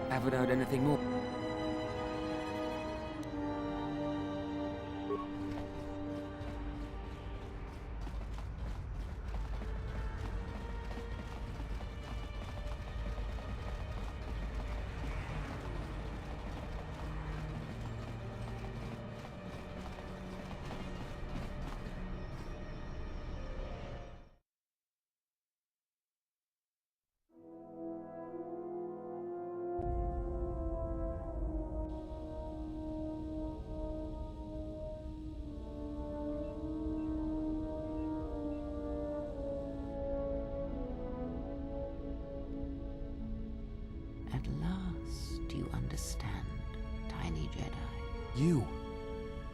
Haven't heard anything more. At last, you understand, tiny Jedi. You?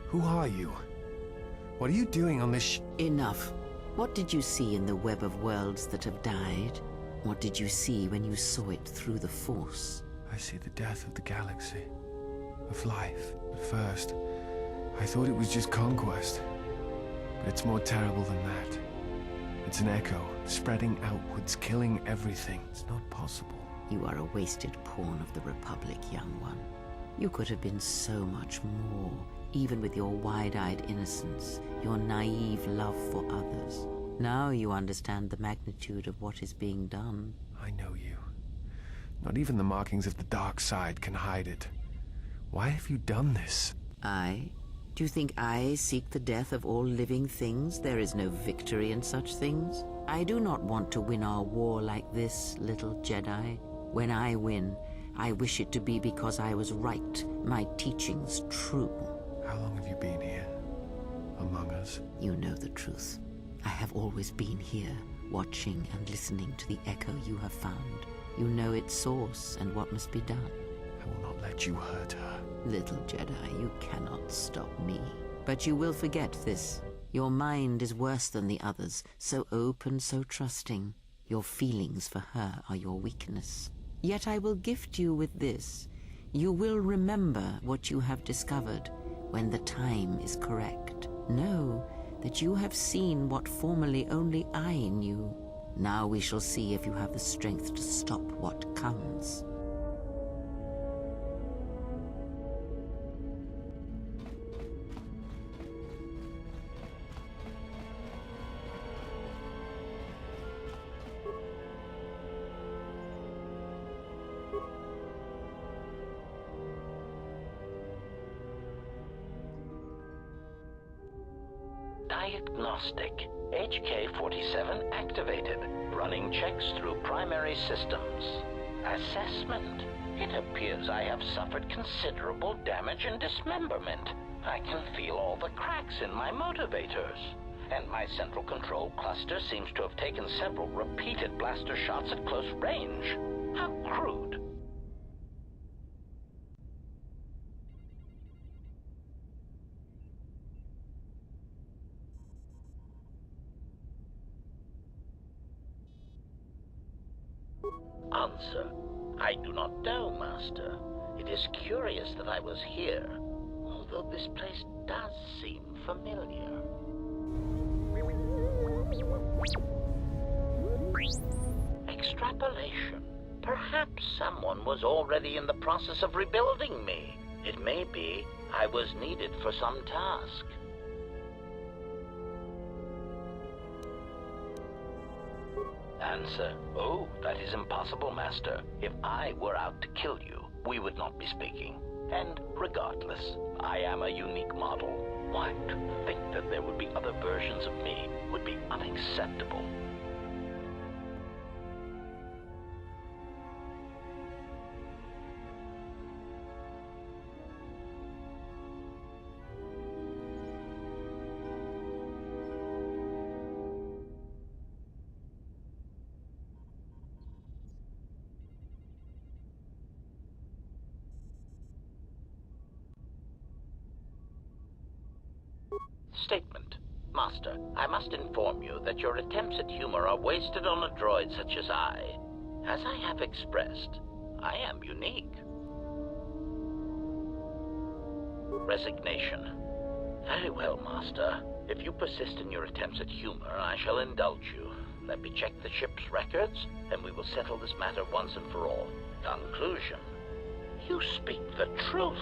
Who are you? What are you doing on this Enough. What did you see in the web of worlds that have died? What did you see when you saw it through the Force? I see the death of the galaxy, of life. At first, I thought it was just conquest. But it's more terrible than that. It's an echo, spreading outwards, killing everything. It's not possible. You are a wasted pawn of the Republic, young one. You could have been so much more, even with your wide-eyed innocence, your naive love for others. Now you understand the magnitude of what is being done. I know you. Not even the markings of the dark side can hide it. Why have you done this? I? Do you think I seek the death of all living things? There is no victory in such things. I do not want to win our war like this, little Jedi. When I win, I wish it to be because I was right, my teachings true. How long have you been here? Among us? You know the truth. I have always been here, watching and listening to the echo you have found. You know its source and what must be done. I will not let you hurt her. Little Jedi, you cannot stop me. But you will forget this. Your mind is worse than the others, so open, so trusting. Your feelings for her are your weakness. Yet I will gift you with this. You will remember what you have discovered when the time is correct. Know that you have seen what formerly only I knew. Now we shall see if you have the strength to stop what comes. Diagnostic. HK-47 activated. Running checks through primary systems. Assessment. It appears I have suffered considerable damage and dismemberment. I can feel all the cracks in my motivators. And my central control cluster seems to have taken several repeated blaster shots at close range. How crude. Answer. I do not know, Master. It is curious that I was here, although this place does seem familiar. Extrapolation. Perhaps someone was already in the process of rebuilding me. It may be I was needed for some task. Answer. Oh, that is impossible, Master. If I were out to kill you, we would not be speaking. And regardless, I am a unique model. Why, to think that there would be other versions of me would be unacceptable. Statement. Master, I must inform you that your attempts at humor are wasted on a droid such as I. As I have expressed, I am unique. Resignation. Very well, Master. If you persist in your attempts at humor, I shall indulge you. Let me check the ship's records, and we will settle this matter once and for all. Conclusion. You speak the truth.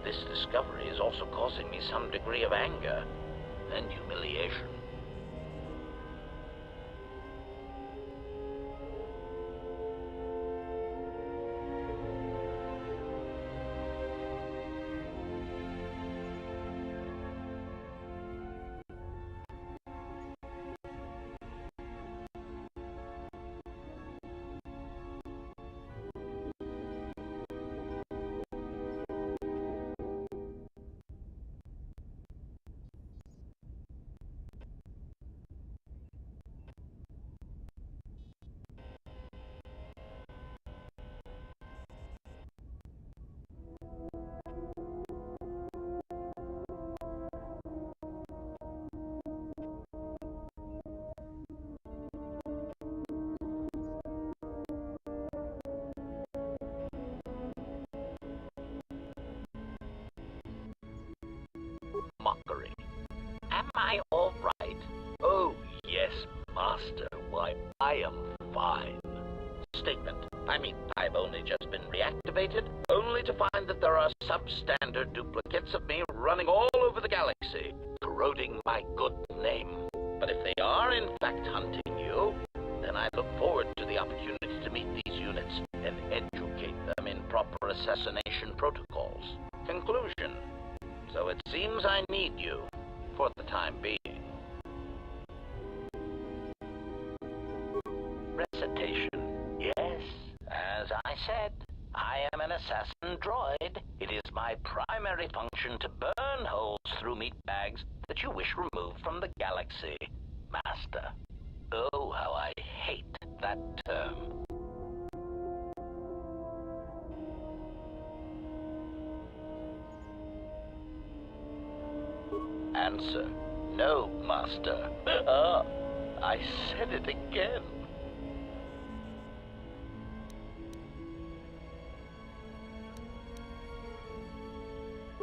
This discovery is also causing me some degree of anger and humiliation. Mockery. Am I all right? Oh, yes, Master. Why, I am fine. Statement. I mean, I've only just been reactivated, only to find that there are substandard duplicates of me running all over the galaxy, corroding my good name. But if they are in fact hunting you, then I look forward to the opportunity to meet these units and educate them in proper assassination protocols. Conclusion. So it seems I need you, for the time being. Recitation. Yes, as I said, I am an assassin droid. It is my primary function to burn holes through meat bags that you wish removed from the galaxy, Master. Oh, how I hate that term. Answer. No, Master. I said it again.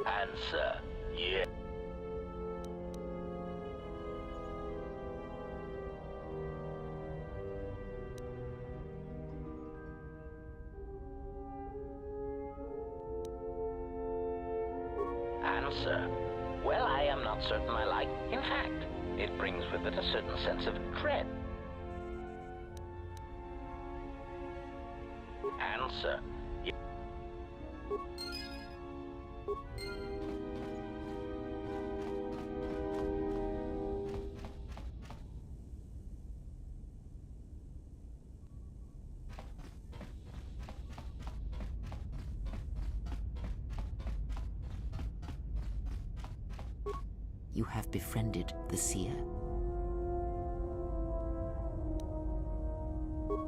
Answer. Yeah. Answer. Well, I am not certain I like. In fact, it brings with it a certain sense of dread. Answer. You have befriended the Seer.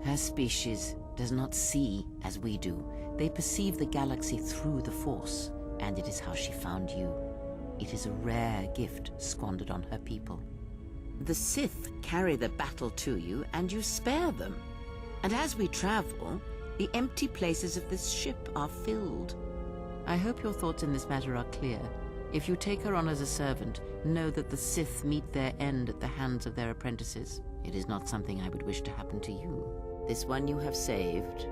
Her species does not see as we do. They perceive the galaxy through the Force, and it is how she found you. It is a rare gift squandered on her people. The Sith carry the battle to you, and you spare them. And as we travel, the empty places of this ship are filled. I hope your thoughts in this matter are clear. If you take her on as a servant, know that the Sith meet their end at the hands of their apprentices. It is not something I would wish to happen to you. This one you have saved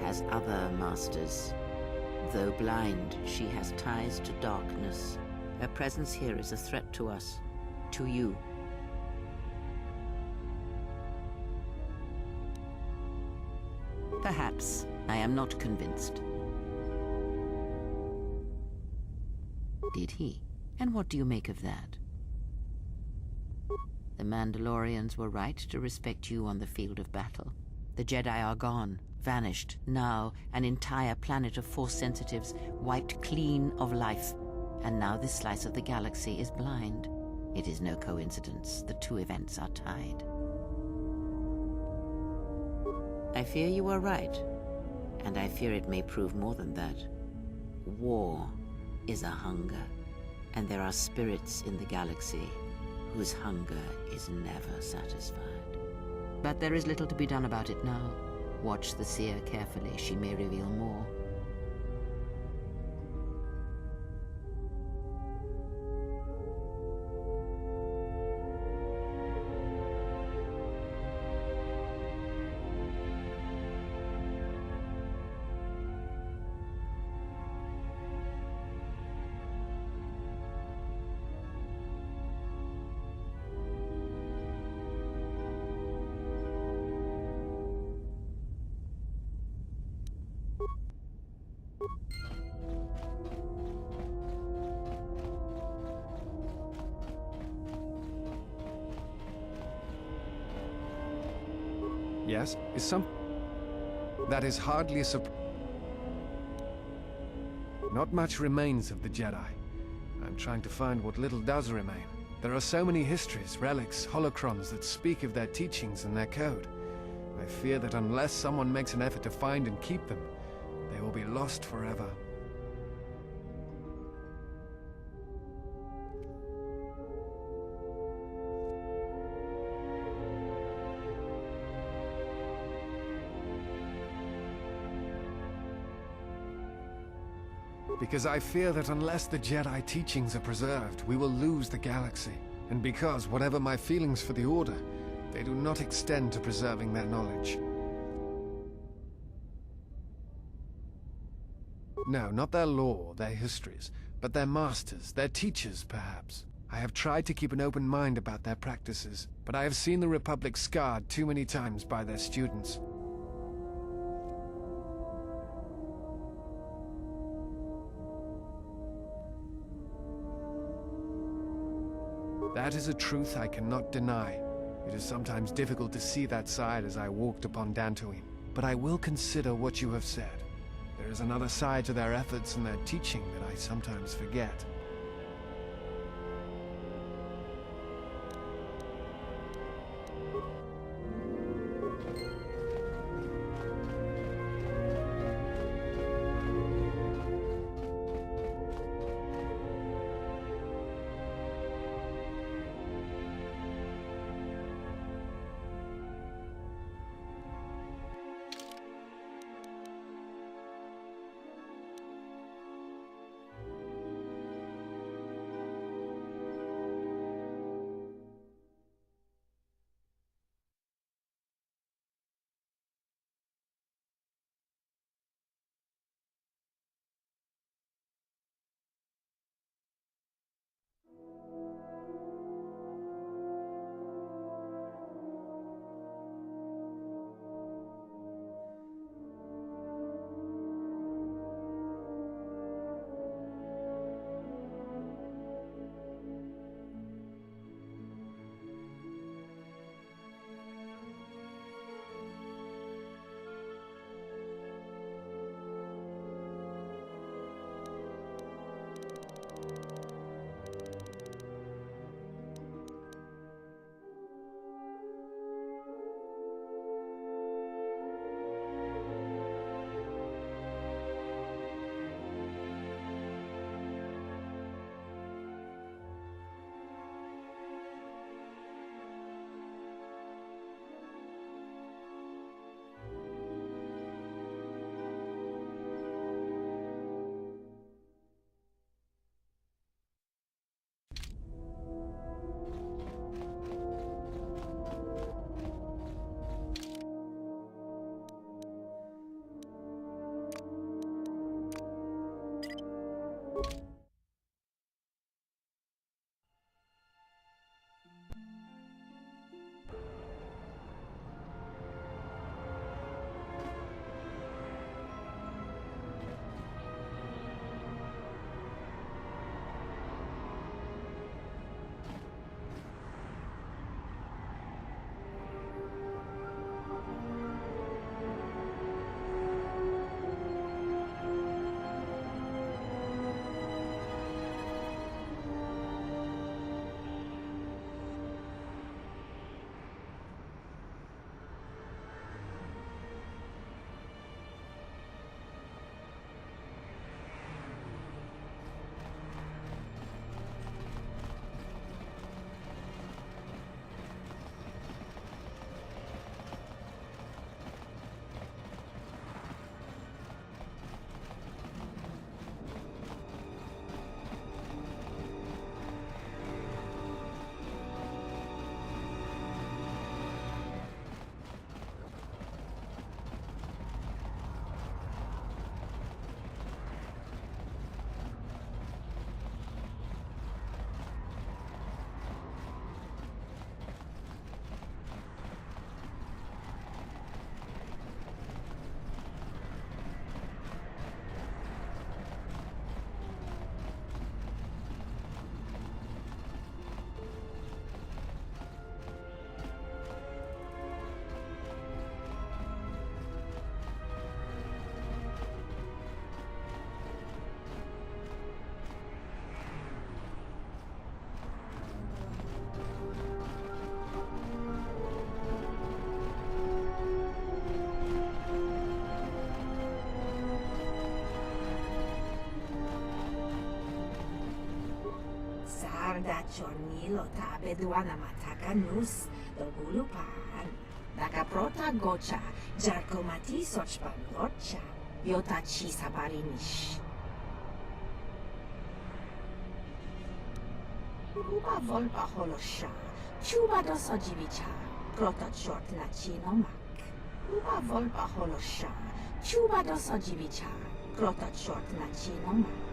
has other masters. Though blind, she has ties to darkness. Her presence here is a threat to us, to you. Perhaps I am not convinced. Did he? And what do you make of that? The Mandalorians were right to respect you on the field of battle. The Jedi are gone, vanished. Now, an entire planet of Force sensitives wiped clean of life. And now this slice of the galaxy is blind. It is no coincidence. The two events are tied. I fear you are right. And I fear it may prove more than that. War is a hunger, And there are spirits in the galaxy whose hunger is never satisfied. But there is little to be done about it now. Watch the seer carefully. She may reveal more. Yes? Is some... That is hardly a Not much remains of the Jedi. I'm trying to find what little does remain. There are so many histories, relics, holocrons that speak of their teachings and their code. I fear that unless someone makes an effort to find and keep them, they will be lost forever. Because I fear that unless the Jedi teachings are preserved, we will lose the galaxy. And because, whatever my feelings for the Order, they do not extend to preserving their knowledge. No, not their lore, their histories, but their masters, their teachers, perhaps. I have tried to keep an open mind about their practices, but I have seen the Republic scarred too many times by their students. That is a truth I cannot deny. It is sometimes difficult to see that side as I walked upon Dantooine. But I will consider what you have said. There is another side to their efforts and their teaching that I sometimes forget. chornilo tabe duana mataka nus dogulupan. Daka prota gocha jarko mati sochpan gocha. Yota chi sabarinish. Uba volpa holosha. Chuba doso jibicha. Prota chort la chino mak. Uba volpa holosha. Chuba doso jibicha. Prota chort la chino mak.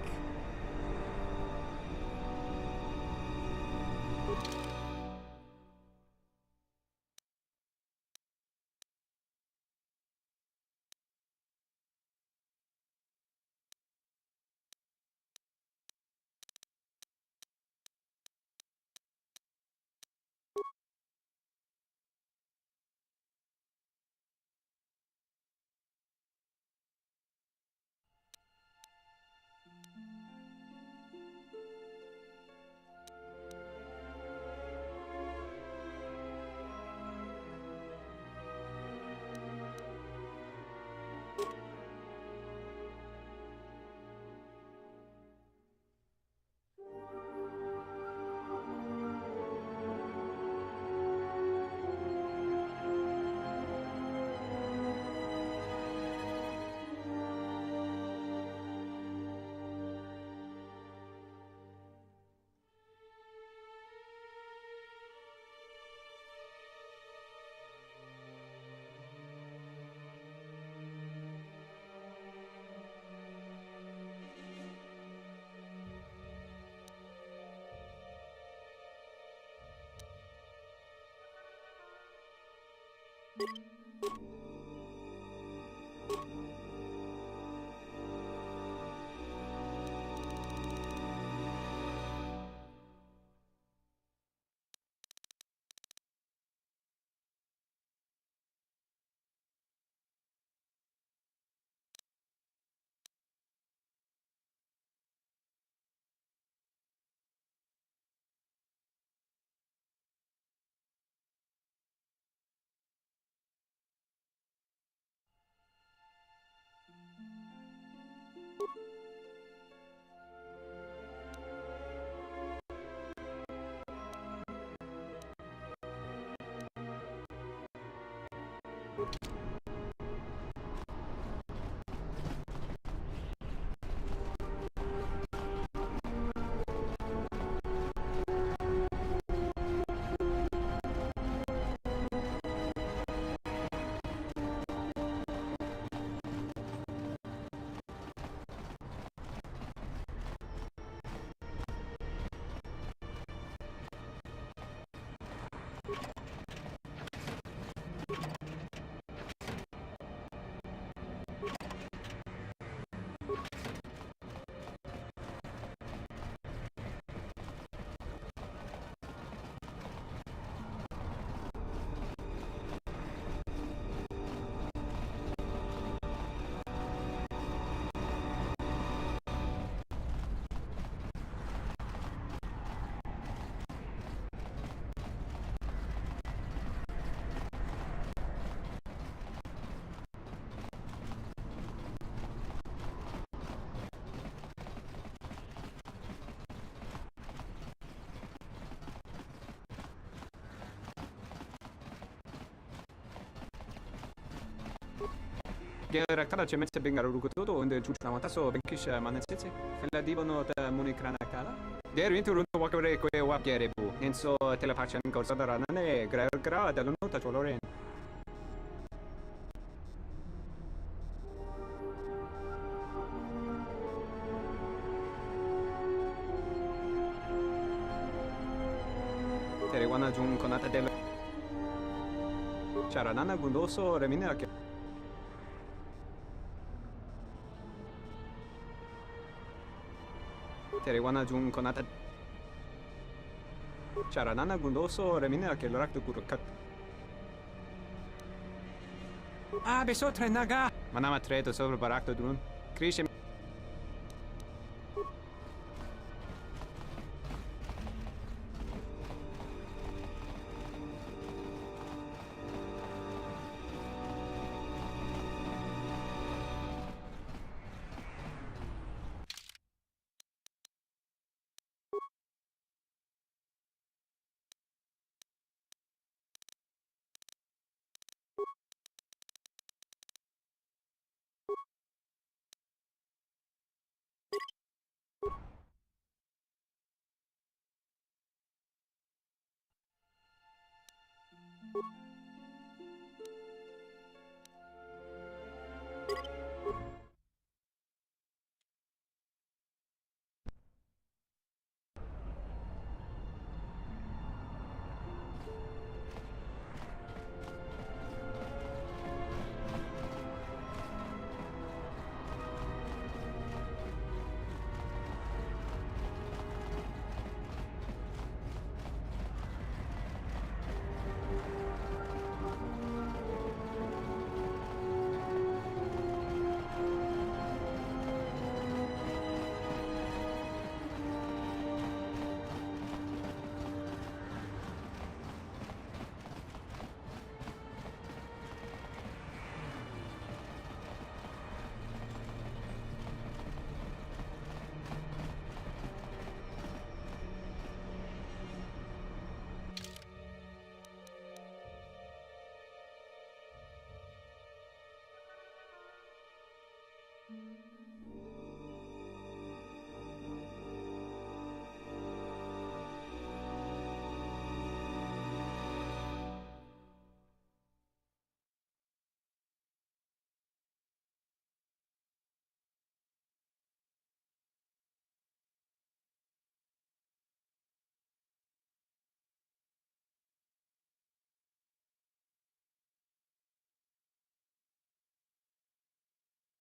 Gerektada cemetse bengarugo todo onde chuchna so benkish manetsetse. Fella divono ta munikrana kala. Der winter wakare ko wakerebu. Enso telepathian korsada nane gra da no ta choloren. Terewana jun konata del Charanana gundoso remina che Terewana jun konata Charanana gundoso remina che l'orak kurukat beso trenaga manama tredo sobre barakto drun krishe